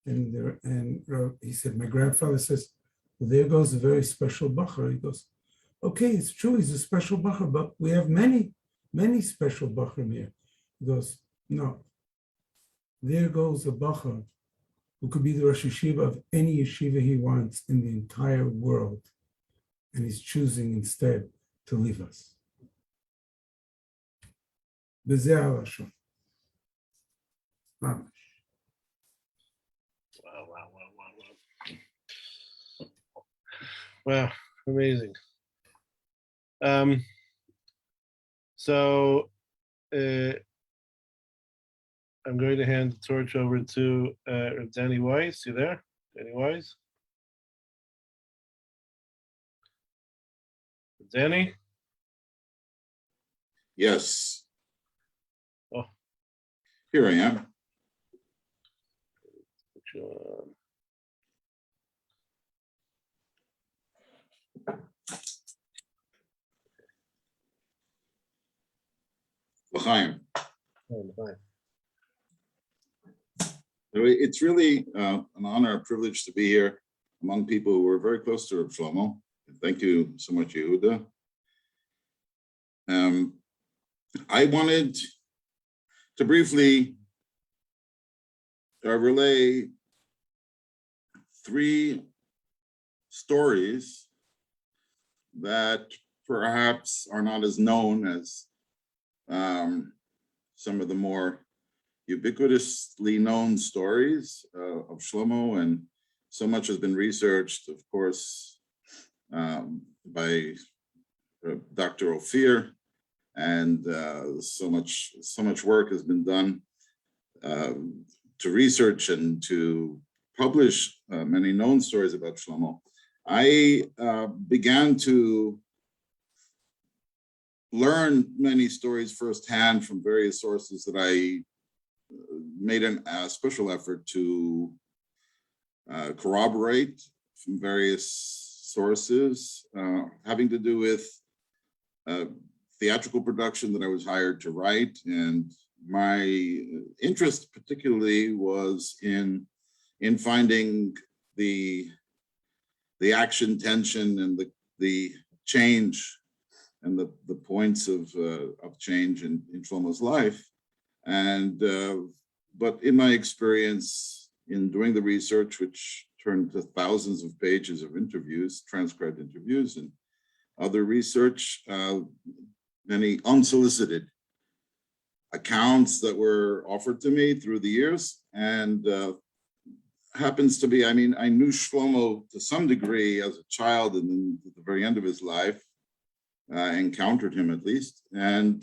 And he said, my grandfather says, well, there goes a very special bacher. He goes, okay, it's true, he's a special bacher, but we have many special bachrim here. He goes, no, there goes a bacher who could be the Rosh Yeshiva of any yeshiva he wants in the entire world. And he's choosing instead to leave us. B'zeh ha'lashon.
Wow. Wow, amazing. So I'm going to hand the torch over to Danny Weiss. You there? Danny Weiss? Danny?
Yes.
Oh.
Here I am. L'chaim. It's really an honor, a privilege to be here among people who are very close to Reb Shlomo. Thank you so much, Yehuda. I wanted to briefly relay 3 stories that perhaps are not as known as some of the more ubiquitously known stories of Shlomo, and so much has been researched, of course, by Dr. Ophir, and so much work has been done to research and to publish many known stories about Shlomo. I began to learn many stories firsthand from various sources that I made a special effort to corroborate from various sources, having to do with theatrical production that I was hired to write. And my interest particularly was in finding the action, tension, and the change and the points of change in Shlomo's life. And but in my experience in doing the research, which turned to thousands of pages of interviews, transcribed interviews, and other research, many unsolicited accounts that were offered to me through the years, and happens to be, I mean, I knew Shlomo to some degree as a child, and then at the very end of his life, encountered him at least, and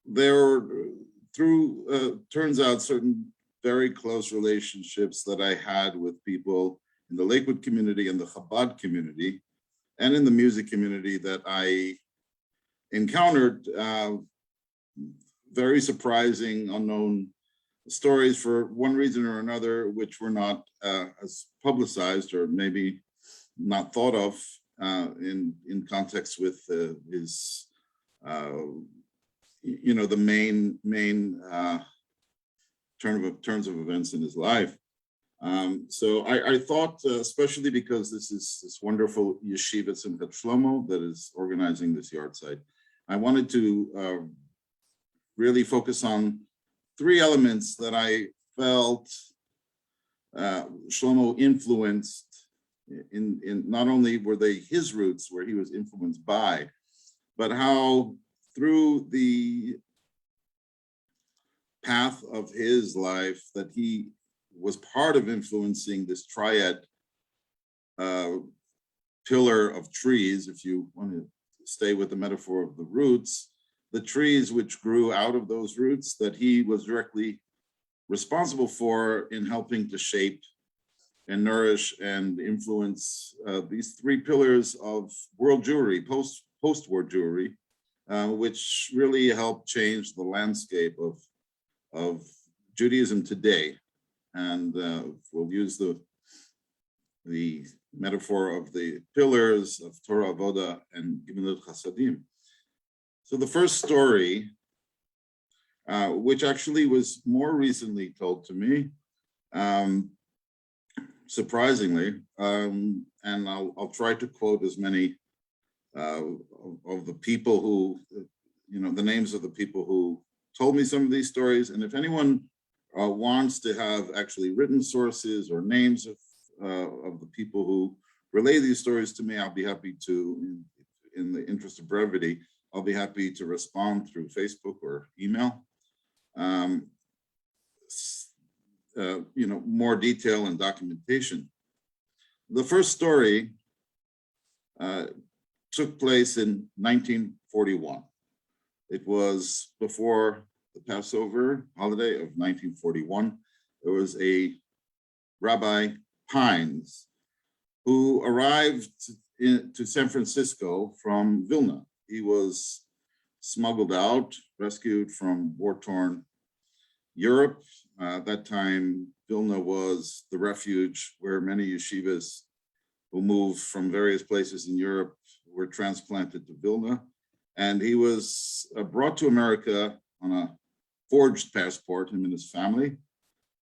there were, through turns out, certain very close relationships that I had with people in the Lakewood community and the Chabad community, and in the music community that I encountered very surprising, unknown stories for one reason or another, which were not as publicized, or maybe not thought of in context with his, you know, the main turns of events in his life. So I thought, especially because this is this wonderful yeshiva Simchat Shlomo that is organizing this yahrzeit, I wanted to really focus on 3 elements that I felt Shlomo influenced in not only were they his roots, where he was influenced by, but how through the path of his life that he was part of influencing this triad pillar of trees, if you want to stay with the metaphor of the roots, the trees which grew out of those roots that he was directly responsible for in helping to shape and nourish and influence these 3 pillars of world Jewry, post-war Jewry, which really helped change the landscape of Judaism today. And we'll use the metaphor of the pillars of Torah, Avoda, and Gemilut Chasadim. So the first story, which actually was more recently told to me, surprisingly, and I'll try to quote as many of the people who, you know, the names of the people who told me some of these stories. And if anyone wants to have actually written sources or names of the people who relay these stories to me, I'll be happy to, in the interest of brevity, I'll be happy to respond through Facebook or email. You know, more detail and documentation. The first story took place in 1941. It was before the Passover holiday of 1941. There was a Rabbi Pines who arrived to San Francisco from Vilna. He was smuggled out, rescued from war-torn Europe. At that time, Vilna was the refuge where many yeshivas who moved from various places in Europe were transplanted to Vilna. And he was brought to America on a forged passport, him and his family,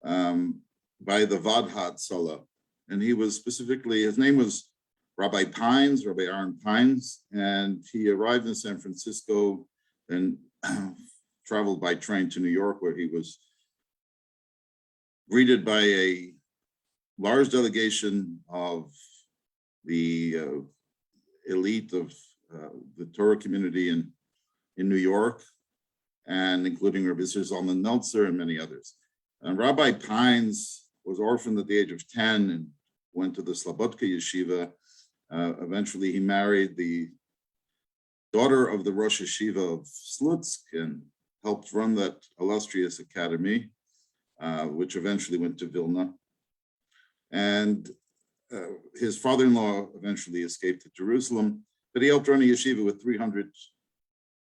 by the Vadhat Sala. And he was specifically, his name was Rabbi Pines, Rabbi Aaron Pines, and he arrived in San Francisco and traveled by train to New York, where he was greeted by a large delegation of the elite of the Torah community in New York, and including Rabbi Zalman Meltzer and many others. And Rabbi Pines was orphaned at the age of 10 and went to the Slobodka Yeshiva. Eventually, he married the daughter of the Rosh Yeshiva of Slutsk and helped run that illustrious academy, which eventually went to Vilna. And his father-in-law eventually escaped to Jerusalem, but he helped run a yeshiva with 300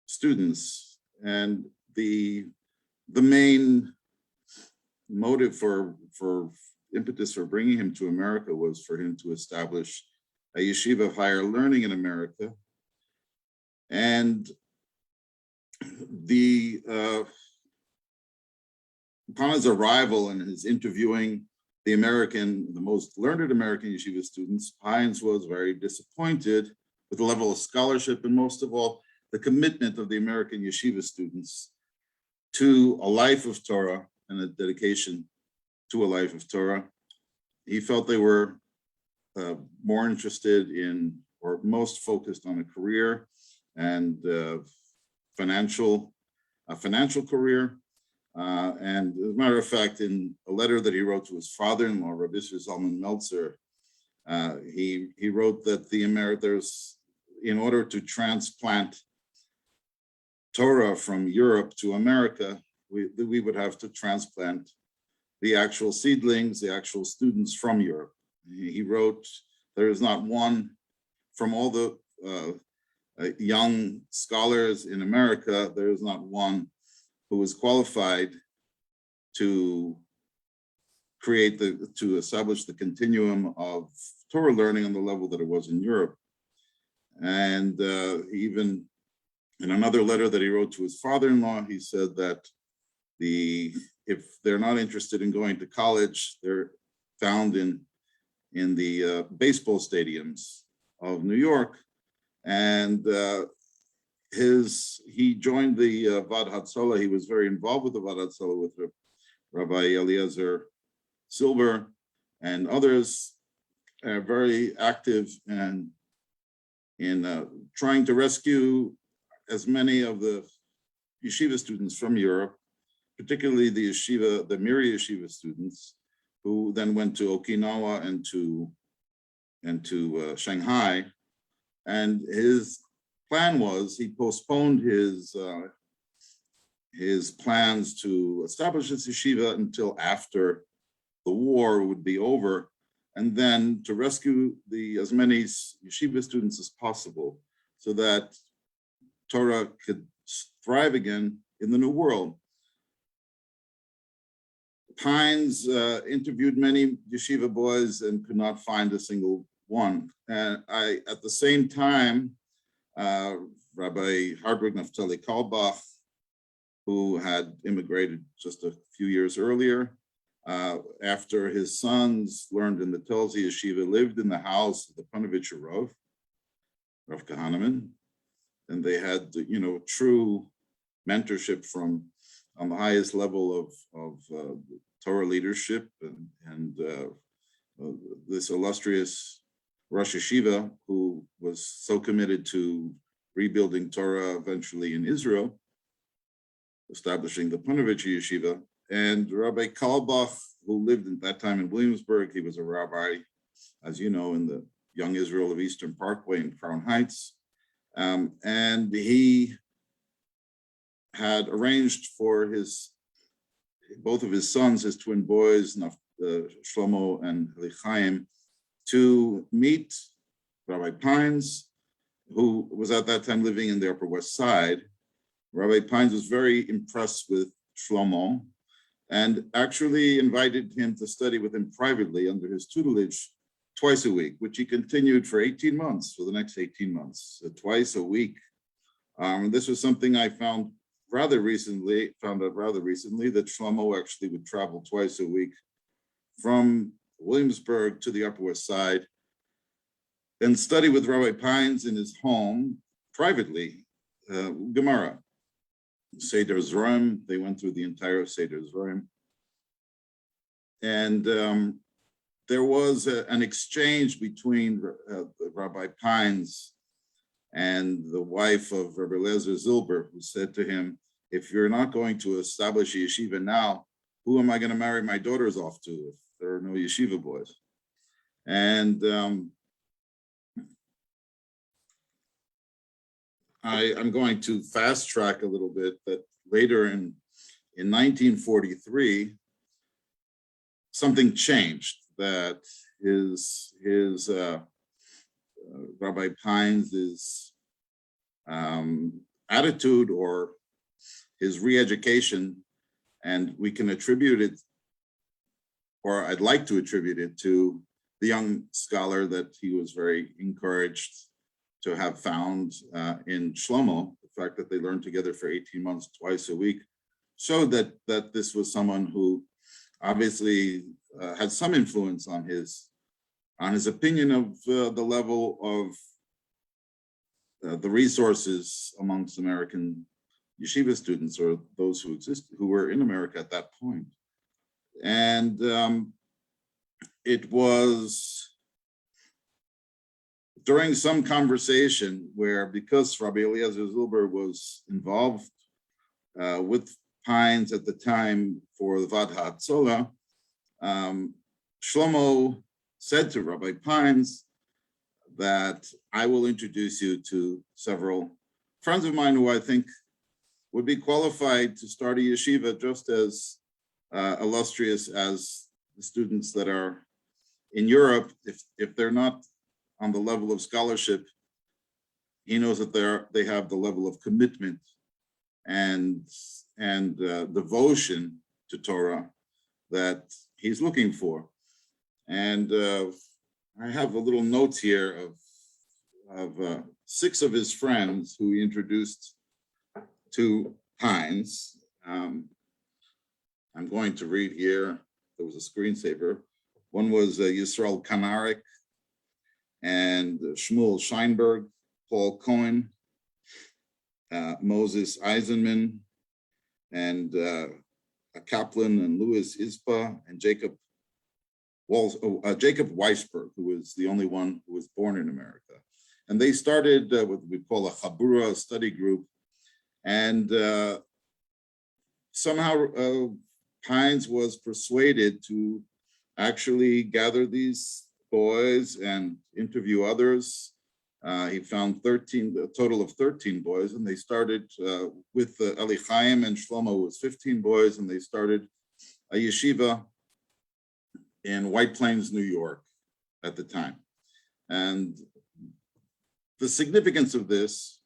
students. And the main motive for impetus for bringing him to America was for him to establish a yeshiva of higher learning in America. And upon his arrival and his interviewing the most learned American yeshiva students, Pines was very disappointed with the level of scholarship and most of all, the commitment of the American yeshiva students to a life of Torah and a dedication to a life of Torah. He felt they were more interested in, or most focused on, a career and a financial career. And as a matter of fact, in a letter that he wrote to his father-in-law, Rabbi Zalman Meltzer, he wrote that in order to transplant Torah from Europe to America, we would have to transplant the actual seedlings, the actual students from Europe. He wrote, there is not one from all the young scholars in America, there is not one who is qualified to establish the continuum of Torah learning on the level that it was in Europe. And even in another letter that he wrote to his father-in-law, he said that if they're not interested in going to college, they're found in the baseball stadiums of New York. And he joined the Vadhat Sala. He was very involved with the Vadhat Sala with Rabbi Eliezer Silber and others, very active and in trying to rescue as many of the yeshiva students from Europe, particularly the Miri yeshiva students, who then went to Okinawa and to Shanghai. And his plan was, he postponed his plans to establish this yeshiva until after the war would be over, and then to rescue as many yeshiva students as possible so that Torah could thrive again in the New World. Pines interviewed many yeshiva boys and could not find a single one. And at the same time, Rabbi Harburg Naftali Carlebach, who had immigrated just a few years earlier, after his sons learned in the Telzi Yeshiva, lived in the house of the Panovich Rav Kahneman, and they had, true mentorship on the highest level of Torah leadership, and this illustrious Rosh Yeshiva, who was so committed to rebuilding Torah eventually in Israel, establishing the Panovich Yeshiva, and Rabbi Carlebach, who lived at that time in Williamsburg. He was a rabbi as you know, in the Young Israel of Eastern Parkway in Crown Heights. And he had arranged for both of his sons, his twin boys, Shlomo and Chaim, to meet Rabbi Pines, who was at that time living in the Upper West Side. Rabbi Pines was very impressed with Shlomo and actually invited him to study with him privately under his tutelage twice a week, which he continued for 18 months, for the next 18 months, twice a week. This was something I found out rather recently, that Shlomo actually would travel twice a week from Williamsburg to the Upper West Side and study with Rabbi Pines in his home privately, Gemara, Seder Zoroim. They went through the entire Seder Zoroim. And there was an exchange between Rabbi Pines and the wife of Rabbi Eliezer Zilber, who said to him, if you're not going to establish a yeshiva now, who am I going to marry my daughters off to if there are no yeshiva boys? And I'm going to fast track a little bit, that later in 1943, something changed, that his Rabbi Pines' attitude or his re-education, and we can attribute it, or I'd like to attribute it to the young scholar that he was very encouraged to have found in Shlomo. The fact that they learned together for 18 months, twice a week, showed that this was someone who obviously had some influence on his opinion of the level of the resources amongst American yeshiva students, or those who were in America at that point. And it was during some conversation where, because Rabbi Eliezer Zilber was involved with Pines at the time for the Vad HaTzola, Shlomo said to Rabbi Pines that I will introduce you to several friends of mine who I think would be qualified to start a yeshiva just as illustrious as the students that are in Europe. If they're not on the level of scholarship, he knows that they have the level of commitment and devotion to Torah that he's looking for. And I have a little note here of 6 of his friends who he introduced to Pines. I'm going to read here. There was a screensaver. One was Yisrael Kanarik and Shmuel Scheinberg, Paul Cohen, Moses Eisenman, and Kaplan and Louis Ispa, and Jacob Weisberg, who was the only one who was born in America. And they started what we call a Chabura, a study group. And somehow Pines was persuaded to actually gather these boys and interview others. He found a total of 13 boys, and they started with Eli Chaim and Shlomo was 15 boys, and they started a yeshiva in White Plains, New York at the time. And the significance of this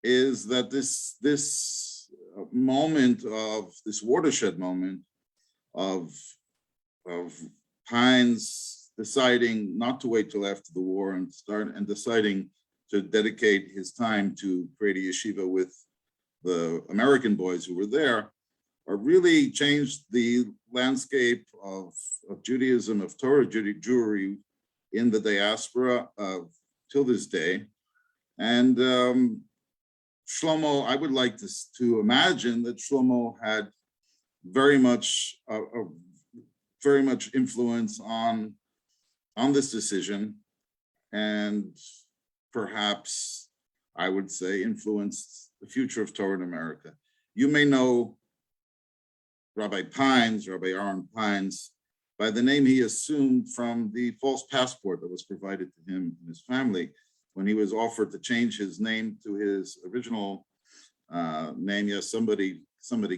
is that this moment of this watershed moment of Pines deciding not to wait till after the war and deciding to dedicate his time to create a yeshiva with the American boys who were there, really changed the landscape of Judaism, of Torah Jewry in the diaspora till this day. And Shlomo, I would like to imagine that Shlomo had very much influence on this decision, and perhaps I would say influenced the future of Torah in America. You may know Rabbi Pines, Rabbi Aaron Pines, by the name he assumed from the false passport that was provided to him and his family when he was offered to change his name to his original name. Yes, somebody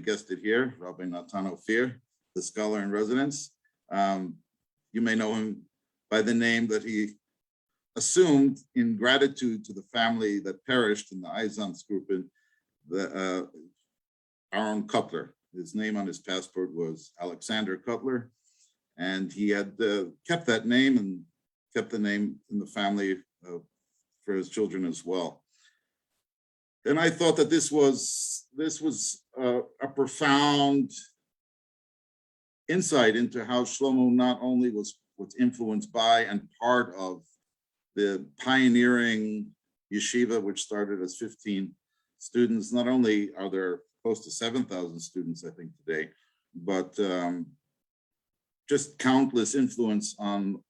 guessed it here, Rabbi Natan Ophir, the scholar in residence. You may know him by the name that he assumed in gratitude to the family that perished in the Eisenhower, Aaron Cutler. His name on his passport was Alexander Cutler, and he had kept that name and kept the name in the family for his children as well. And I thought that this was a profound insight into how Shlomo not only was influenced by and part of the pioneering yeshiva, which started as 15 students. Not only are there close to 7,000 students, I think, today, but just countless influence on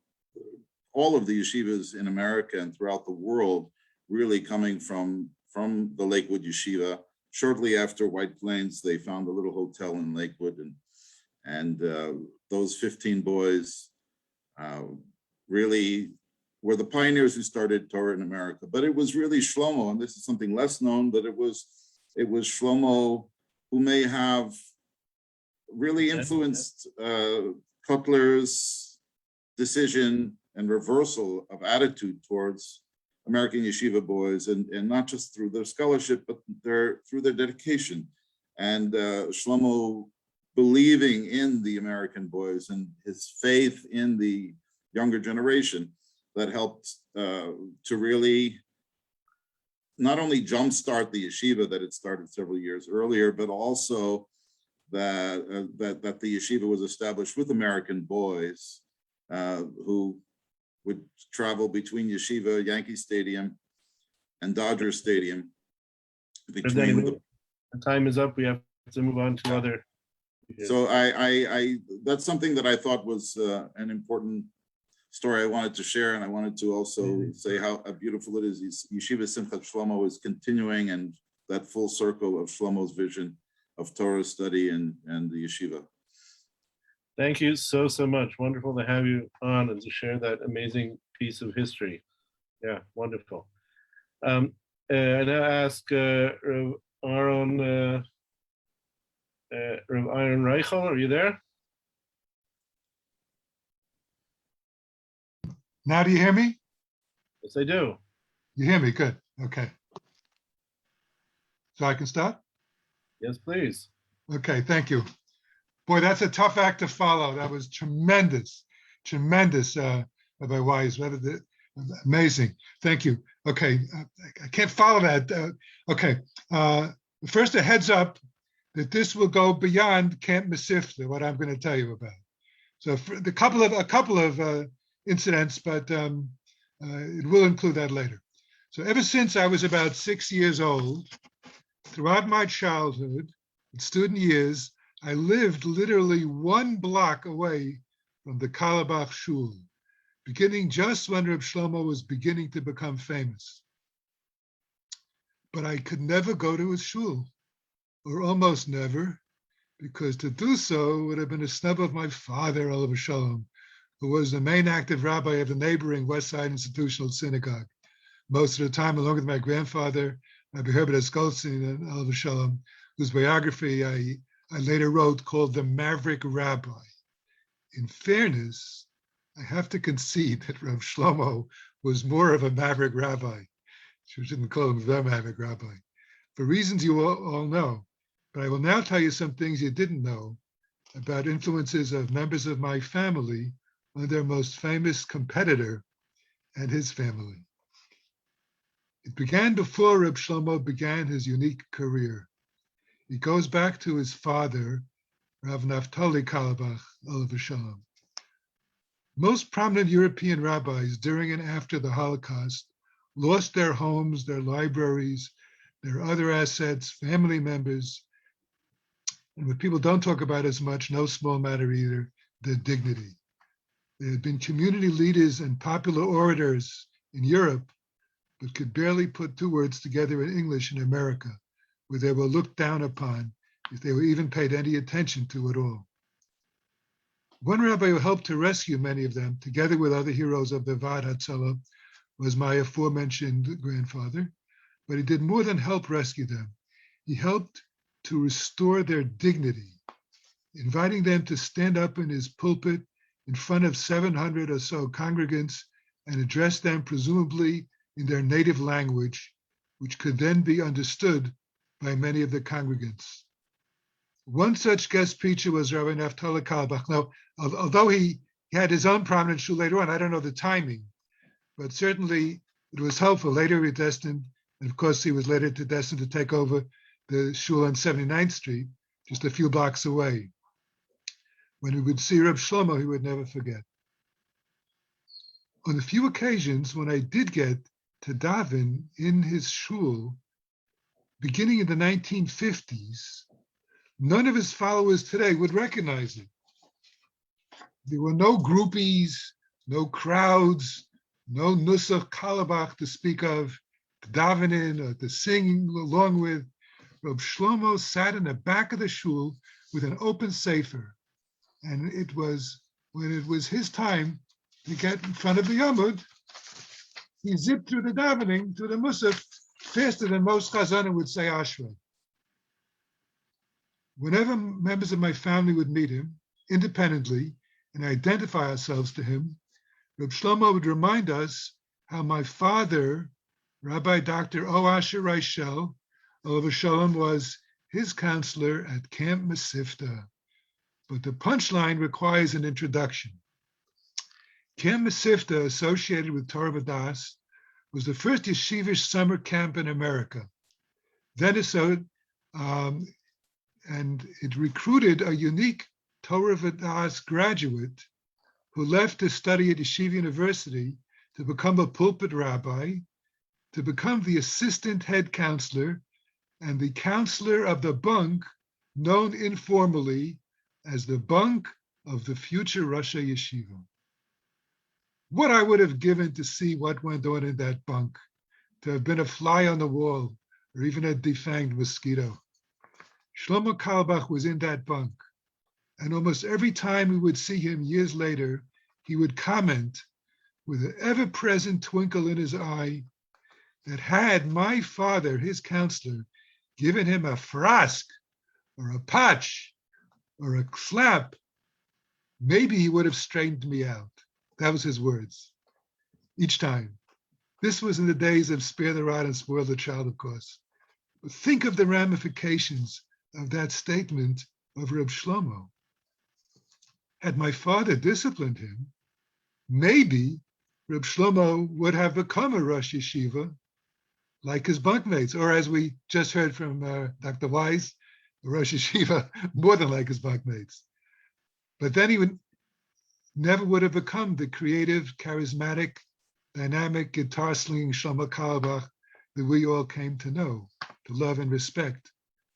all of the yeshivas in America and throughout the world, really coming from the Lakewood Yeshiva. Shortly after White Plains, they found a little hotel in Lakewood, and those 15 boys really were the pioneers who started Torah in America. But it was really Shlomo, and this is something less known, but it was Shlomo who may have really influenced Cutler's decision and reversal of attitude towards American yeshiva boys, and not just through their scholarship, but through their dedication. And Shlomo believing in the American boys and his faith in the younger generation that helped to really not only jumpstart the yeshiva that had started several years earlier, but also that the yeshiva was established with American boys who would travel between yeshiva, Yankee Stadium, and Dodger Stadium.
The time is up. We have to move on to other.
So I that's something that I thought was an important story I wanted to share, and I wanted to also say how beautiful it is. Yeshiva Simchat Shlomo is continuing, and that full circle of Shlomo's vision of Torah study and the yeshiva.
Thank you so much. Wonderful to have you on and to share that amazing piece of history. Yeah, wonderful. And I ask Rav Aaron Reichel, are you there?
Now do you hear me?
Yes, I do.
You hear me? Good. Okay. So I can start?
Yes, please.
Okay, thank you. Boy, that's a tough act to follow. That was tremendous, Rabbi Wise. Amazing. Thank you. Okay, I can't follow that. Okay, first a heads up that this will go beyond Camp Mesivta, what I'm going to tell you about. So for a couple of incidents, but it will include that later. So ever since I was about 6 years old, throughout my childhood, and student years, I lived literally 1 block away from the Carlebach shul, beginning just when Reb Shlomo was beginning to become famous. But I could never go to his shul, or almost never, because to do so would have been a snub of my father, Olav Shalom, who was the main active rabbi of the neighboring West Side Institutional Synagogue. Most of the time, along with my grandfather, Rabbi Herbert Eskolzin and Olav Shalom, whose biography I later wrote called The Maverick Rabbi. In fairness, I have to concede that Rav Shlomo was more of a maverick rabbi. We shouldn't call him the maverick rabbi, for reasons you all know. But I will now tell you some things you didn't know about influences of members of my family on their most famous competitor and his family. It began before Reb Shlomo began his unique career. It goes back to his father, Rav Naftali Carlebach, Olav Shalom. Most prominent European rabbis during and after the Holocaust lost their homes, their libraries, their other assets, family members, and what people don't talk about as much, no small matter either, their dignity. They had been community leaders and popular orators in Europe, but could barely put 2 words together in English in America, where they were looked down upon if they were even paid any attention to at all. One rabbi who helped to rescue many of them, together with other heroes of the Vad Hatzalah, was my aforementioned grandfather, but he did more than help rescue them. He helped to restore their dignity, inviting them to stand up in his pulpit in front of 700 or so congregants and address them presumably in their native language, which could then be understood by many of the congregants. One such guest preacher was Rabbi Naftali Carlebach. Now, although he had his own prominent shul later on, I don't know the timing, but certainly it was helpful. Later he destined, and of course he was later destined to take over the shul on 79th Street, just a few blocks away. When he would see Reb Shlomo, he would never forget. On the few occasions when I did get to daven in his shul, beginning in the 1950s, none of his followers today would recognize it. There were no groupies, no crowds, no nusach Carlebach to speak of, to daven in or to sing along with. Reb Shlomo sat in the back of the shul with an open sefer. And it was, when it was his time to get in front of the Yamud, he zipped through the davening, through the Musaf, faster than most Chazanim would say Ashrei. Whenever members of my family would meet him independently and identify ourselves to him, Reb Shlomo would remind us how my father, Rabbi Dr. O. Asher Reichel, Olav Shalom, was his counselor at Camp Mesivta. But the punchline requires an introduction. Camp Mesivta, associated with Torah Vodaas, was the first yeshivish summer camp in America. Then and it recruited a unique Torah Vodaas graduate who left to study at Yeshiva University to become a pulpit rabbi, to become the assistant head counselor and the counselor of the bunk, known informally as the bunk of the future Rosh Yeshiva. What I would have given to see what went on in that bunk, to have been a fly on the wall or even a defanged mosquito. Shlomo Carlebach was in that bunk, and almost every time we would see him years later, he would comment with an ever-present twinkle in his eye that had my father, his counselor, given him a frask or a patch or a slap, maybe he would have straightened me out. That was his words, each time. This was in the days of spare the rod and spoil the child, of course. But think of the ramifications of that statement of Reb Shlomo. Had my father disciplined him, maybe Reb Shlomo would have become a Rosh Yeshiva like his bunkmates, or as we just heard from Dr. Wise, a Rosh Yeshiva more than like his bunkmates. But then he never would have become the creative, charismatic, dynamic, guitar-slinging Shlomo Carlebach that we all came to know, to love and respect,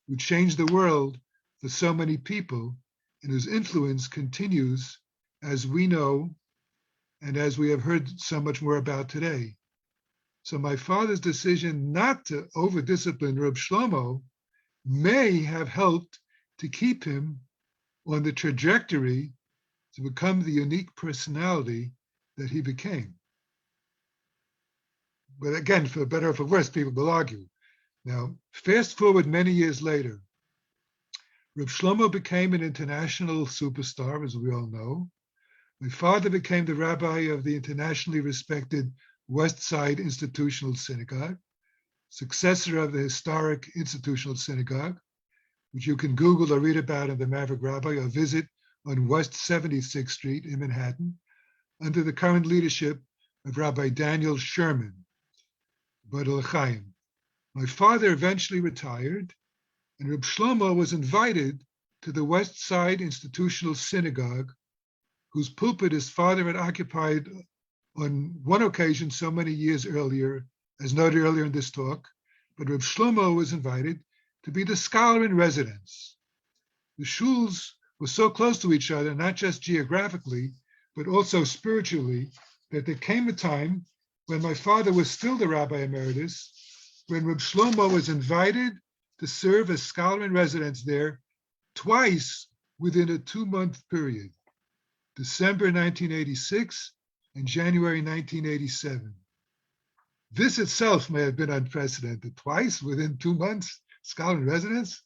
who changed the world for so many people and whose influence continues, as we know and as we have heard so much more about today. So my father's decision not to over-discipline Reb Shlomo may have helped to keep him on the trajectory to become the unique personality that he became. But again, for better or for worse, people will argue. Now, fast forward many years later, Reb Shlomo became an international superstar, as we all know. My father became the rabbi of the internationally respected West Side Institutional Synagogue, successor of the historic Institutional Synagogue, which you can Google or read about in the Maverick Rabbi or visit on West 76th Street in Manhattan, under the current leadership of Rabbi Daniel Sherman, Badal Chaim. My father eventually retired, and Reb Shlomo was invited to the West Side Institutional Synagogue, whose pulpit his father had occupied on one occasion so many years earlier, as noted earlier in this talk. But Reb Shlomo was invited to be the scholar in residence. The shuls were so close to each other, not just geographically, but also spiritually, that there came a time when my father was still the rabbi emeritus, when Reb Shlomo was invited to serve as scholar in residence there twice within a 2-month period. December 1986, and January 1987. This itself may have been unprecedented. Twice within 2 months, scholar in residence.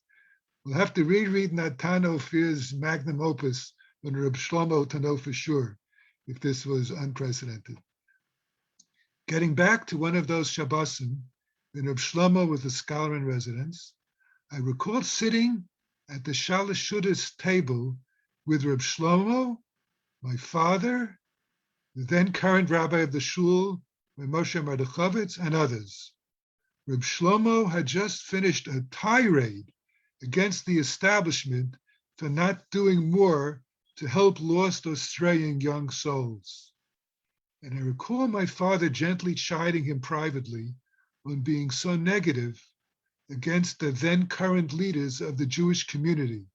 We'll have to reread Natan Ophir's magnum opus on Reb Shlomo to know for sure if this was unprecedented. Getting back to one of those Shabbosim, when Reb Shlomo was a scholar in residence, I recall sitting at the Shalosh Shudas table with Reb Shlomo, my father, the then current rabbi of the shul, Moshe Mardechovitz, and others. Reb Shlomo had just finished a tirade against the establishment for not doing more to help lost or straying young souls. And I recall my father gently chiding him privately on being so negative against the then current leaders of the Jewish community,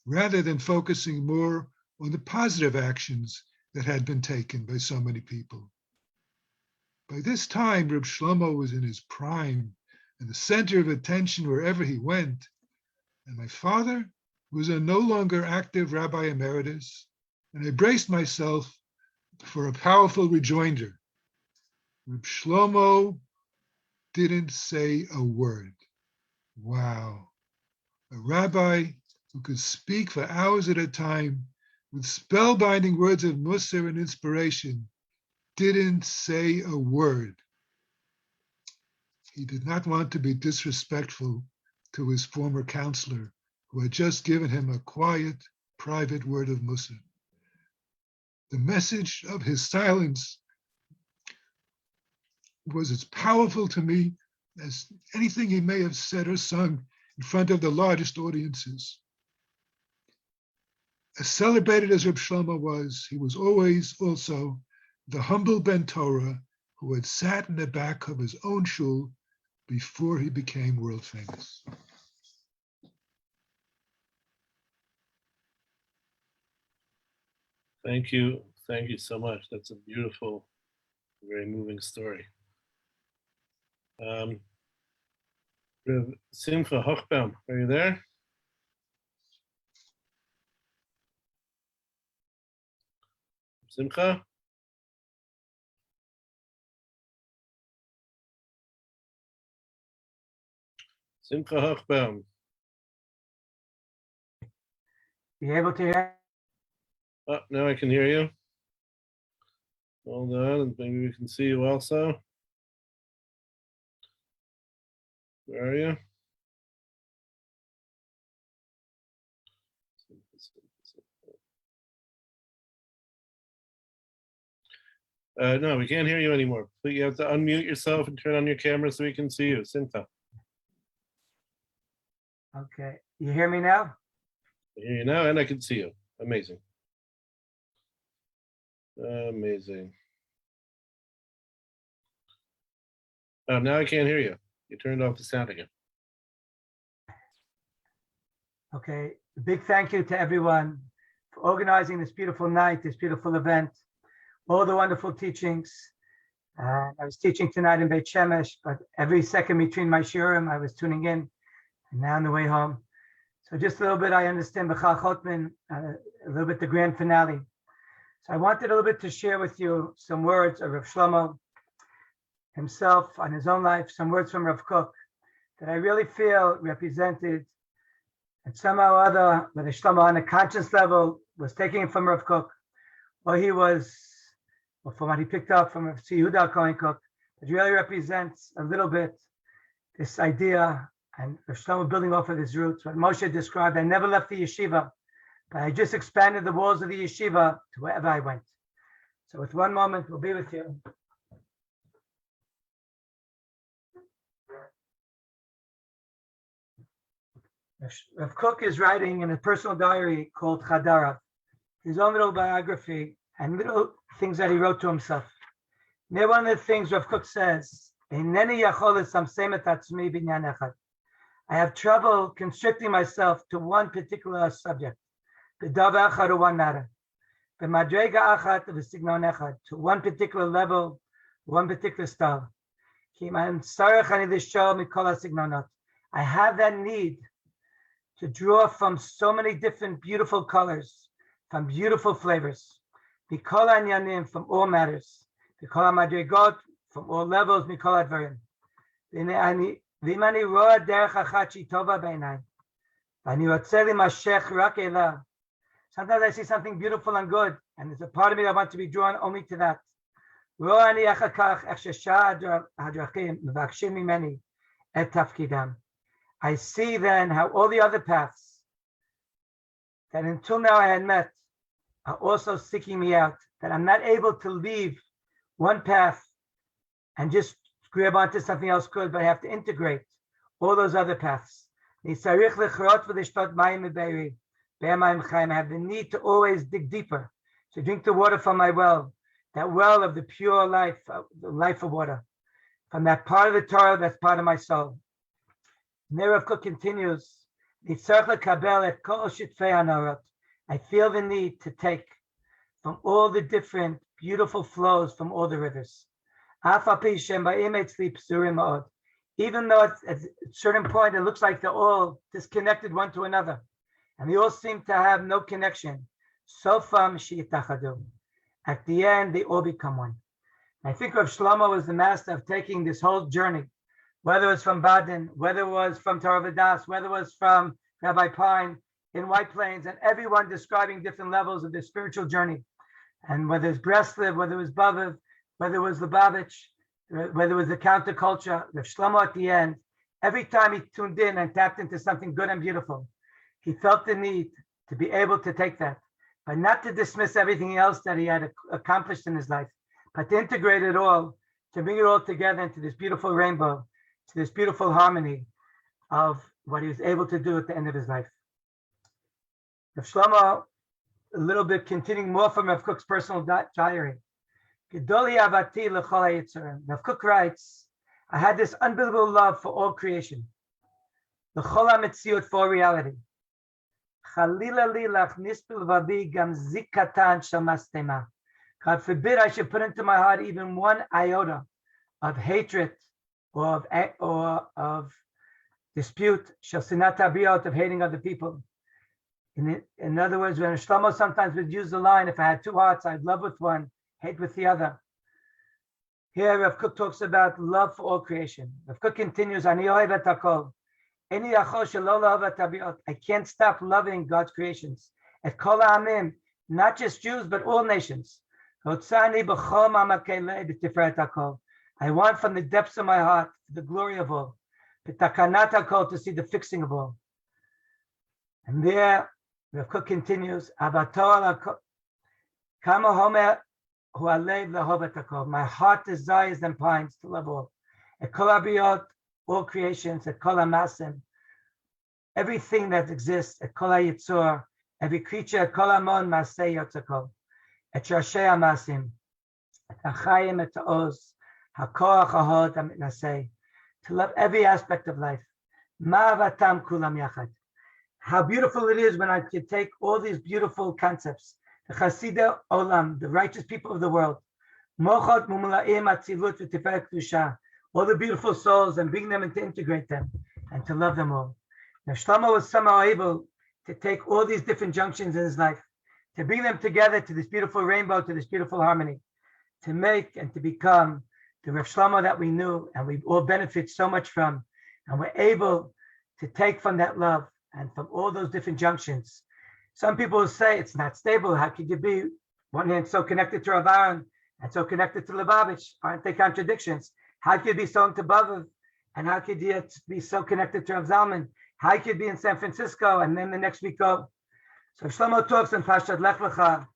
rather than focusing more on the positive actions that had been taken by so many people. By this time, Reb Shlomo was in his prime and the center of attention wherever he went, and my father was a no longer active rabbi emeritus, and I braced myself for a powerful rejoinder. Reb Shlomo didn't say a word. Wow. A rabbi who could speak for hours at a time with spellbinding words of Musar and inspiration didn't say a word. He did not want to be disrespectful to his former counselor, who had just given him a quiet, private word of Musar. The message of his silence was as powerful to me as anything he may have said or sung in front of the largest audiences. As celebrated as Reb Shlomo was, he was always also the humble Ben Torah who had sat in the back of his own shul before he became world famous.
Thank you. Thank you so much. That's a beautiful, very moving story. Simcha Hochbaum, are you there? Simcha? Simcha Hochbaum.
You able to hear?
Oh, now I can hear you. Hold on, and maybe we can see you also. Where are you? No, we can't hear you anymore. But you have to unmute yourself and turn on your camera so we can see you. Simcha.
Okay. You hear me now?
I hear you now and I can see you. Amazing. Amazing. Oh, now I can't hear you. You turned off the sound again.
Okay. A big thank you to everyone for organizing this beautiful night, this beautiful event, all the wonderful teachings. I was teaching tonight in Beit Shemesh, but every second between my shiurim, I was tuning in, and now on the way home. So just a little bit, I understand B'chal Chotman, a little bit the grand finale. So I wanted a little bit to share with you some words of Rav Shlomo himself on his own life, some words from Rav Kook that I really feel represented, and somehow or other, whether Shlomo on a conscious level was taking it from Rav Kook, or he was, or from what he picked up from Rav Yehuda Kohen Kook, it really represents a little bit this idea, and Rav Shlomo building off of his roots. What Moshe described, I never left the yeshiva, but I just expanded the walls of the yeshiva to wherever I went. So with one moment, we'll be with you. Rav Kook is writing in a personal diary called Chadarav, his own little biography and little things that he wrote to himself. Near one of the things Rav Kook says, I have trouble constricting myself to one particular subject, one matter, to one particular level, one particular style. I have that need to draw from so many different beautiful colors, from beautiful flavors. Mikol anyanim, from all matters. Mikol madrigot, from all levels. Mikol advarim. V'im ani roa derech achat shi tova b'einai. V'ani rotzeh limashech rak ela. Sometimes I see something beautiful and good, and there's a part of me that wants to be drawn only to that. Roa ani achakach ech shesha hadrachim mevakshim mimeni et tafkidam. I see then how all the other paths that until now I had met are also seeking me out, that I'm not able to leave one path and just grab onto something else good, but I have to integrate all those other paths. I have the need to always dig deeper, to drink the water from my well, that well of the pure life, the life of water, from that part of the Torah that's part of my soul. Rav Kook continues, I feel the need to take from all the different beautiful flows from all the rivers. Even though at a certain point it looks like they're all disconnected one to another, and they all seem to have no connection. Sofam she'itachadu. At the end, they all become one. I think Rav Shlomo was the master of taking this whole journey, whether it was from Baden, whether it was from Torah V'das, whether it was from Rabbi Pine in White Plains, and everyone describing different levels of their spiritual journey. And whether it's Breslev, whether it was Baviv, whether it was Lubavitch, whether it was the counterculture, Rav Shlomo at the end, every time he tuned in and tapped into something good and beautiful, he felt the need to be able to take that, but not to dismiss everything else that he had accomplished in his life, but to integrate it all, to bring it all together into this beautiful rainbow, to this beautiful harmony of what he was able to do at the end of his life. Rav Shlomo, a little bit continuing more from Rav Kook's personal diary. Rav Kook writes, I had this unbelievable love for all creation, the chol ha-metziut, for reality. God forbid I should put into my heart even one iota of hatred or of dispute, of hating other people. In other words, when Shlomo sometimes would use the line, if I had two hearts, I'd love with one, hate with the other. Here, Rav Kook talks about love for all creation. Rav Kook continues, Ani ohev et hakol. I can't stop loving God's creations. At kol ha'amim, not just Jews, but all nations. I want from the depths of my heart the glory of all, to see the fixing of all. And there, Rav Kook continues, my heart desires and pines to love all. At kol ha'briot, all creations, at kol ha'masim, everything that exists, at kol ha'yitzor, every creature, at kol ha'mon masei yotzakol, at shashei ha'masim, at ha'chayim, at ha'oz, ha'koach ha'hod ha'mitnasei, to love every aspect of life. Ma'avatam kulam yachad. How beautiful it is when I can take all these beautiful concepts, the Chasidei Olam, the righteous people of the world, mochot mumlaim atzilut v'tiferet kedusha, all the beautiful souls, and bring them and to integrate them and to love them all. Now Shlomo was somehow able to take all these different junctions in his life, to bring them together to this beautiful rainbow, to this beautiful harmony, to make and to become the Rav Shlomo that we knew and we all benefit so much from. And we're able to take from that love and from all those different junctions. Some people will say it's not stable. How could you be, one hand, so connected to Rav Aaron and so connected to Lubavitch? Aren't they contradictions? How could you be so into Baviv? And how could you be so connected to Rav Zalman? How could you be in San Francisco and then the next week go? So Shlomo talks in Pashat Lech Lecha.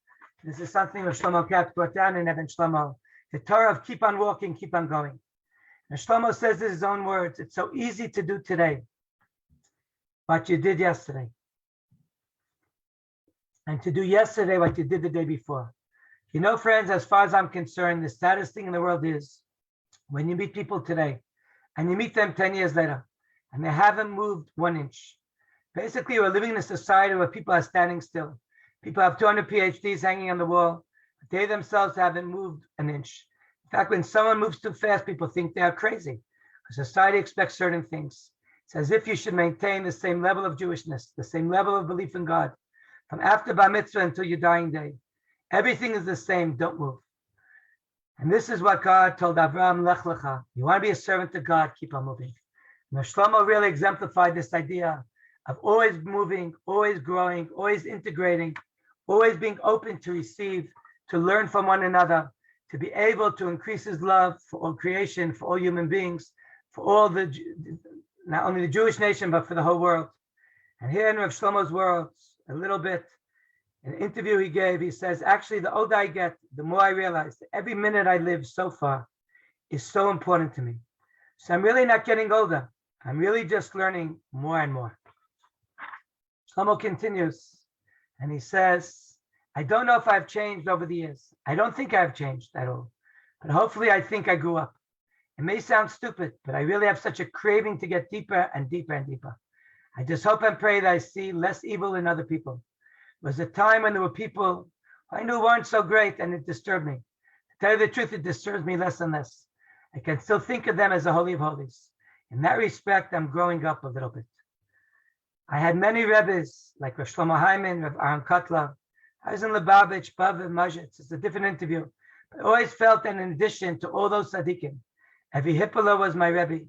This is something that Shlomo Katz brought down in Eben Shlomo. The Torah of keep on walking, keep on going. And Shlomo says in his own words, it's so easy to do today what you did yesterday. And to do yesterday what you did the day before. You know, friends, as far as I'm concerned, the saddest thing in the world is when you meet people today and you meet them 10 years later and they haven't moved 1 inch. Basically, we're living in a society where people are standing still. People have 200 PhDs hanging on the wall. But they themselves haven't moved 1 inch. In fact, when someone moves too fast, people think they are crazy because society expects certain things. It's as if you should maintain the same level of Jewishness, the same level of belief in God from after Bar Mitzvah until your dying day. Everything is the same, don't move. And this is what God told Abraham, Lech Lecha. You want to be a servant to God, keep on moving. And Shlomo really exemplified this idea of always moving, always growing, always integrating, always being open to receive, to learn from one another, to be able to increase his love for all creation, for all human beings, for all the, not only the Jewish nation, but for the whole world. And here in Rav Shlomo's words, a little bit, an interview he gave, he says, actually, the older I get, the more I realize that every minute I live so far is so important to me. So I'm really not getting older. I'm really just learning more and more. Shlomo continues, and he says, I don't know if I've changed over the years. I don't think I've changed at all. But hopefully I think I grew up. It may sound stupid, but I really have such a craving to get deeper and deeper and deeper. I just hope and pray that I see less evil in other people. There was a time when there were people I knew weren't so great, and it disturbed me. To tell you the truth, it disturbs me less and less. I can still think of them as the Holy of Holies. In that respect, I'm growing up a little bit. I had many Rebbes, like Rav Shlomo Hyman, Rav Aaron Kotler. I was in Lubavitch, Bav, and Mazhitz. It's a different interview. But I always felt that in addition to all those tzaddikim, every Hippolah was my Rebbe.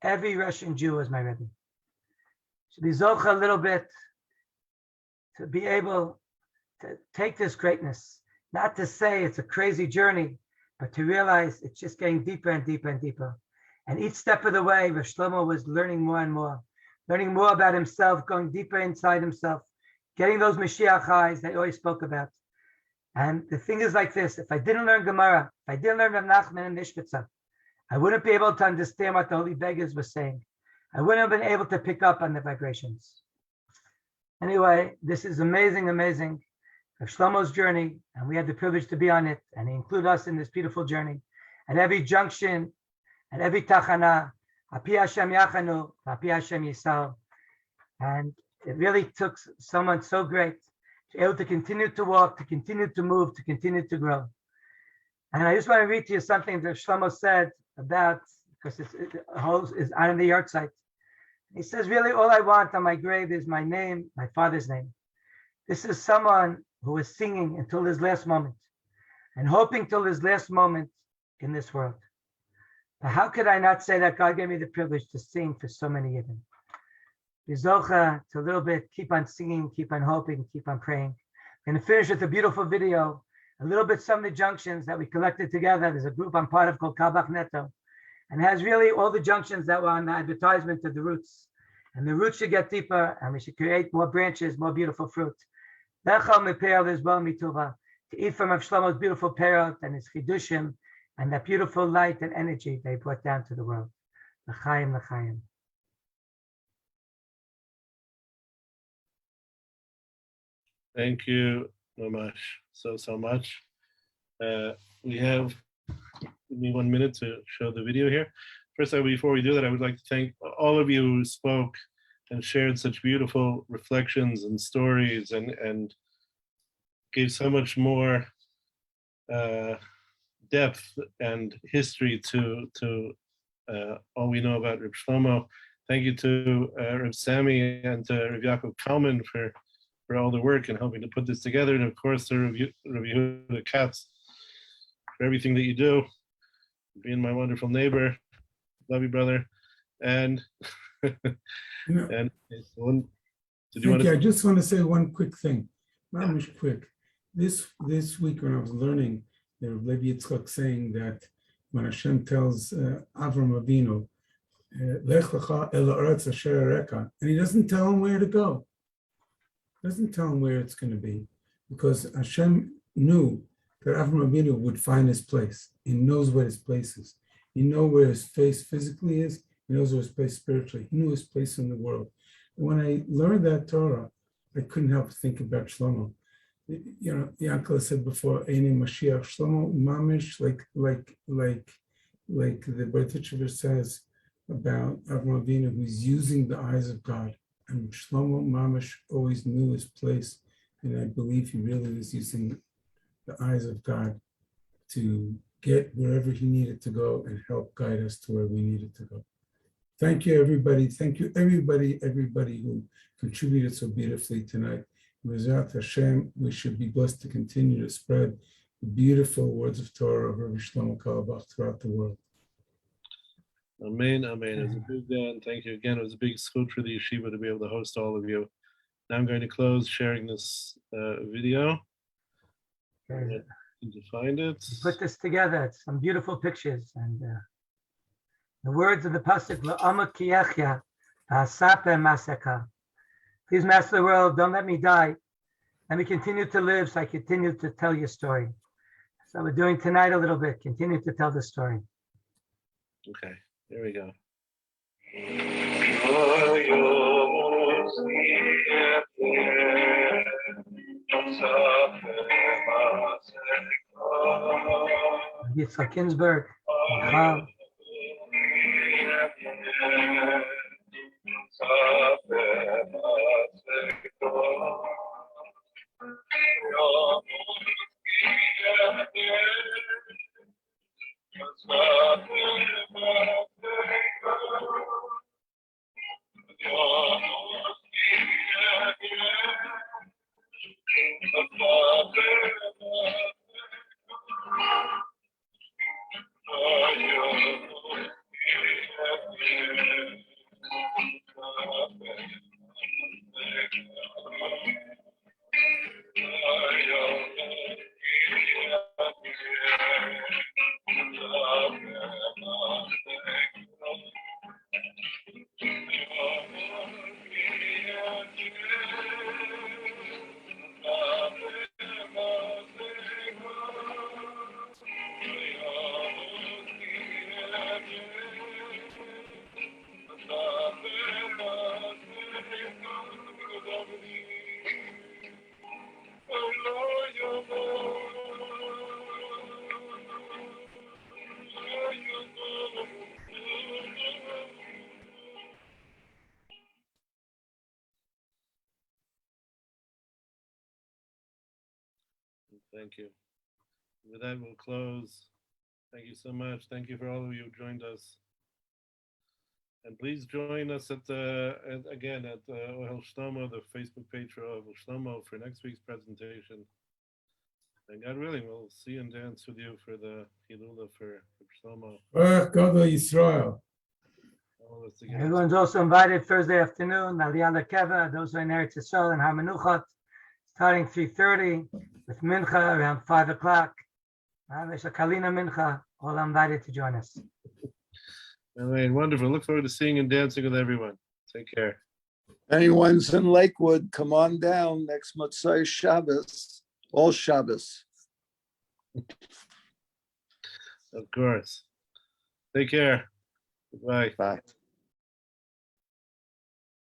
Every Russian Jew was my Rebbe. Should be zocha a little bit to be able to take this greatness, not to say it's a crazy journey, but to realize it's just getting deeper and deeper and deeper. And each step of the way, Rav Shlomo was learning more and more, learning more about himself, going deeper inside himself, getting those Mashiach eyes that he always spoke about. And the thing is like this, if I didn't learn Gemara, if I didn't learn Rav Nachman and Ishbitza, I wouldn't be able to understand what the Holy Beggars were saying. I wouldn't have been able to pick up on the vibrations. Anyway, this is amazing, amazing. Rav Shlomo's journey, and we had the privilege to be on it, and he included us in this beautiful journey. At every junction, at every tachana, Api Hashem Yachanu, Api Hashem Yisal. And it really took someone so great to be able to continue to walk, to continue to move, to continue to grow. And I just want to read to you something that Shlomo said about, because it is on the yahrzeit. He says, really, all I want on my grave is my name, my father's name. This is someone who was singing until his last moment and hoping till his last moment in this world. But how could I not say that God gave me the privilege to sing for so many years? Yizocha, to a little bit, keep on singing, keep on hoping, keep on praying. I'm going to finish with a beautiful video, a little bit some of the junctions that we collected together. There's a group I'm part of called Carlebach Neto, and has really all the junctions that were on the advertisement of the roots. And the roots should get deeper, and we should create more branches, more beautiful fruit. To eat from Rav Shlomo's beautiful perot and his chidushim, and that beautiful light and energy they brought down to the world. L'chaim, l'chaim.
Thank you, Mamash, so much. We have, give me 1 minute to show the video here. First, before we do that, I would like to thank all of you who spoke and shared such beautiful reflections and stories, and gave so much more depth and history to all we know about Reb Shlomo. Thank you to Reb Sami and to Reb Yaakov Kalman for all the work and helping to put this together, and of course to Reb Yehuda Katz for everything that you do, being my wonderful neighbor. Love you, brother. And and
I just want to say one quick thing, not much quick. This week when I was learning, the Levi Yitzchak saying that when Hashem tells Avram Avinu, Lech lecha el haaretz asher areka, and he doesn't tell him where to go. Doesn't tell him where it's going to be, because Hashem knew that Avram Avinu would find his place. He knows where his place is. He knows where his place physically is. He knows where his place spiritually. He knew his place in the world. And when I learned that Torah, I couldn't help but think about Shlomo. You know, Yankala said before, Eini Mashiach, Shlomo mamish, like the Bertitchever says about Avram Avinu, who's using the eyes of God. And Shlomo mamish always knew his place, and I believe he really was using the eyes of God to get wherever he needed to go and help guide us to where we needed to go. Thank you, everybody. Thank you, everybody who contributed so beautifully tonight. B'ezrat Hashem, we should be blessed to continue to spread the beautiful words of Torah of Rabbi Shlomo Carlebach throughout the world.
Amen, amen. It was a big and thank you again. It was a big zchut for the yeshiva to be able to host all of you. Now I'm going to close sharing this video.
Okay.
To find it.
Put this together. It's some beautiful pictures. And the words of the pasuk, L'amot kiyachya, v'asape maseka. Please, Master of the world, don't let me die. Let me continue to live so I continue to tell your story. So we're doing tonight a little bit. Continue to tell the story.
Okay, here we go.
Yitzhak Ginsburg. Michal.
Thank you. With that, we'll close. Thank you so much. Thank you for all of you who joined us. And please join us again at Ohel Shlomo, the Facebook page for Ohel Shlomo, for next week's presentation. And God willing, we'll see and dance with you for the Hilula for Shlomo.
Gadol Yisrael.
Everyone's also invited Thursday afternoon, Aliyah Lekeva, those who are in Eretz Yisrael and Hamanuchat, starting 3:30 with Mincha around 5 o'clock. There's a Kalina Mincha, all invited to join us.
Elaine, wonderful. Look forward to seeing and dancing with everyone. Take care.
Anyone's in Lakewood, come on down next Motzei Shabbos, all Shabbos.
Of course. Take care. Goodbye.
Bye.